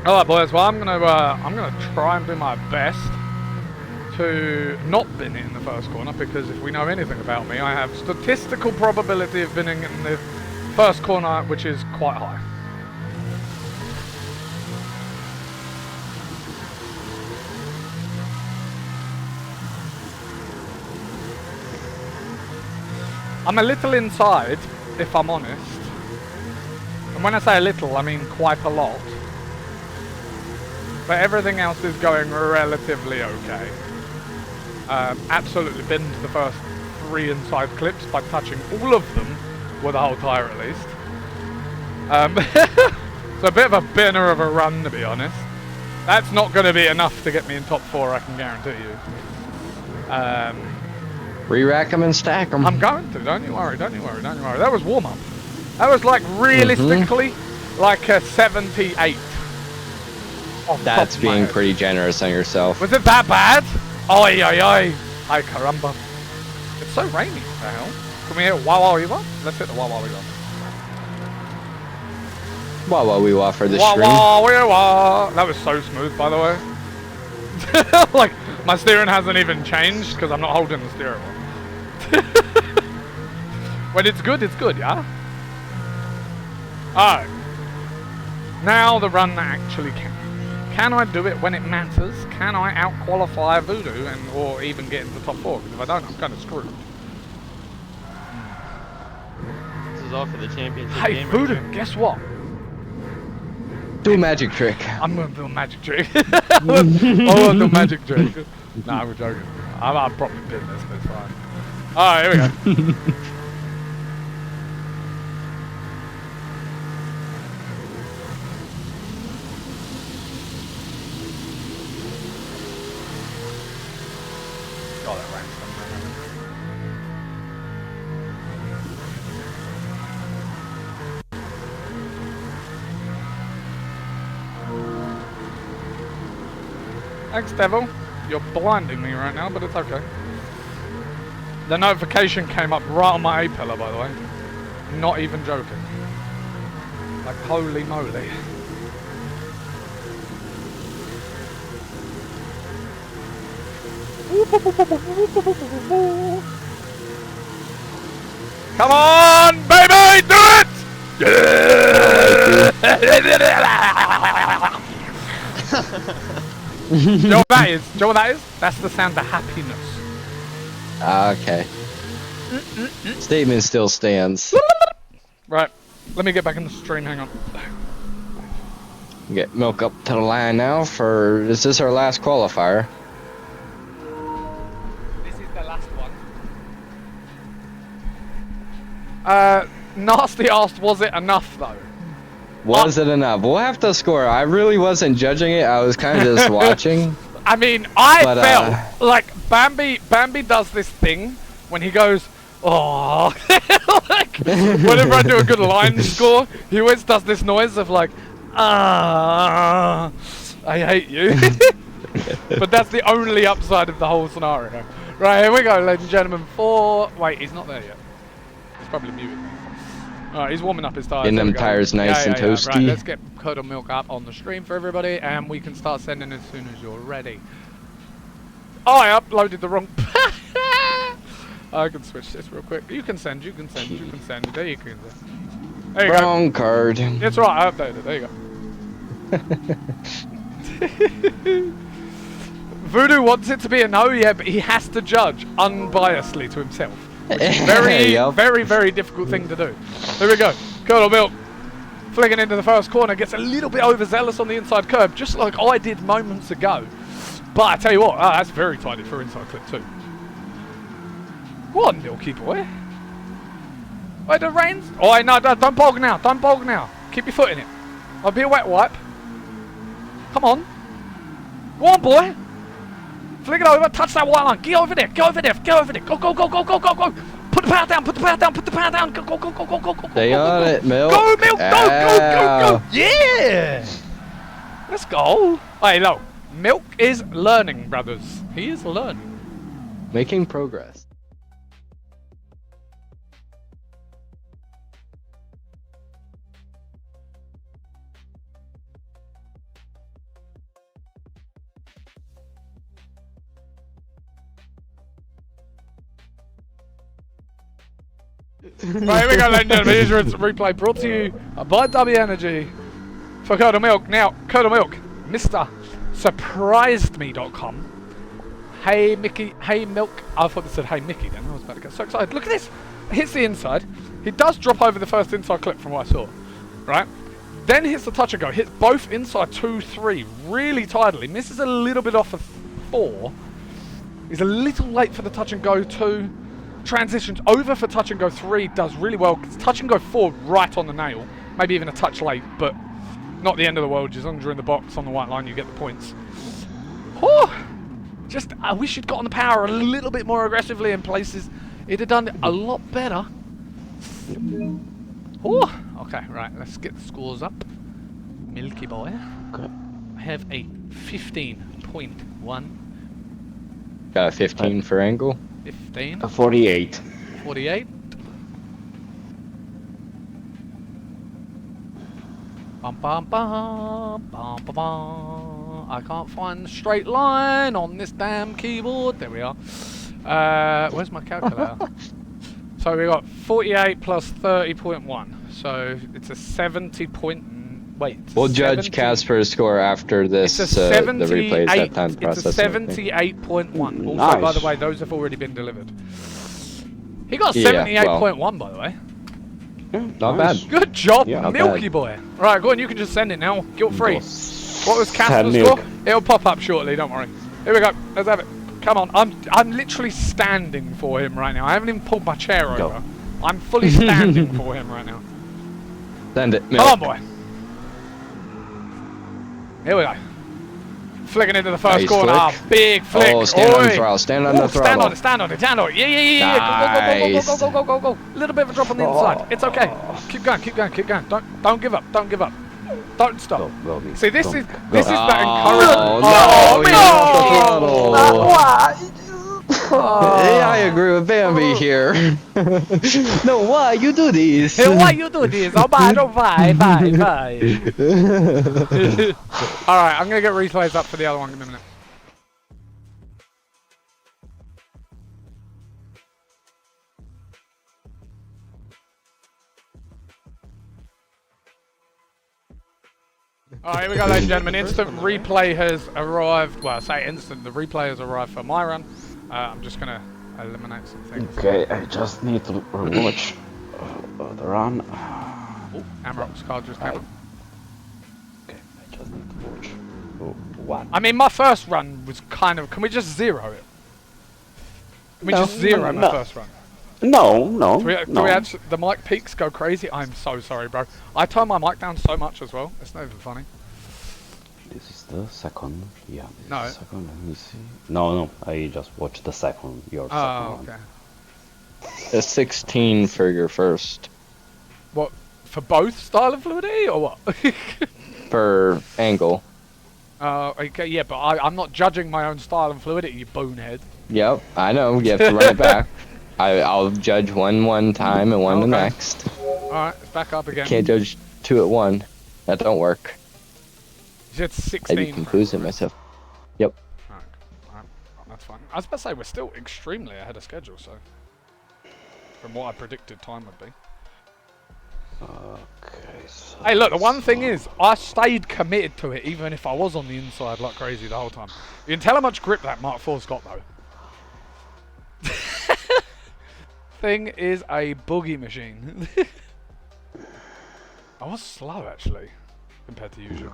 Alright, boys. Well, I'm gonna try and do my best to not bin it in the first corner, because if we know anything about me, I have statistical probability of binning in the first corner, which is quite high. I'm a little inside, if I'm honest. And when I say a little, I mean quite a lot. But everything else is going relatively okay. Absolutely binned the first 3 inside clips by touching all of them, with the whole tire at least. It's a bit of a binner of a run, to be honest. That's not going to be enough to get me in top 4, I can guarantee you. Re-rack them and stack them. I'm going to, don't you worry. That was warm-up. That was like realistically like a 78. That's being pretty. pretty generous on yourself. Was it that bad? Oi. Ay caramba. It's so rainy, what the hell? Can we hit Wawa? Let's hit the Wawa. Well, we offer the stream. Wawa. That was so smooth, by the way. Like, my steering hasn't even changed because I'm not holding the steering wheel. When it's good, yeah? Alright. Now the run that actually counts. Can I do it when it matters? Can I out-qualify Voodoo or even get into top 4? Because if I don't, I'm kind of screwed. This is all for the championship Hey, game. Voodoo, guess what? Do a magic trick. I'm going to do a magic trick. I'm going to do a magic trick. Nah, I'm joking. I'll probably pin this, but it's fine. Alright, here we go. God, that rank's Thanks, Devil. You're blinding me right now, but it's okay. The notification came up right on my A-pillar, by the way. Not even joking. Like, holy moly. Come on, baby, do it! Do you know what that is? Do you know what that is? That's the sound of happiness. Okay. Statement still stands. Right. Let me get back in the stream. Hang on. Get Milk up to the line now for. Is this our last qualifier? This is the last one. Nasty asked, was it enough though? Was it enough? We'll have to score. I really wasn't judging it. I was kind of just watching. I mean, I But, felt like Bambi does this thing when he goes, oh, like whenever I do a good line score, he always does this noise of like, I hate you. But that's the only upside of the whole scenario. Right, here we go, ladies and gentlemen. Wait, he's not there yet. He's probably muted. Alright, he's warming up his tires. Getting There them we go. tires nice and toasty. Right, let's get Curdled Milk up on the stream for everybody, and we can start sending as soon as you're ready. Oh, I uploaded the wrong. I can switch this real quick. You can send. There you can send. There you go. Wrong card. It's right, I updated it. There you go. Voodoo wants it to be a no, yeah, but he has to judge unbiasedly to himself. Which is very, Yep. very, very difficult thing to do. Here we go. Curdled Milk flicking into the first corner, gets a little bit overzealous on the inside curb, just like I did moments ago. But I tell you what, that's very tidy for inside clip too. Go on, Milky boy. Wait, the rain's... Oh, no, don't bog now. Don't bog now. Keep your foot in it. I'll be a wet wipe. Come on. Go on, boy. Flick it over. Touch that white line. Get over there. Get over there. Get over there. Go, go, go, go, go, go, go. Put the power down. Put the power down. Put the power down. Go, go, go, go, go, go, go. Stay on it, Milk. Go, Milk. Go, go, go, go. Ow. Yeah. Let's go. Hey, look. Milk is learning, brothers. He is learning. Making progress. Right, here we go, ladies and gentlemen. Here's your replay brought to you by W Energy for Curdled Milk. Now, Curdled Milk, Mr. SurprisedMe.com. Hey Mickey, hey Milk. I thought they said hey Mickey then. I was about to get so excited. Look at this. Hits the inside. He does drop over the first inside clip from what I saw. Right? Then hits the touch and go. Hits both inside 2-3 really tidily. Misses a little bit off of 4. He's a little late for the touch and go 2. Transitions over for touch and go 3, does really well. It's touch and go 4 right on the nail. Maybe even a touch late, but not the end of the world. As long as you're in the box on the white line, you get the points. Oh, just, I wish you'd got on the power a little bit more aggressively in places. It'd have done it a lot better. Oh, okay, right, let's get the scores up. Milky boy. Okay. I have a 15.1. Got a 15 for angle. 15. 48. 48. Bum, bum, bum, bum, bum, bum. I can't find the straight line on this damn keyboard. There we are. Where's my calculator? So we got 48 plus 30.1. So it's a 70 point. Wait. We'll judge Casper's score after this. It's a the 78. replays have time to It's a process everything. 78.1. Also, Nice. by the way, those have already been delivered. He got Yeah, 78.1, by the way. Not bad. Good job, Yeah, not Milky bad. boy. Right, go on, you can just send it now. Guilt free. What was Sad Casper's milk. score? It'll pop up shortly, don't worry. Here we go. Let's have it. Come on. I'm literally standing for him right now. I haven't even pulled my chair Go. over. I'm fully standing for him right now. Send it, Come Milk. on, boy. Here we go. Flicking into the first Nice corner. flick. Ah, big flick. Oh, stand on the Oi. throttle. Stand on Ooh, the stand throttle. on it, stand on it, stand on it. Yeah. Go, go, go, go, go, go, go, go. Little bit of a drop on the inside. It's okay. Keep going, keep going, keep going. Don't give up, don't give up. Don't stop. Go, go, Milk. See, this Go. is that Oh, encouragement. no, he Oh, hit the throttle. Yeah, I agree with Bambi here. No, why you do this? Hey, why you do this? Oh, bye, don't bye. Alright, I'm gonna get replays up for the other one in a minute. Alright, here we go, ladies and gentlemen. Instant replay has arrived. Well, I say instant, the replay has arrived for my run. I'm just gonna eliminate some things. Okay, I just need to watch the run. Oh, Amarok's card just came up. Okay, I just need to watch one. I mean, my first run was kind of. Can we just zero it? Can we just zero my first run? No, Do we actually, the mic peaks go crazy? I'm so sorry, bro. I turn my mic down so much as well. It's not even funny. This is the second. Yeah. This No. is the second. Let me see. No. I just watched the second. Your second Oh, one. okay. A 16 for your first. What? For both style of fluidity or what? For angle. Okay, yeah, but I'm not judging my own style and fluidity, you bonehead. Yep, I know. You have to run it back. I'll judge one time and one the Okay. next. Alright, it's back up again. Can't judge two at one. That don't work. You said 16. I'd be confusing myself. Yep. Alright, that's fine. I was about to say, we're still extremely ahead of schedule, so. From what I predicted time would be. Okay. So Hey, look, the one thing is, I stayed committed to it, even if I was on the inside like crazy the whole time. You can tell how much grip that Mark IV's got, though. Thing is a boogie machine. I was slow, actually, compared to usual.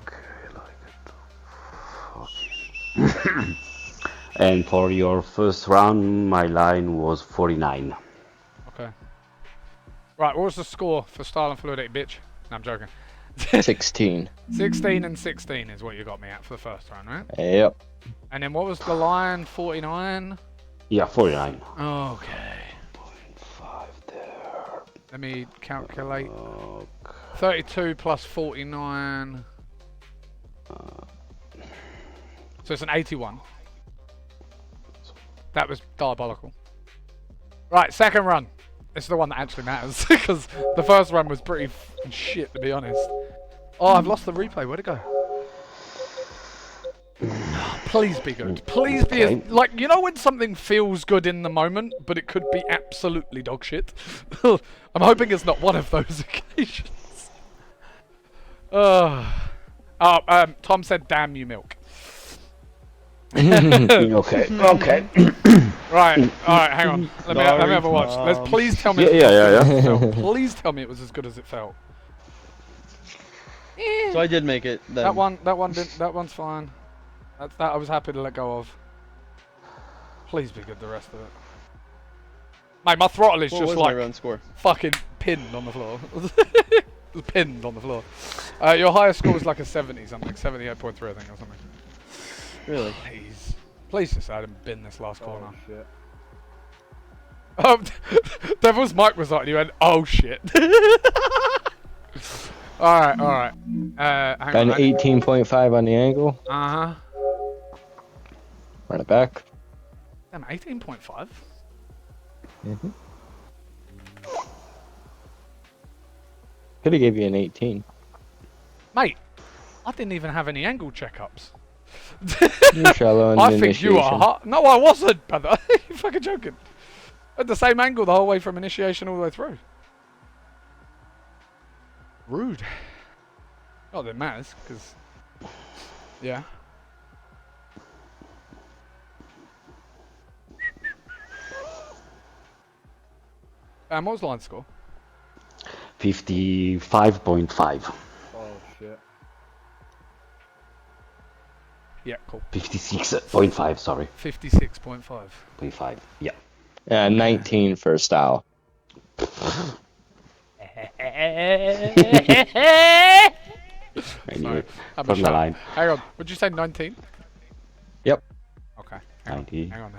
And for your first round, my line was 49. Okay. Right, what was the score for style and fluidity, bitch? No, I'm joking. 16. 16 and 16 is what you got me at for the first round, right? Yep. And then what was the line? 49? Yeah, 49. Okay. 5 there. Let me calculate. Okay. 32 plus 49. So it's an 81. That was diabolical. Right, second run. This is the one that actually matters, because the first run was pretty f***ing shit, to be honest. Oh, I've lost the replay. Where'd it go? Please be good. Please be as, like, you know when something feels good in the moment, but it could be absolutely dog shit? I'm hoping it's not one of those occasions. Tom said, damn you, milk. Okay. Right, alright, hang on. Let me have a watch. Let's please tell me. Yeah. Please tell me it was as good as it felt. So I did make it. Then. That one's fine. That I was happy to let go of. Please be good the rest of it. Mate, my throttle is What just was like my run score? fucking pinned on the floor. Pinned on the floor. Your highest score was like a 70 something, 78.3 I think or something. Really? Please just I didn't bin this last corner. Oh shit. Devil's mic was on and you went, oh shit. Alright. Got an 18.5 on the angle. Uh-huh. Run it back. Damn, 18.5? Mm-hmm. Could have gave you an 18. Mate, I didn't even have any angle checkups. You're shallow in the I think you are initiation. hot. No, I wasn't, brother. You fucking joking. At the same angle the whole way from initiation all the way through. Rude. Not that it matters, because... Yeah. What was line score? 55.5. Oh shit. Yeah, cool. 56.5, sorry. 56.5. 0.5. Yeah. 19 for style. Anyway, I'm from the sure. line. Hang on, would you say 19? Yep. Okay. 90. Hang on.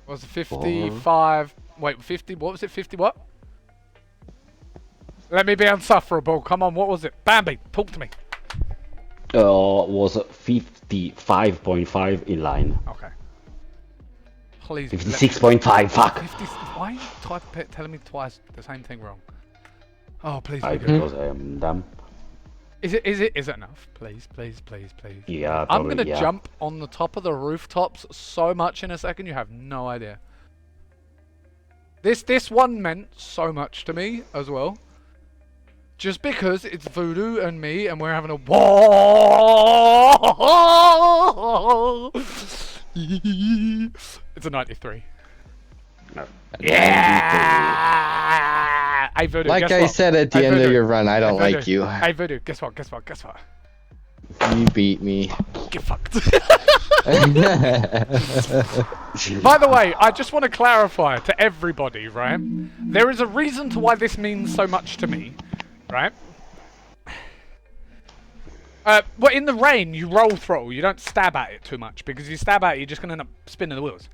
What was it 55? Wait, 50? What was it? 50 what? Let me be unsufferable. Come on, what was it? Bambi, talk to me. Was 55.5 in line. Okay. Please. 56.5, fuck! 50, why are you telling me twice the same thing wrong? Oh, please. Because I am dumb. Is it enough? Please. Yeah, I'm probably, gonna yeah. jump on the top of the rooftops so much in a second, you have no idea. This one meant so much to me as well. just because it's Voodoo and me and we're having a wall. It's a 93. No. Yeah! Hey, Voodoo, Like guess I what? said at the Hey, end of Voodoo. your run, I don't Hey, like Voodoo. you. Hey, Voodoo, guess what? You beat me. Get fucked. By the way, I just want to clarify to everybody, right? There is a reason to why this means so much to me, right? Well, in the rain, you roll throttle. You don't stab at it too much, because if you stab at it, you're just going to end up spinning the wheels.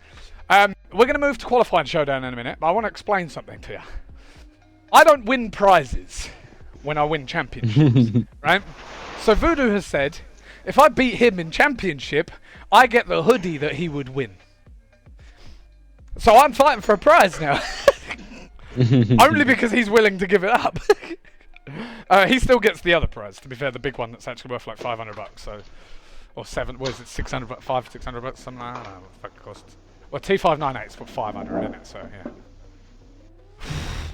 We're going to move to qualifying showdown in a minute, but I want to explain something to you. I don't win prizes when I win championships, right? So Voodoo has said, if I beat him in championship, I get the hoodie that he would win. So I'm fighting for a prize now. Only because he's willing to give it up. He still gets the other prize, to be fair, the big one that's actually worth like $500, so... Or what is it, 600, $600, something like that? I don't know what the fuck it costs. Well, T598's for 500, isn't it? So, yeah.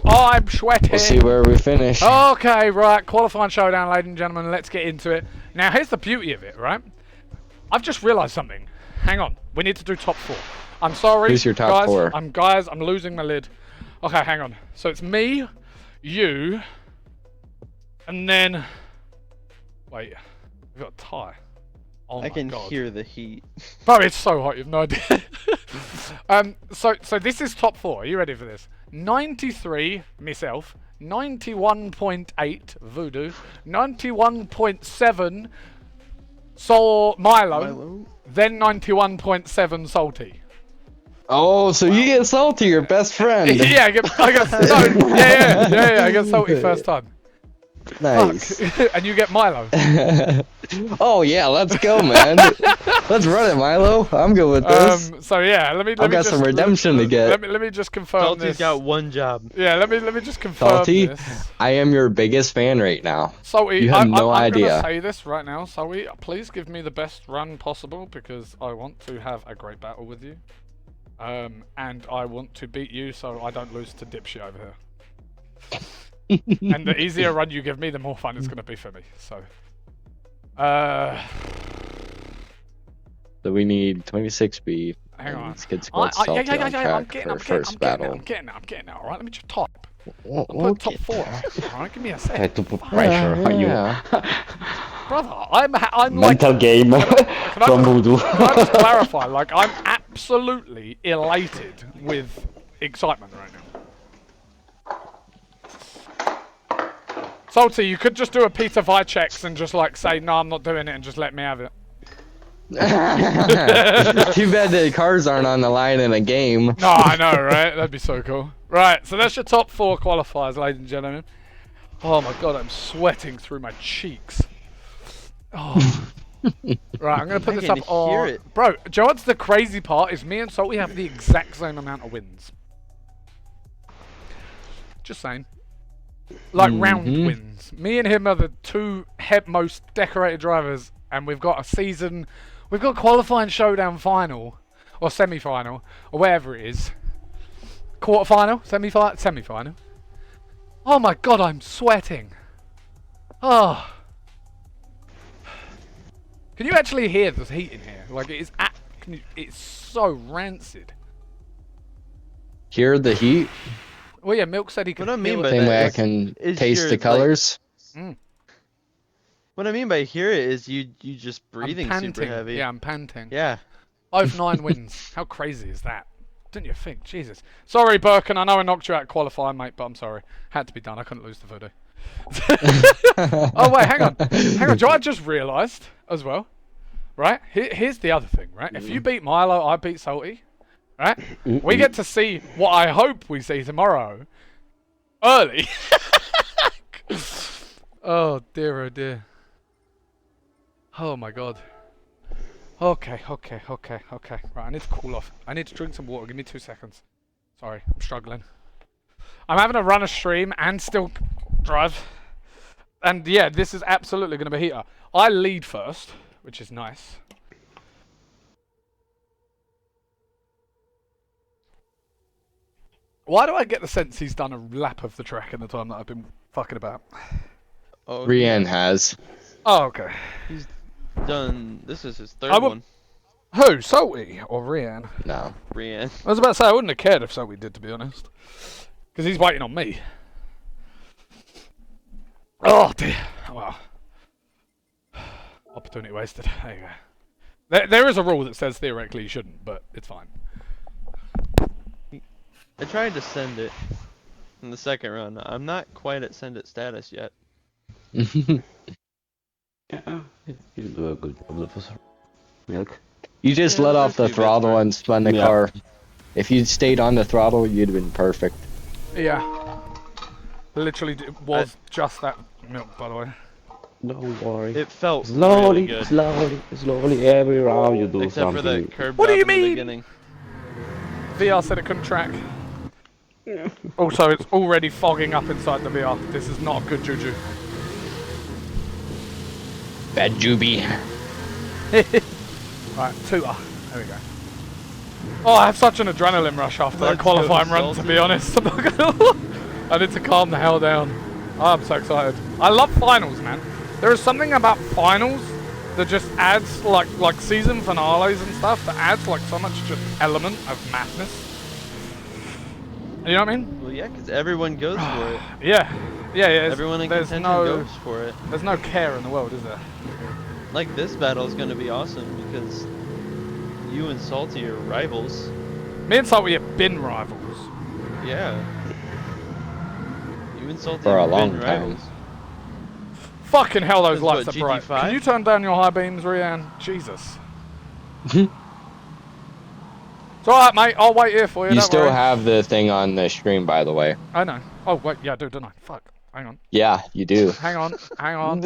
Oh, I'm sweating! We'll see where we finish. Okay, right, qualifying showdown, ladies and gentlemen, let's get into it. Now, here's the beauty of it, right? I've just realised something. Hang on, we need to do top 4. I'm sorry, Who's your top guys, 4? I'm losing my lid. Okay, hang on. So it's me, you, and then... Wait, we've got a tie. Oh I my can God. hear the heat. Bro, it's so hot, you've no idea. So this is top 4. Are you ready for this? 93, myself. 91.8, Voodoo. 91.7, Milo. Then 91.7, Salty. Oh, so you get Salty, your best friend. Yeah, I get Salty first time. Nice. Fuck. And you get Milo. Oh yeah, let's go, man. Let's run it, Milo. I'm good with this. So yeah, let me I've got just, some redemption to get. Let me just confirm Salty's this. got one job. Yeah, let me just confirm Salty, this. I am your biggest fan right now. Salty, You have no I'm idea. gonna say this right now, Salty. Please give me the best run possible because I want to have a great battle with you, and I want to beat you so I don't lose to dipshit over here. And the easier run you give me, the more fun it's gonna be for me. So, So we need 26 speed. hang on. Let's get Salty on I'm track getting, for first battle. I'm getting it. All right, let me just type. Oh, I'm putting top 4. All right, give me a I sec. had to put pressure on you. Brother, I'm like... Mental game Can from I Voodoo. just clarify? Like, I'm absolutely elated with excitement right now. Salty, you could just do a Peter Vycheks and just like say, no, I'm not doing it and just let me have it. Too bad the cars aren't on the line in a game. No, I know, right? That'd be so cool. Right, so that's your top 4 qualifiers, ladies and gentlemen. Oh my God, I'm sweating through my cheeks. Oh. Right, I'm going to put this can up on... hear it. Bro, do you know what's the crazy part? Is me and Salty have the exact same amount of wins. Just saying. Like round wins. Me and him are the 2 most decorated drivers, and we've got a season... We've got a qualifying showdown final, or semi-final, or whatever it is. Quarter-final? Semi-final? Oh my God, I'm sweating. Oh. Can you actually hear the heat in here? Like, it is it's so rancid. Hear the heat? Well, yeah, Milk said he could What I mean feel by it. Same way I is- can is taste your, the like- colors. What I mean by hear it is you just I'm breathing panting. super heavy. Yeah, I'm panting. Yeah. Both 9 wins. How crazy is that? Didn't you think? Jesus. Sorry, Birkin. I know I knocked you out qualifying, mate, but I'm sorry. Had to be done. I couldn't lose the Voodoo. Oh, wait, hang on. Do you know what I just realised as well? Right? Here's the other thing, right? If you beat Milo, I beat Salty. Right? We get to see what I hope we see tomorrow. Early. Oh, dear, oh, dear. Oh, my God. Okay. Right, I need to cool off. I need to drink some water. Give me 2 seconds. Sorry, I'm struggling. I'm having to run a stream and still drive. And yeah, this is absolutely going to be heater. I lead first, which is nice. Why do I get the sense he's done a lap of the track in the time that I've been fucking about? Oh, Rian has. Oh, okay. he's done. This is his third I would- one. Who? Salty or Rian? No. Brienne. I was about to say I wouldn't have cared if Salty did, to be honest, because he's waiting on me. Oh dear. Well, opportunity wasted. There you go. There is a rule that says theoretically you shouldn't, but it's fine. I tried to send it in the second run. I'm not quite at send it status yet. Yeah, you do a good job, Professor Milk. You just Yeah, let there's off a the few bits throttle where- and spun the Yeah. car. If you'd stayed on the throttle, you'd have been perfect. Yeah. Literally, it was just that milk, by the way. Don't worry. It felt Slowly, really good. slowly, every round you do Except for something. that curb What do drop you in the mean? beginning. VR said it couldn't track. Also, it's already fogging up inside the VR. This is not good juju. Bad Juby. Right, tutor. There we go. Oh, I have such an adrenaline rush after that Let's qualifying go, run, to Salty. be honest. I'm not gonna lie. I need to calm the hell down. Oh, I'm so excited. I love finals, man. There is something about finals that just adds, like season finales and stuff, that adds like so much just element of madness. You know what I mean? Well, yeah, because everyone goes for it. Yeah. Yeah, yeah. Everyone in there's contention no, goes for it. There's no care in the world, is there? Like, this battle is going to be awesome because you and Salty are rivals. Me and Salty have been rivals. Yeah. You and Salty For a have long been time. rivals. Fucking hell, those This is lights what, are bright. GT5? Can you turn down your high beams, Rianne? Jesus. It's alright, mate. I'll wait here for you. You don't still worry. have the thing on the stream, by the way. I know. Oh, wait. Yeah, I do, don't I? Fuck. Hang on. Yeah, you do. Hang on. Hang on.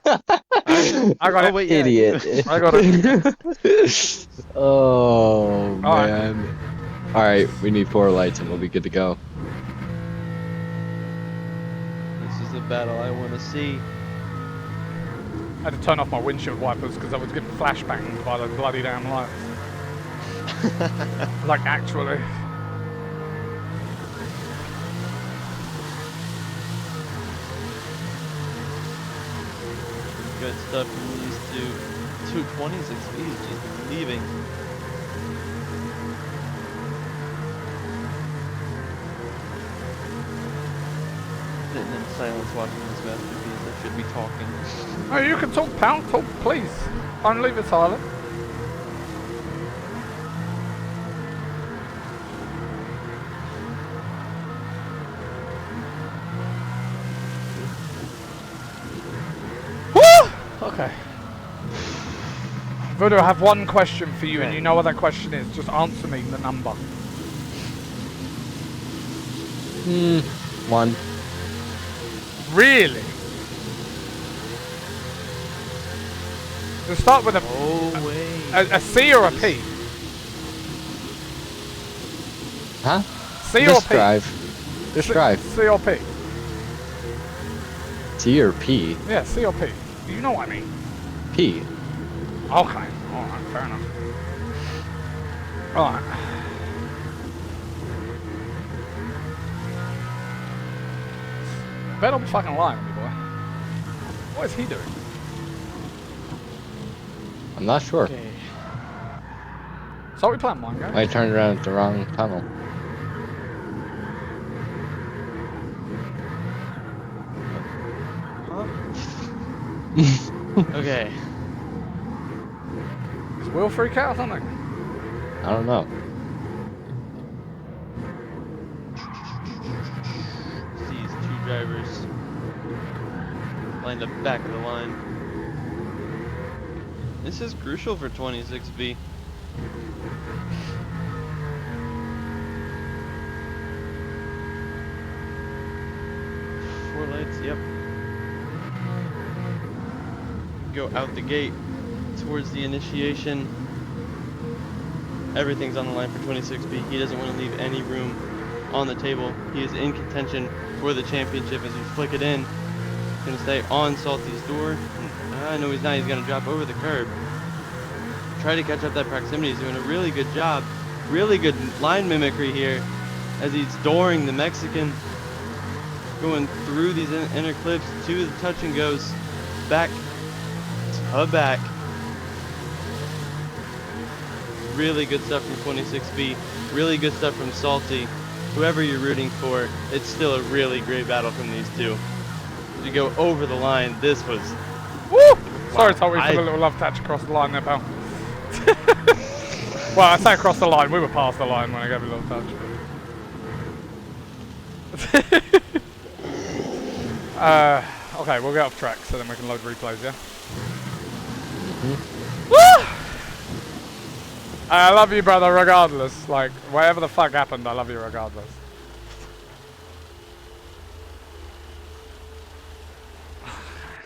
I got it. wait, yeah. Idiot. I got it. Oh, Alright. man. Alright, we need 4 lights and we'll be good to go. This is the battle I want to see. I had to turn off my windshield wipers because I was getting flashbanged by the bloody damn lights. Like, actually. Good stuff from these two. 226 speeds just leaving. Sitting in silence watching this masterpiece. I should be talking. Oh, you can talk, pal. Talk, please. Don't leave it silent. Woo! Okay. Voodoo, I have one question for you, and you know what that question is. Just answer me the number. 1. Really? To start with Oh, wait. a C or a P? Huh? C or Just P? drive. Just drive. C or P? C or P? Yeah, C or P. You know what I mean. P. Okay. Alright, fair enough. Alright. Bet I'm fucking lying to me, boy. What is he doing? I'm not sure. Okay. So we playing Minecraft? I turned around at the wrong tunnel. Okay. Is Will freak out or something? I don't know. These two drivers lined up back of the line. This is crucial for 26B. Four lights, yep. Go out the gate towards the initiation. Everything's on the line for 26B. He doesn't want to leave any room on the table. He is in contention for the championship as we flick it in. Gonna stay on Salty's door. No, he's not. He's gonna drop over the curb. Try to catch up that proximity. He's doing a really good job. Really good line mimicry here as he's dooring the Mexican. going through these inner clips to the touch and goes, back to back. Really good stuff from 26B. Really good stuff from Salty. Whoever you're rooting for, it's still a really great battle from these two. To go over the line, this was. Woo! Sorry, Salty, for the little love touch across the line there, pal. Well, I say across the line. We were past the line when I gave a little touch. Okay, we'll get off track so then we can load replays, yeah? Woo! I love you, brother, regardless. Like, whatever the fuck happened, I love you regardless.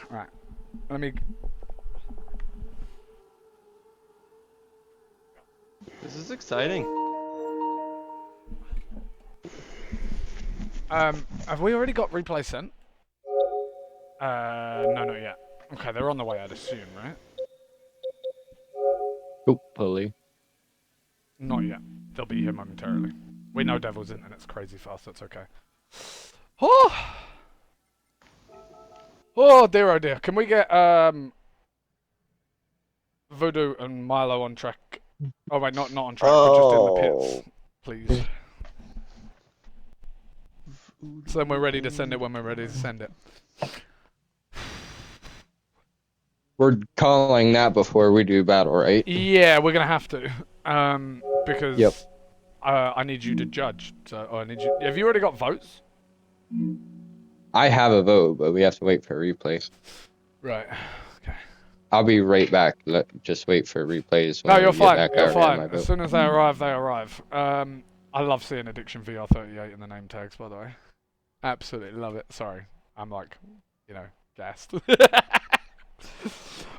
Right. Let me... This is exciting. Have we already got replay sent? No, not yet. Okay, they're on the way, I'd assume, right? Hopefully. Not yet. They'll be here momentarily. We know Devil's internet's crazy fast, that's okay. Oh! Oh dear, oh dear. Can we get Voodoo and Milo on track? Oh wait, not on track, but just in the pits, please. So then we're ready to send it when we're ready to send it. We're calling that before we do battle, right? Yeah, we're gonna have to, because Yep. I need you to judge. So I need you. Have you already got votes? I have a vote, but we have to wait for replays. Right. Okay. I'll be right back. Just wait for replays. No, when you're we get fine. back. I You're already have fine. my As vote. soon as they arrive, they arrive. I love seeing Addiction VR38 in the name tags, by the way. Absolutely love it. Sorry, I'm like, you know, gassed.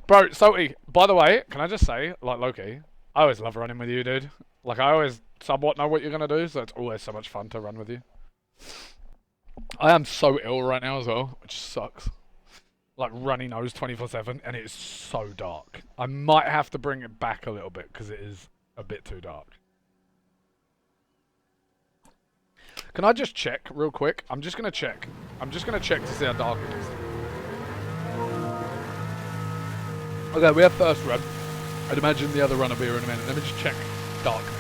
Bro, Salty, by the way, can I just say, like Loki, I always love running with you, dude. Like, I always somewhat know what you're going to do, so it's always so much fun to run with you. I am so ill right now as well, which sucks. Like, runny nose 24/7, and it is so dark. I might have to bring it back a little bit, because it is a bit too dark. Can I just check real quick? I'm just going to check. I'm just going to check to see how dark it is. Okay, we have first run. I'd imagine the other run will be here in a minute. Let me just check darkness.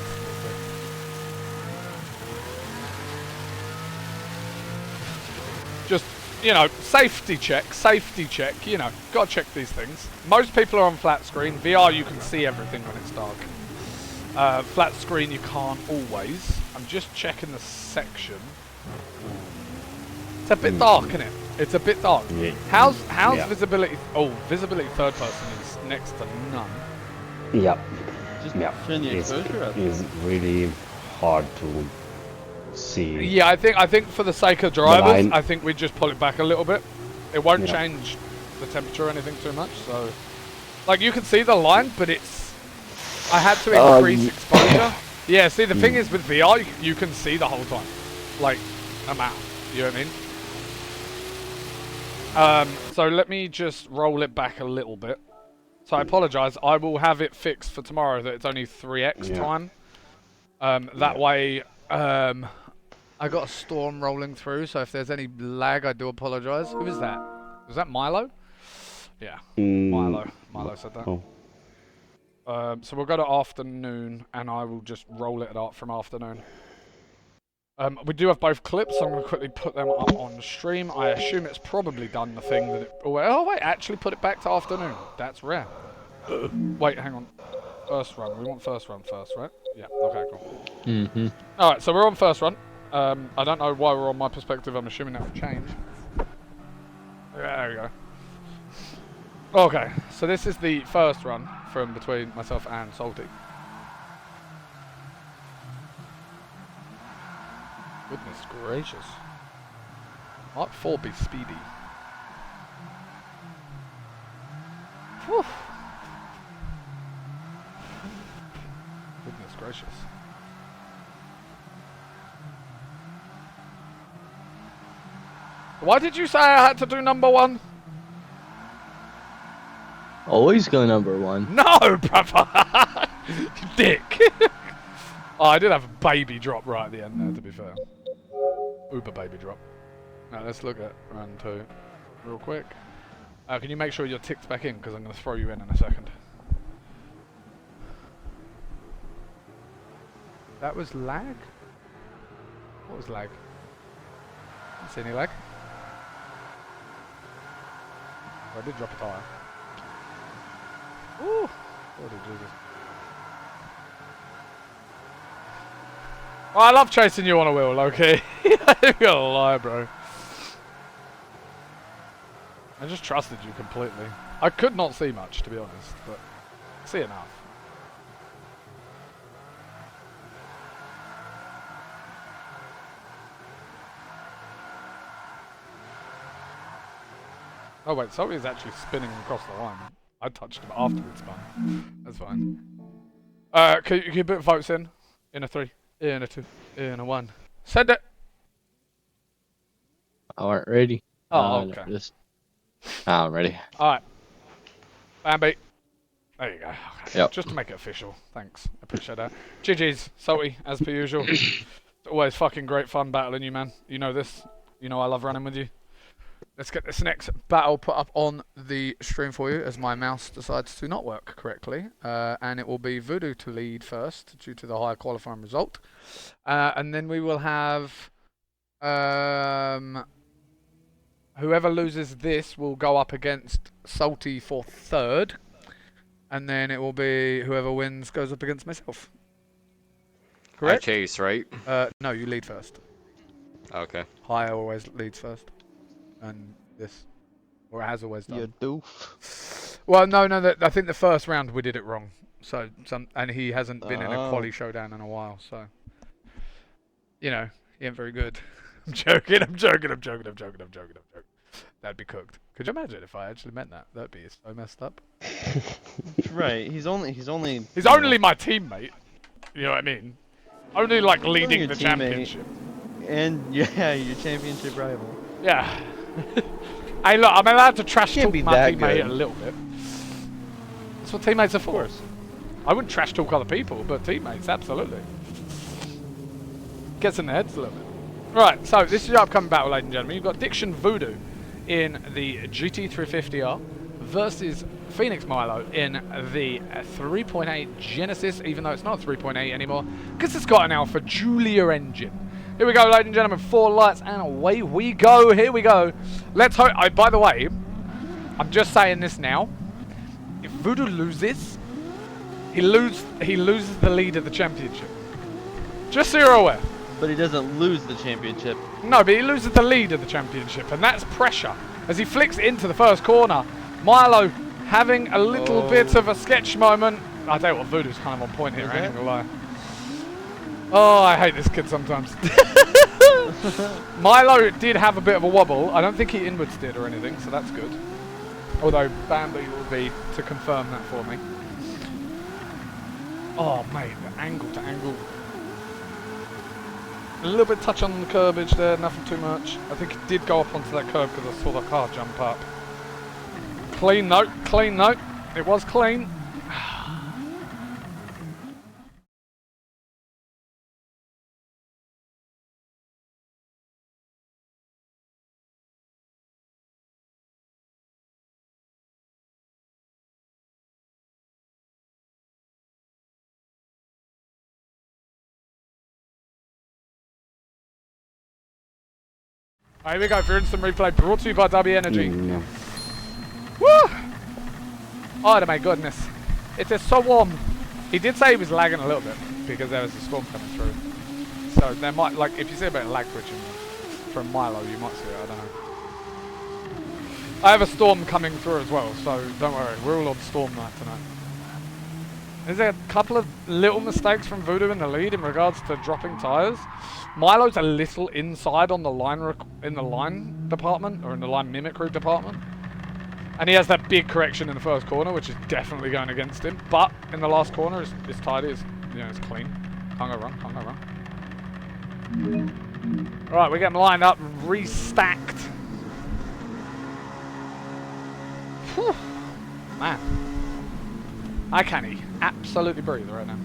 Just, you know, safety check, you know, gotta check these things. Most people are on flat screen. VR, you can see everything when it's dark. Flat screen, you can't always. I'm just checking the section. It's a bit dark, isn't it? It's a bit dark. Yeah. How's Yeah. visibility? Oh, visibility third person is next to none. Yep. Just Yep. turn the It's, exposure up. it's really hard to see. Yeah, I think for the sake of drivers, line. I think we just pull it back a little bit. It won't Yeah. change the temperature or anything too much. So, like, you can see the line, but it's. I had to increase exposure. Yeah, see, the thing is with VR, you can see the whole time, like a map. You know what I mean? So let me just roll it back a little bit. So I apologise. I will have it fixed for tomorrow that it's only 3x Yeah. time. That way, I got a storm rolling through, so if there's any lag, I do apologise. Who is that? Was that Milo? Yeah, Milo. Milo said that. Oh. So we'll go to afternoon, and I will just roll it up from afternoon. We do have both clips, so I'm going to quickly put them up on stream. I assume it's probably done the thing that it... Oh, wait, actually put it back to afternoon. That's rare. Wait, hang on. First run. We want first run first, right? Yeah, okay, cool. Mm-hmm. Alright, so we're on first run. I don't know why we're on my perspective. I'm assuming that will change. There we go. Okay, so this is the first run from between myself and Salty. Goodness gracious. Mark 4 be speedy. Whew. Goodness gracious. Why did you say I had to do number 1? Always go number 1. No, brother! You dick! Oh, I did have a baby drop right at the end there, to be fair. Uber baby drop. Now let's look at round 2 real quick. Can you make sure you're ticked back in, because I'm going to throw you in a second. That was lag? What was lag? Didn't see any lag. Oh, I did drop a tire. Ooh! Oh, Jesus. Oh, I love chasing you on a wheel, okay? I'm gonna lie, bro. I just trusted you completely. I could not see much, to be honest, but see enough. Oh wait, Salty's actually spinning across the line. I touched him after it spun. That's fine. Can you put votes in? In a 3, in a 2, in a 1. Send it! Aren't ready. Oh, okay. I'm ready. Alright. Bambi. There you go. Okay. Yep. Just to make it official. Thanks. I appreciate that. GG's, Salty, as per usual. It's always fucking great fun battling you, man. You know this. You know I love running with you. Let's get this next battle put up on the stream for you as my mouse decides to not work correctly. And it will be Voodoo to lead first due to the higher qualifying result. And then we will have... whoever loses this will go up against Salty for 3rd. And then it will be whoever wins goes up against myself. Correct? I chase, right? No, you lead first. Okay. Higher always leads first. And this, or it has always done. You doof. Well, no, I think the first round we did it wrong. So and he hasn't been in a quali showdown in a while. So, you know, he ain't very good. I'm joking. That'd be cooked. Could you imagine if I actually meant that? That'd be so messed up. Right. He's only. He's only my teammate. You know what I mean? Only like leading your the teammate. championship. And yeah, your championship rival. Yeah. Hey, look, I'm allowed to trash Can't talk be my that teammate good. a little bit. That's what teammates are for. Of course. I wouldn't trash talk other people, but teammates, absolutely. Gets in their heads a little bit. Right, so this is your upcoming battle, ladies and gentlemen. You've got Diction Voodoo in the GT350R versus Phoenix Milo in the 3.8 Genesis, even though it's not 3.8 anymore, because it's got an Alpha Giulia engine. Here we go, ladies and gentlemen. 4 lights and away we go. Here we go. Let's hope. By the way, I'm just saying this now. If Voodoo loses, he loses the lead of the championship. Just so you're aware. But he doesn't lose the championship. No, but he loses the lead of the championship, and that's pressure. As he flicks into the first corner, Milo having a little bit of a sketch moment. I tell you what, Voodoo's kind of on point here, I ain't gonna lie. Oh, I hate this kid sometimes. Milo did have a bit of a wobble. I don't think he inwards did or anything, so that's good. Although Bambi will be to confirm that for me. Oh, mate, the angle to angle. A little bit touch on the curbage there, nothing too much. I think it did go up onto that curb because I saw the car jump up. Clean note, clean note. It was clean. Here we go for instant replay, brought to you by W Energy. Woo! Oh my goodness. It is so warm. He did say he was lagging a little bit because there was a storm coming through. So there might, like, if you see a bit of lag twitching from Milo, you might see it, I don't know. I have a storm coming through as well, so don't worry, we're all on storm night tonight. Is there a couple of little mistakes from Voodoo in the lead in regards to dropping tyres? Milo's a little inside on the line department, or in the line mimicry department. And he has that big correction in the first corner, which is definitely going against him. But in the last corner, it's tidy, it's clean. Can't go wrong, can't go wrong. Right, we get them lined up, restacked. Whew. Man. I can't absolutely breathe right now.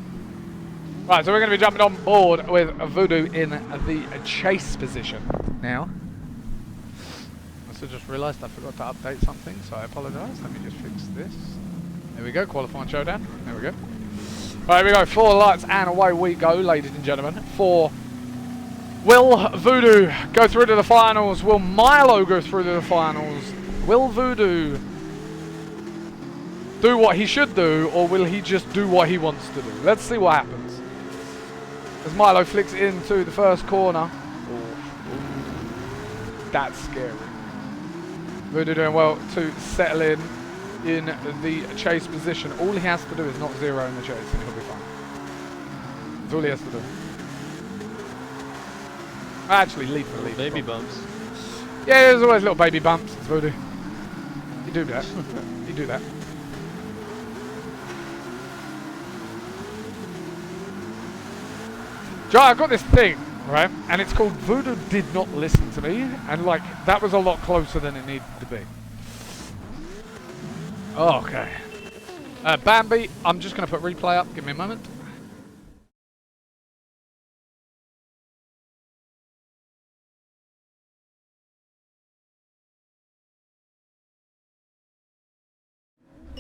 Right, so we're going to be jumping on board with Voodoo in the chase position now. must have just realised I forgot to update something, so I apologise. Let me just fix this. There we go, qualifying showdown. There we go. Right, here we go. 4 lights and away we go, ladies and gentlemen. Will Voodoo go through to the finals? Will Milo go through to the finals? Will Voodoo do what he should do, or will he just do what he wants to do? Let's see what happens. As Milo flicks into the first corner. That's scary. Voodoo doing well to settle in the chase position. All he has to do is not zero in the chase and he'll be fine. That's all he has to do. Actually, lead for lead. Baby bumps. Yeah, there's always little baby bumps. It's Voodoo. You do that. You do that. Joe, I've got this thing, right? And it's called Voodoo Did Not Listen to Me. And, like, that was a lot closer than it needed to be. Okay. Bambi, I'm just going to put replay up. Give me a moment.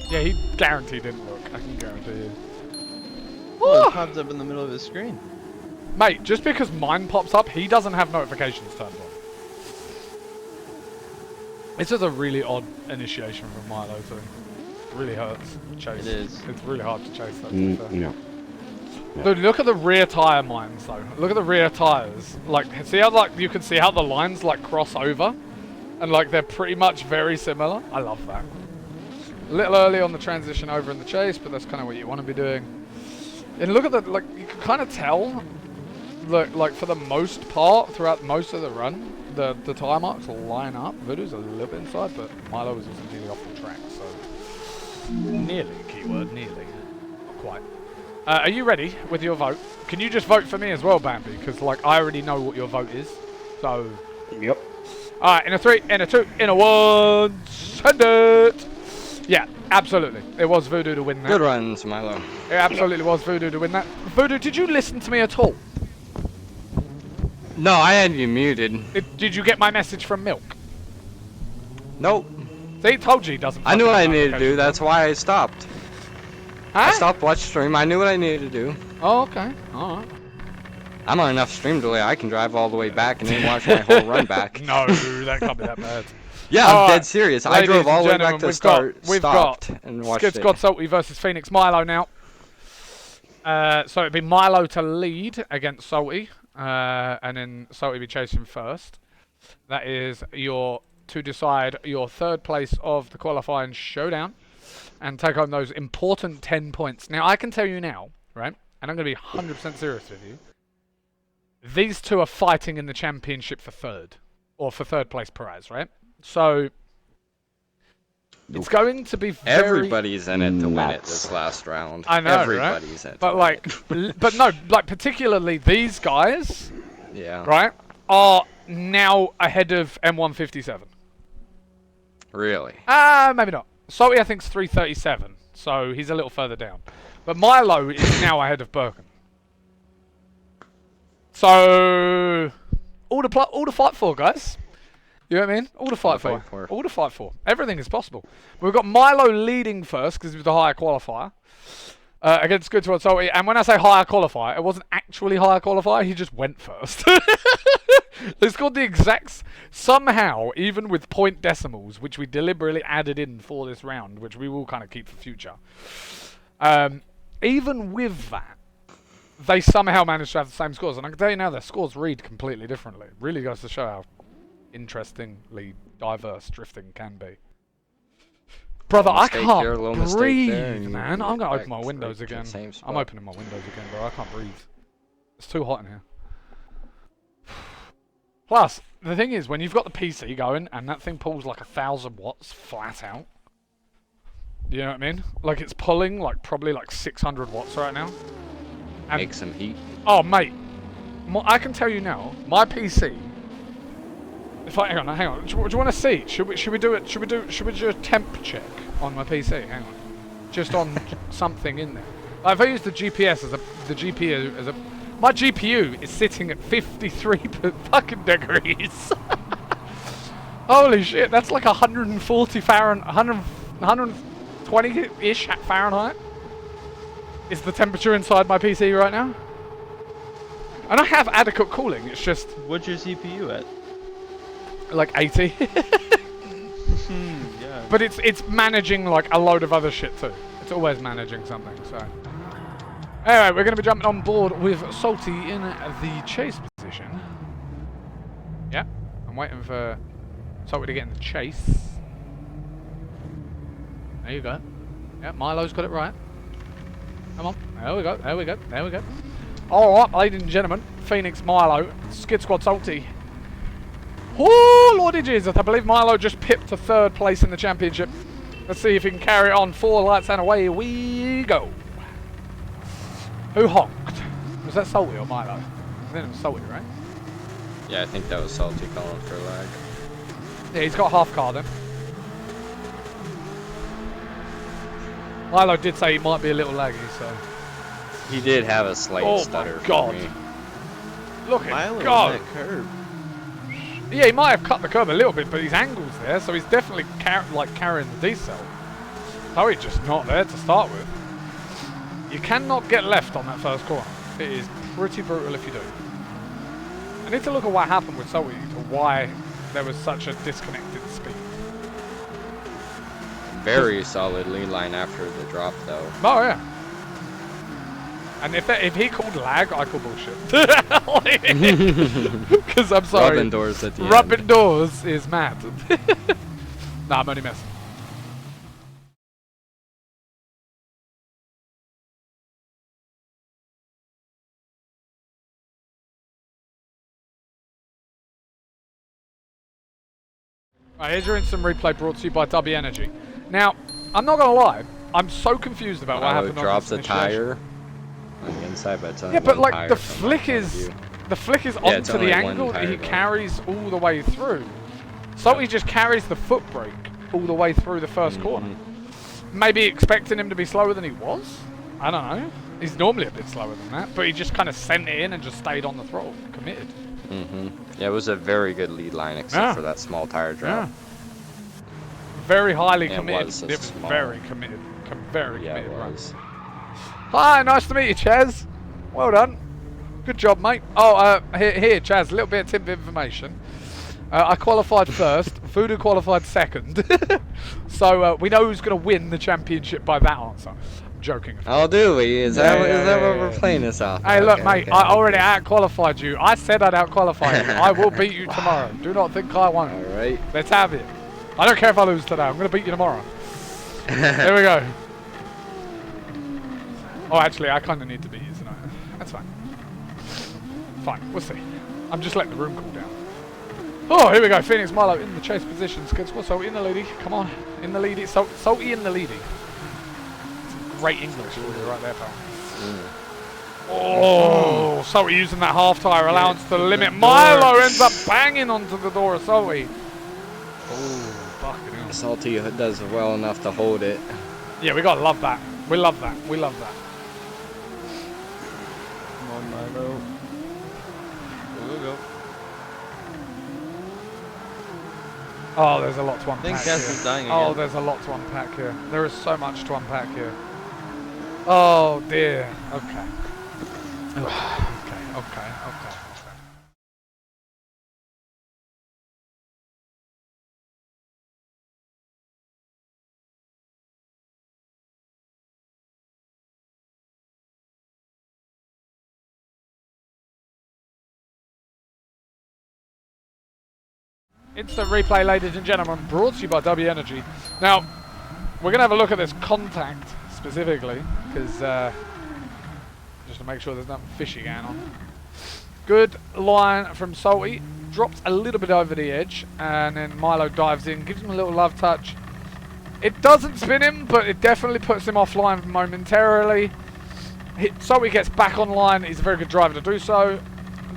Yeah, he guaranteed didn't look. I can guarantee you. Oh, it popped up in the middle of his screen. Mate, just because mine pops up, he doesn't have notifications turned on. This is a really odd initiation from Milo too. It really hurts to chase. It is. It's really hard to chase that. to be fair. No. Dude, look at the rear tire mines though. Look at the rear tires. Like, see how like you can see how the lines like cross over, and like they're pretty much very similar. I love that. A little early on the transition over in the chase, but that's kind of what you want to be doing. And look at the like, you can kind of tell. Look, like for the most part, throughout most of the run, the tire marks line up. Voodoo's a little bit inside, but Milo was also nearly off the track, so nearly. Keyword nearly. Not quite. Are you ready with your vote? Can you just vote for me as well, Bambi? Because like I already know what your vote is. So. Yep. All right, in a 3, in a 2, in a 1, send it. Yeah, absolutely. It was Voodoo to win that. Good runs, Milo. It absolutely was Voodoo to win that. Voodoo, did you listen to me at all? No, I had you muted. Did you get my message from Milk? Nope. See, told you he doesn't. I knew what I fucking needed to do. notifications That's why I stopped. Huh? I stopped watch stream. I knew what I needed to do. Oh, okay. All right. I'm on enough stream delay. I can drive all the way back and then watch my whole run back. No, that can't be that bad. Yeah, I'm All dead right, serious. I ladies drove and all the way back gentlemen, to the we've start, got- stopped, and watched Skid it. Scott Salty versus Phoenix Milo now. So it'd be Milo to lead against Salty, and then Salty be chasing first. That is to decide your third place of the qualifying showdown and take on those important 10 points. Now, I can tell you now, right, and I'm going to be 100% serious with you, these two are fighting in the championship for third, or for third place prize, right? So it's going to be very... Everybody's in it to win it Nuts. this last round. I know, Everybody's in right? it. But to like, but no, like particularly these guys, win it. Yeah. right, are now ahead of M157. Really. Maybe not. Salty, I think, is 337, so he's a little further down. But Milo is now ahead of Birkin. So, all to fight for, guys. You know what I mean? All to fight for. All to fight for. Everything is possible. We've got Milo leading first because he was the higher qualifier against Good Towards Salty. And when I say higher qualifier, it wasn't actually higher qualifier. He just went first. They scored the exacts somehow, even with point decimals, which we deliberately added in for this round, which we will kind of keep for future. Even with that, they somehow managed to have the same scores. And I can tell you now, their scores read completely differently. It really goes to show how interestingly diverse drifting can be. Brother, I Mistake can't here, little mistake there, breathe, and man. you I'm going to back open my to windows the again. same I'm spot. opening my windows again, bro. I can't breathe. It's too hot in here. Plus, the thing is, when you've got the PC going and that thing pulls like 1,000 watts flat out, you know what I mean? Like it's pulling like probably like 600 watts right now. And Make some heat. oh, mate, I can tell you now, my PC. If I hang on. Do you want to see? Should we do it? Should we do a temp check on my PC? Hang on, just on something in there. Like if I use the GPS as the GPU as a, my GPU is sitting at 53 fucking degrees. Holy shit, that's like 140 Fahrenheit, 120-ish Fahrenheit is the temperature inside my PC right now. And I have adequate cooling, it's just What's your CPU at? like 80. Yeah. But it's managing like a load of other shit too. It's always managing something, so. Anyway, we're going to be jumping on board with Salty in the chase position. Yeah, I'm waiting for Salty to get in the chase. There you go. Yeah, Milo's got it right. Come on. There we go, there we go, there we go. Alright, ladies and gentlemen, Phoenix Milo, Skid Squad Salty. Oh, Lordy Jesus, I believe Milo just pipped to 3rd place in the championship. Let's see if he can carry it on. 4 lights and away we go. Who honked? Was that Salty or Milo? I think it was Salty, right? Yeah, I think that was Salty calling for lag. Yeah, he's got half car then. Milo did say he might be a little laggy, so. He did have a slight Oh stutter my God. for me. Look at Milo him on go. that curb. Yeah, he might have cut the curb a little bit, but his angle's there, so he's definitely carrying the decel. So he's just not there to start with. You cannot get left on that first corner. It is pretty brutal if you do. I need to look at what happened with Salty to why there was such a disconnected speed. Very solid lead line after the drop, though. Oh yeah. And if he called lag, I call bullshit. Because I'm sorry. Rubbing doors at the Rubbing end. doors is mad. Nah, I'm only messing. Right, here's your instant replay brought to you by W Energy. Now, I'm not gonna lie, I'm so confused about what Milo happened on drops this a initiation. tire on the inside, but it's only Yeah, but one like tire the from my flick point of is view. onto It's the only one angle that he tire, though. carries all the way through. So he just carries the foot brake all the way through the first corner. Maybe expecting him to be slower than he was? I don't know. He's normally a bit slower than that, but he just kind of sent it in and just stayed on the throttle, committed. Yeah, it was a very good lead line, except for that small tire drop. Very highly Yeah, it committed. was a It was small- very committed. Very Yeah, it committed run. was. Hi, nice to meet you, Chaz. Well done. Good job, mate. Oh, here, Chaz, a little bit of tip of information. I qualified first, Voodoo qualified second. So we know who's going to win the championship by that answer. I'm joking. Oh, do we? Is Yeah, that what yeah, we're playing this off? Hey, look, Okay, mate, okay, I okay. already out-qualified you. I said I'd out-qualify you. I will beat you tomorrow. Do not think I won't. All right. Let's have it. I don't care if I lose today. I'm going to beat you tomorrow. There we go. Oh, actually, I kind of need to beat you tonight. That's fine. Fine, we'll see. I'm just letting the room cool down. Oh, here we go. Phoenix Milo in the chase position. Skid Squad, Salty in the leady. Come on. In the leady. Salty in the leady. Great English for you right there, pal. Oh, Salty using that half tire allowance to the limit. Milo ends up banging onto the door of Salty. Oh, fucking hell. Salty does well enough to hold it. Yeah, we gotta love that. We love that. We love that. Come on, Milo. Go, go. Oh, there's a lot to unpack I think here. Gas is dying Oh, again. there's a lot to unpack here. There is so much to unpack here. Oh dear. Okay. Okay. Instant replay, ladies and gentlemen, brought to you by W Energy. Now, we're going to have a look at this contact specifically, because just to make sure there's nothing fishy going on. Good line from Salty, drops a little bit over the edge, and then Milo dives in, gives him a little love touch. It doesn't spin him, but it definitely puts him offline momentarily. Salty gets back online. He's a very good driver to do so.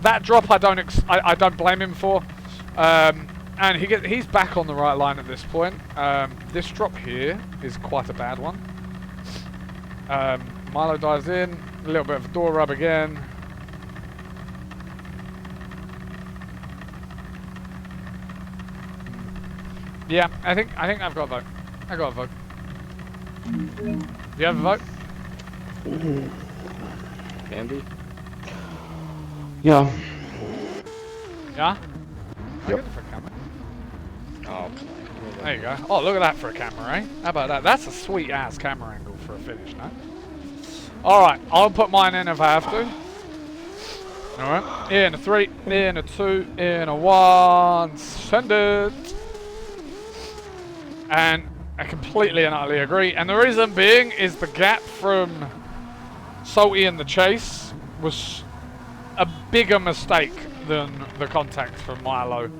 That drop, I don't blame him for. And he's back on the right line at this point. This drop here is quite a bad one. Milo dives in, a little bit of a door rub again. Yeah, I think I've got a vote. I got a vote. Do you have a vote? Bambi? Yeah. Yeah? Yep. For a camera. Oh, There you go. Oh, look at that for a camera, eh? How about that? That's a sweet ass camera angle for a finish, no? Alright, I'll put mine in if I have to. Alright. In a 3, in a 2, in a 1. Send it. And I completely and utterly agree. And the reason being is the gap from Salty and the chase was a bigger mistake than the contact from Milo.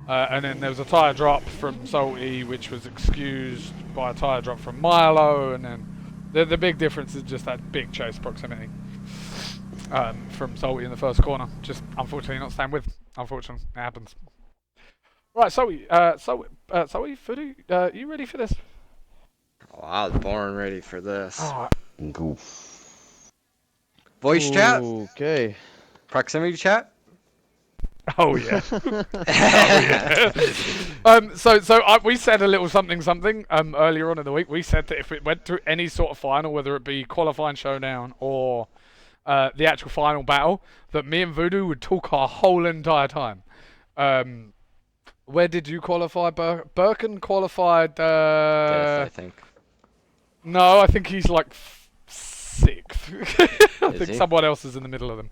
And then there was a tyre drop from Salty, which was excused by a tyre drop from Milo. And then the big difference is just that big chase proximity from Salty in the first corner. Just unfortunately not staying with. Unfortunately, it happens. Right, Salty, Footy, you ready for this? Oh, I was born ready for this. Oh, Goof. Voice chat? Okay. Proximity chat? oh yeah. We said a little something earlier on in the week. We said that if it went through any sort of final, whether it be qualifying showdown or the actual final battle, that me and Voodoo would talk our whole entire time. Where did you qualify? Birkin qualified. Death, I think. No, I think he's like 6th. I Is think he? someone else is in the middle of them.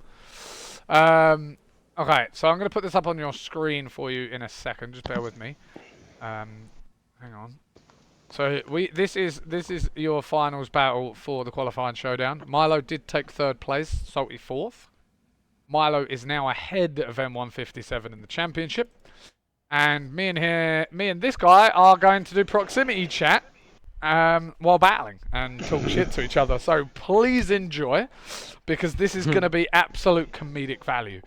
Okay, so I'm going to put this up on your screen for you in a second. Just bear with me. Hang on. So this is your finals battle for the qualifying showdown. Milo did take 3rd place, Salty 4th. Milo is now ahead of M157 in the championship. And me and this guy are going to do proximity chat while battling and talk shit to each other. So please enjoy, because this is going to be absolute comedic value.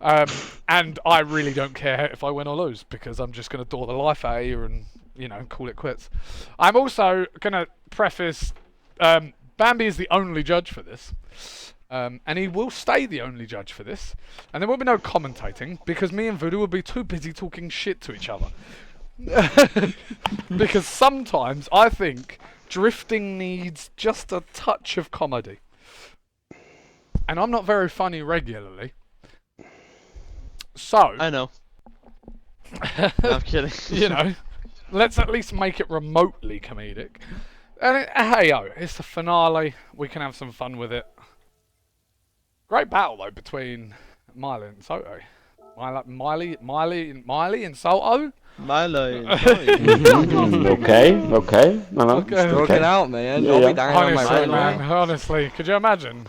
And I really don't care if I win or lose, because I'm just going to door the life out of you and, you know, call it quits. I'm also going to preface, Bambi is the only judge for this. And he will stay the only judge for this. And there will be no commentating, because me and Voodoo will be too busy talking shit to each other. Because sometimes I think drifting needs just a touch of comedy. And I'm not very funny regularly. So, I know. No, I'm kidding. you know, let's at least make it remotely comedic. And hey, it's the finale. We can have some fun with it. Great battle though between Miley and Soto. Miley and Soto. Milo. Okay. No. Okay. Stroking out, man. Yeah, Don't yeah. be dying on my Honestly, road, man. man. Honestly, could you imagine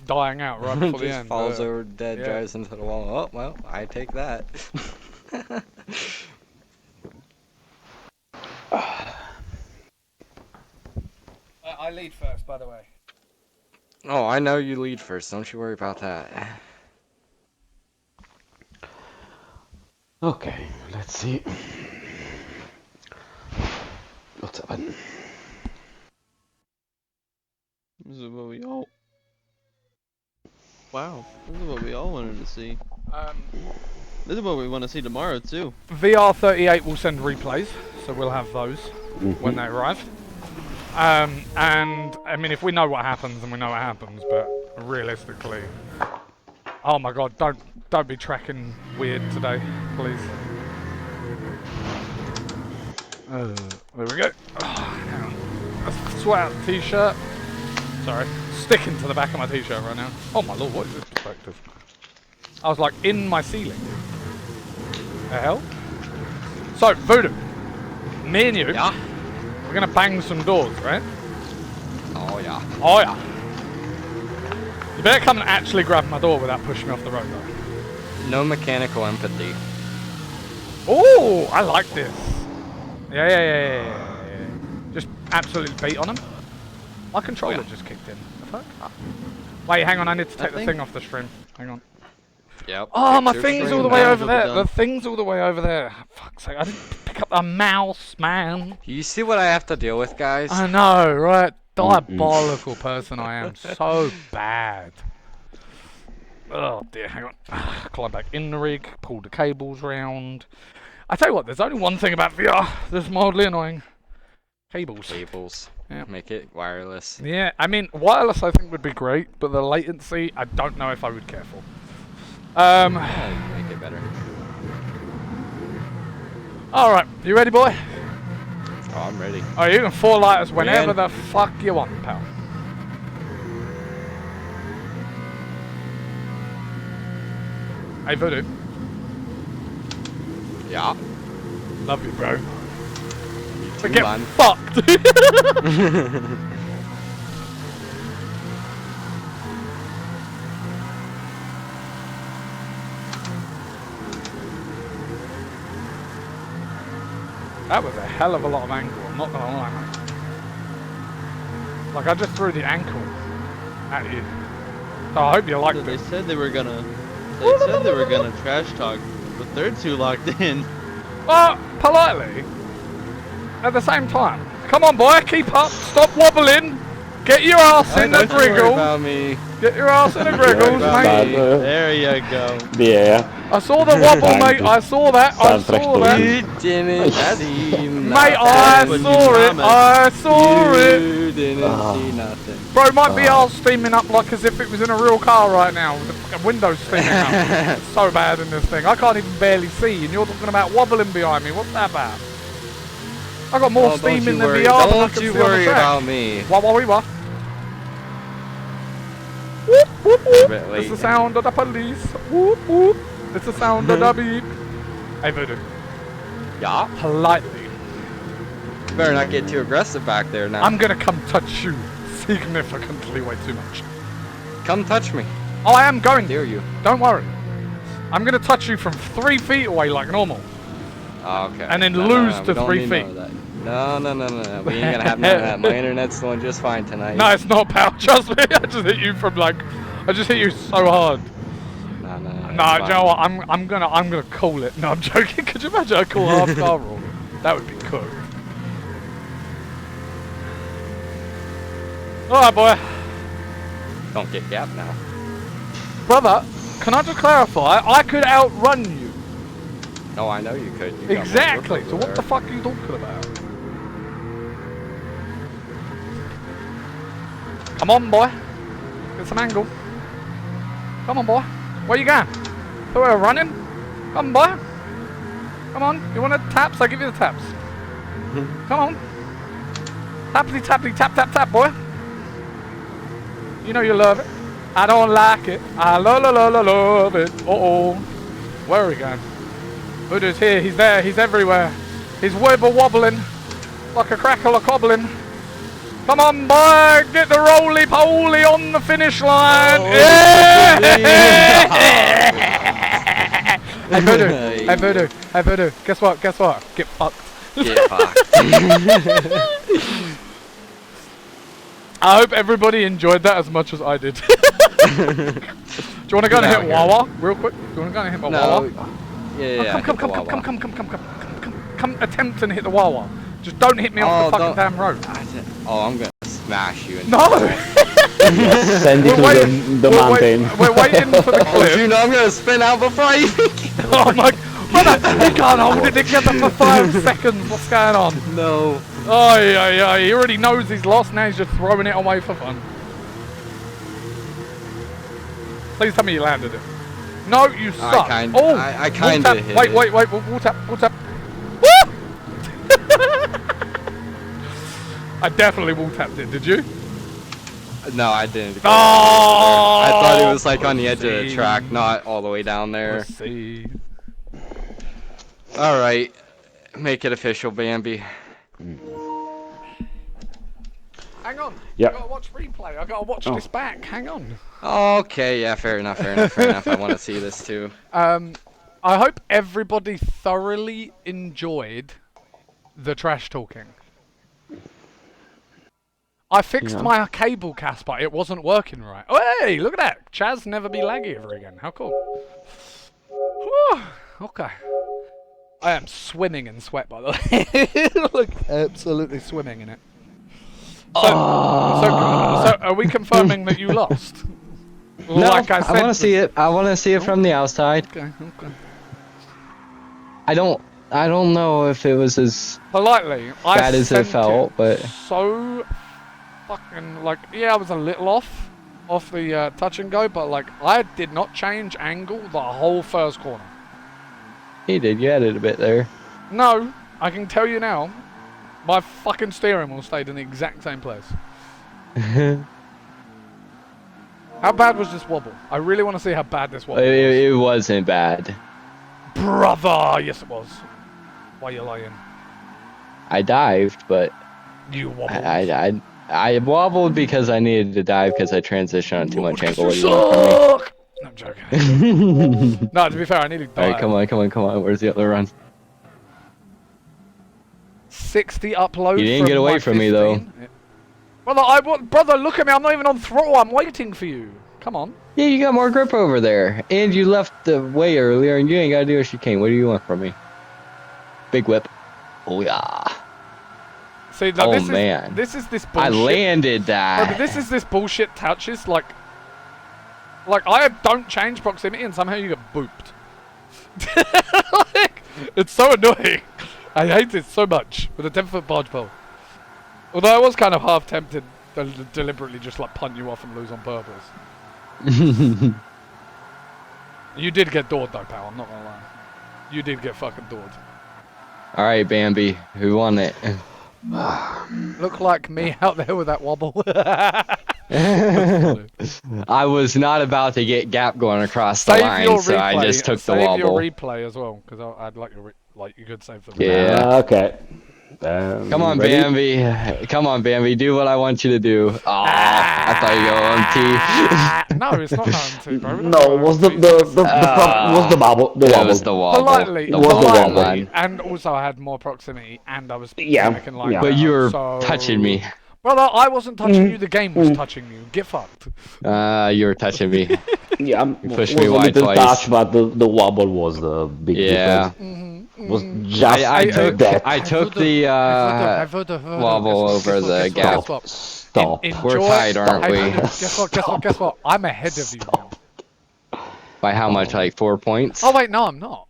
dying out right before the Just end? falls over dead, yeah. drives into the wall. Oh, well, I take that. I lead first, by the way. Oh, I know you lead first. Don't you worry about that. Okay, let's see. What's happened? This is what we all. Wow, this is what we all wanted to see. This is what we want to see tomorrow too. VR38 will send replays, so we'll have those when they arrive. And I mean, if we know what happens, then we know what happens. But realistically, oh my God, don't be tracking weird today, please. There we go. Oh, hang on. Let's sweat out the t-shirt. Sorry, sticking to the back of my t-shirt right now. Oh my Lord, what is this perspective? I was like in my ceiling. The hell? So, Voodoo, me and you, Yeah? we're gonna bang some doors, right? Oh, yeah. Oh yeah. You better come and actually grab my door without pushing me off the road, though. No mechanical empathy. Oh, I like this. Yeah. Just absolutely beat on him. My controller just kicked in. The fuck? Wait, hang on. I need to take the thing off the stream. Hang on. Yep. Oh, my Picture thing's frame all the way now. over there. Done. The thing's all the way over there. Fuck's sake! I didn't pick up the mouse, man. You see what I have to deal with, guys? I know, right? Diabolical person I am. So bad. Oh dear, hang on. Climb back in the rig, pull the cables round. I tell you what, there's only one thing about VR that's mildly annoying. Cables. Cables. Yeah. Make it wireless. Yeah, I mean, wireless I think would be great, but the latency, I don't know if I would care for. Make it better. Alright, you ready, boy? Oh, I'm ready. Oh, you can 4 lighters whenever Man. the fuck you want, pal. Hey, Voodoo. Yeah. Love you, bro. Too, Get man. fucked! That was a hell of a lot of angle, I'm not gonna lie, mate. Like, I just threw the ankle at you. So I hope you liked They it. said they were gonna. They said they were gonna trash talk, but they're too locked in. Well, politely. At the same time. Come on, boy, keep up. Stop wobbling. Get your ass in the Don't you worry griggle. about me. Get your ass in the griggles, about mate. me. There you go. Yeah. I saw the wobble, mate. I saw that. I saw that. You didn't see nothing. Mate, I But you saw it. promised. I saw it. You didn't see nothing. Bro, my arse steaming up like as if it was in a real car right now. With the fucking windows steaming up. It's so bad in this thing. I can't even barely see, and you're talking about wobbling behind me. What's that about? I got more Oh, steam don't in you the worry. VR than I Don't can you see on the worry track. about me. What? Whoop, whoop, whoop. bit It's late. the sound of the police. Whoop, whoop. It's the sound of the beep. Hey, Voodoo. Yeah. Politely. Better not get too aggressive back there now. I'm gonna come touch you significantly way too much. Come touch me. Oh, I am going Dare to. you? Don't worry. I'm gonna touch you from 3 feet away like normal. Oh, okay. And then No, lose we to don't 3 need feet. none of that. No. We ain't gonna have none of that. My internet's doing just fine tonight. No, it's not, pal. Trust me. I just hit you from like, I just hit you so hard. No. No, do you know what? I'm gonna call it. No, I'm joking. Could you imagine a cool half car rule? That would be cool. All right, boy. Don't get gapped now. Brother, can I just clarify? I could outrun you. No, I know you could. You got more Exactly. grip So over what the there. fuck are you talking about? Come on, boy. Get some angle. Come on, boy. Where you going? So we're running? Come on, boy. Come on. You want the taps? I'll give you the taps. Come on. Tappity, tappity, tap, tap, tap, boy. You know you love it. I don't like it. I love it. Uh-oh. Where are we going? Voodoo's here. He's there. He's everywhere. He's wibble wobbling like a crackle a cobbling. Come on, boy. Get the roly-poly on the finish line. Yeah! Hey, Voodoo. Hey, Voodoo. Hey, Voodoo. Guess what? Guess what? Get fucked. Get fucked. I hope everybody enjoyed that as much as I did. Do you want to go and No, hit okay. Wawa real quick? Do you want to go and hit my Wawa? No. Yeah. Come, attempt and hit the Wawa. Just don't hit me off the fucking damn road. Oh, I'm gonna smash you. No! Send it to the mountain. We're waiting for the Oh, cliff. you know I'm gonna spin out before I even get. Oh my, brother, he can't hold it together for 5 seconds. What's going on? No. Oh yeah, he already knows he's lost. Now he's just throwing it away for fun. Please tell me you landed it. No, you suck. I oh, kinda wall tap. hit Wait, it. wait, wall tap, wall tap. Woo! I definitely wall tapped it. Did you? No, I didn't. Oh, I thought it was like on the edge of the pussy. track, not all the way down there. Let's see. All right, make it official, Bambi. Hang on. Yeah. I gotta watch replay. I gotta watch this back. Hang on. Okay, yeah, fair enough. I want to see this too. I hope everybody thoroughly enjoyed the trash talking. I fixed my cable, Casper. It wasn't working right. Oh, hey, look at that. Chaz never be laggy ever again. How cool. Whew, okay. I am swimming in sweat, by the way. Look, absolutely swimming in it. So are we confirming that you lost? No, Like I want to see it. I want to see it from the outside. Okay, okay. I don't I don't know if it was as Politely, I bad as it sent felt, but so fucking like, yeah, I was a little off the touch and go, but like I did not change angle the whole first corner. he did. You added a bit there. No, I can tell you now, my fucking steering wheel stayed in the exact same place. How bad was this wobble? I really want to see how bad this wobble was. It wasn't bad. Brother, yes it was. Why you lying? I dived, but You wobbled. I wobbled because I needed to dive because I transitioned on too much angle. What do you Suck! want No, I'm joking. from me? No, to be fair, I nearly died. Alright, come on. Where's the other run? 60 upload. You didn't get away my from me, though. 15. Brother, look at me. I'm not even on throttle. I'm waiting for you. Come on. Yeah, you got more grip over there. And you left the way earlier, and you ain't got to do a chicane. What do you want from me? Big whip. Oh, yeah. See, now, Oh, this man. Is this bullshit. I landed Bro, that. but this is this bullshit touches. Like I don't change proximity, and somehow you get booped. Like, it's so annoying. I hate it so much with a 10-foot barge pole. Although I was kind of half tempted to deliberately just like punt you off and lose on purpose. You did get doored though, pal. I'm not gonna lie. You did get fucking doored. Alright, Bambi. Who won it? Look like me out there with that wobble. I was not about to get gap going across the Save line, your so I replay. just took the Save your wobble. replay as well, because I'd like your you could save the Yeah. Okay. Come on, ready? Bambi. Come on, Bambi. Do what I want you to do. Oh, I thought you go on T. No, it's not OMT, bro. No, was the was the wobble? The It wobble. was the wobble. Politely, The was the wobble wobble. line. and also I had more proximity, and I was Yeah, making like yeah. But you were so... touching me. Brother, I wasn't touching you. The game was touching you. Get fucked. You were touching me. Yeah, You pushed was me a wide little twice. touch, but the wobble was the big Yeah. difference. Was just I took the wobble over the gap. Stop. We're tied, aren't we? Guess what? I'm ahead of you now. By how much? Like 4 points? Oh wait, no, I'm not.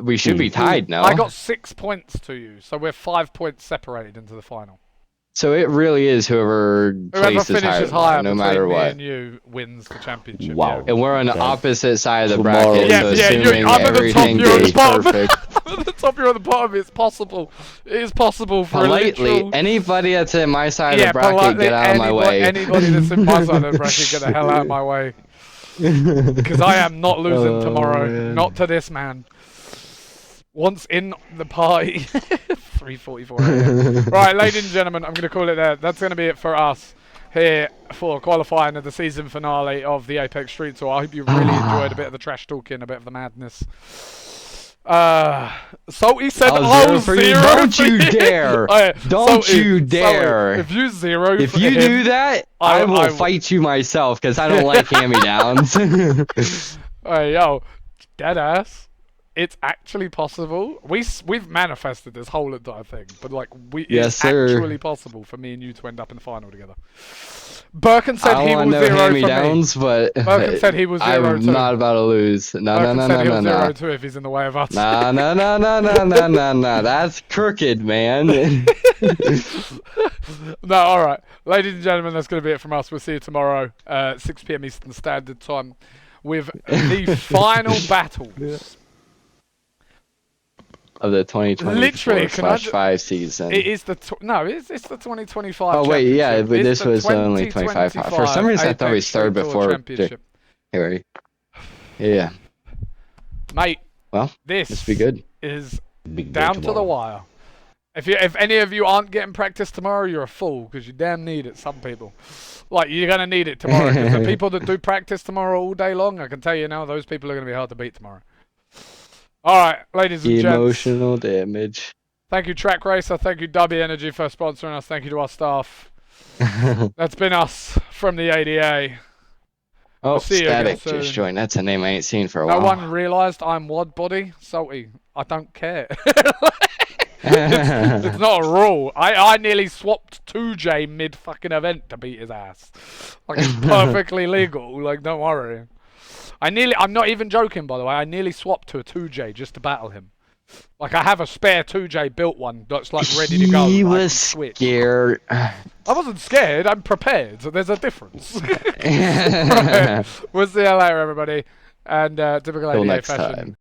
We should be tied now. I got 6 points to you, so we're 5 points separated into the final. So it really is whoever Whoever places finishes higher, higher no between matter me what. and you wins the championship. Wow. Yeah. And we're on the Okay. opposite side of the Tomorrow. bracket, Yeah, so yeah, assuming I'm at the top, everything you're at the goes bottom. perfect. I'm at the top, you're at the bottom. It's possible. It is possible for Politely, a literal... anybody that's in my side of Yeah, the bracket, politely, get out of my way. Anybody that's in my side of the bracket, get the hell out of my way. Because I am not losing Oh, tomorrow. man. Not to this man. Once in the party. 3:44 a.m. Right, ladies and gentlemen, I'm going to call it there. That's going to be it for us here for qualifying of the season finale of the Apex Street Tour. I hope you really enjoyed a bit of the trash talking, a bit of the madness. Salty said, I'll zero for you. Don't you dare. Don't you dare. If you zero If for you him, do that, I will fight you myself because I don't like hand-me-downs. Hey, yo, dead ass. It's actually possible. We've manifested this whole entire thing, but like Yes, it's sir. actually possible for me and you to end up in the final together. Birkin said I he don't will want no zero for me. hand-me-downs, but Birkin said he was 0-2. I'm not about to lose. No, Birkin no, said no, he no, was no, no. 0-2 if he's in the way of us. No, no, no, no, no, no, no, no. That's crooked, man. No, all right, ladies and gentlemen, that's going to be it from us. We'll see you tomorrow, 6 p.m. Eastern Standard Time, with the final battles. Of the 2024/5 season. It is the it's the 2025. Oh wait, yeah, championship. but It's this the was only 25. For some reason, I thought we Apex started Street Tour before. Championship. Here, yeah. Mate. Well, this must be good. is Big day down to the tomorrow. wire. If any of you aren't getting practice tomorrow, you're a fool because you damn need it. Some people, like you're gonna need it tomorrow. Because the people that do practice tomorrow all day long, I can tell you now, those people are gonna be hard to beat tomorrow. All right, ladies and gents. Emotional damage. Thank you, Track Racer. Thank you, Dubby Energy, for sponsoring us. Thank you to our staff. That's been us from the ADA. Oh, We'll see you again Static soon. just joined. That's a name I ain't seen for a No while. one realised I'm Wad Body. Salty. I don't care. It's not a rule. I nearly swapped 2J mid fucking event to beat his ass. Like it's perfectly legal. Like don't worry. I'm not even joking by the way. I nearly swapped to a 2J just to battle him. Like I have a spare 2J built one that's like ready to go. He that I can was switch. scared. I wasn't scared. I'm prepared. So there's a difference. Right. We'll see you later, everybody. And typical Till ADA next fashion. time.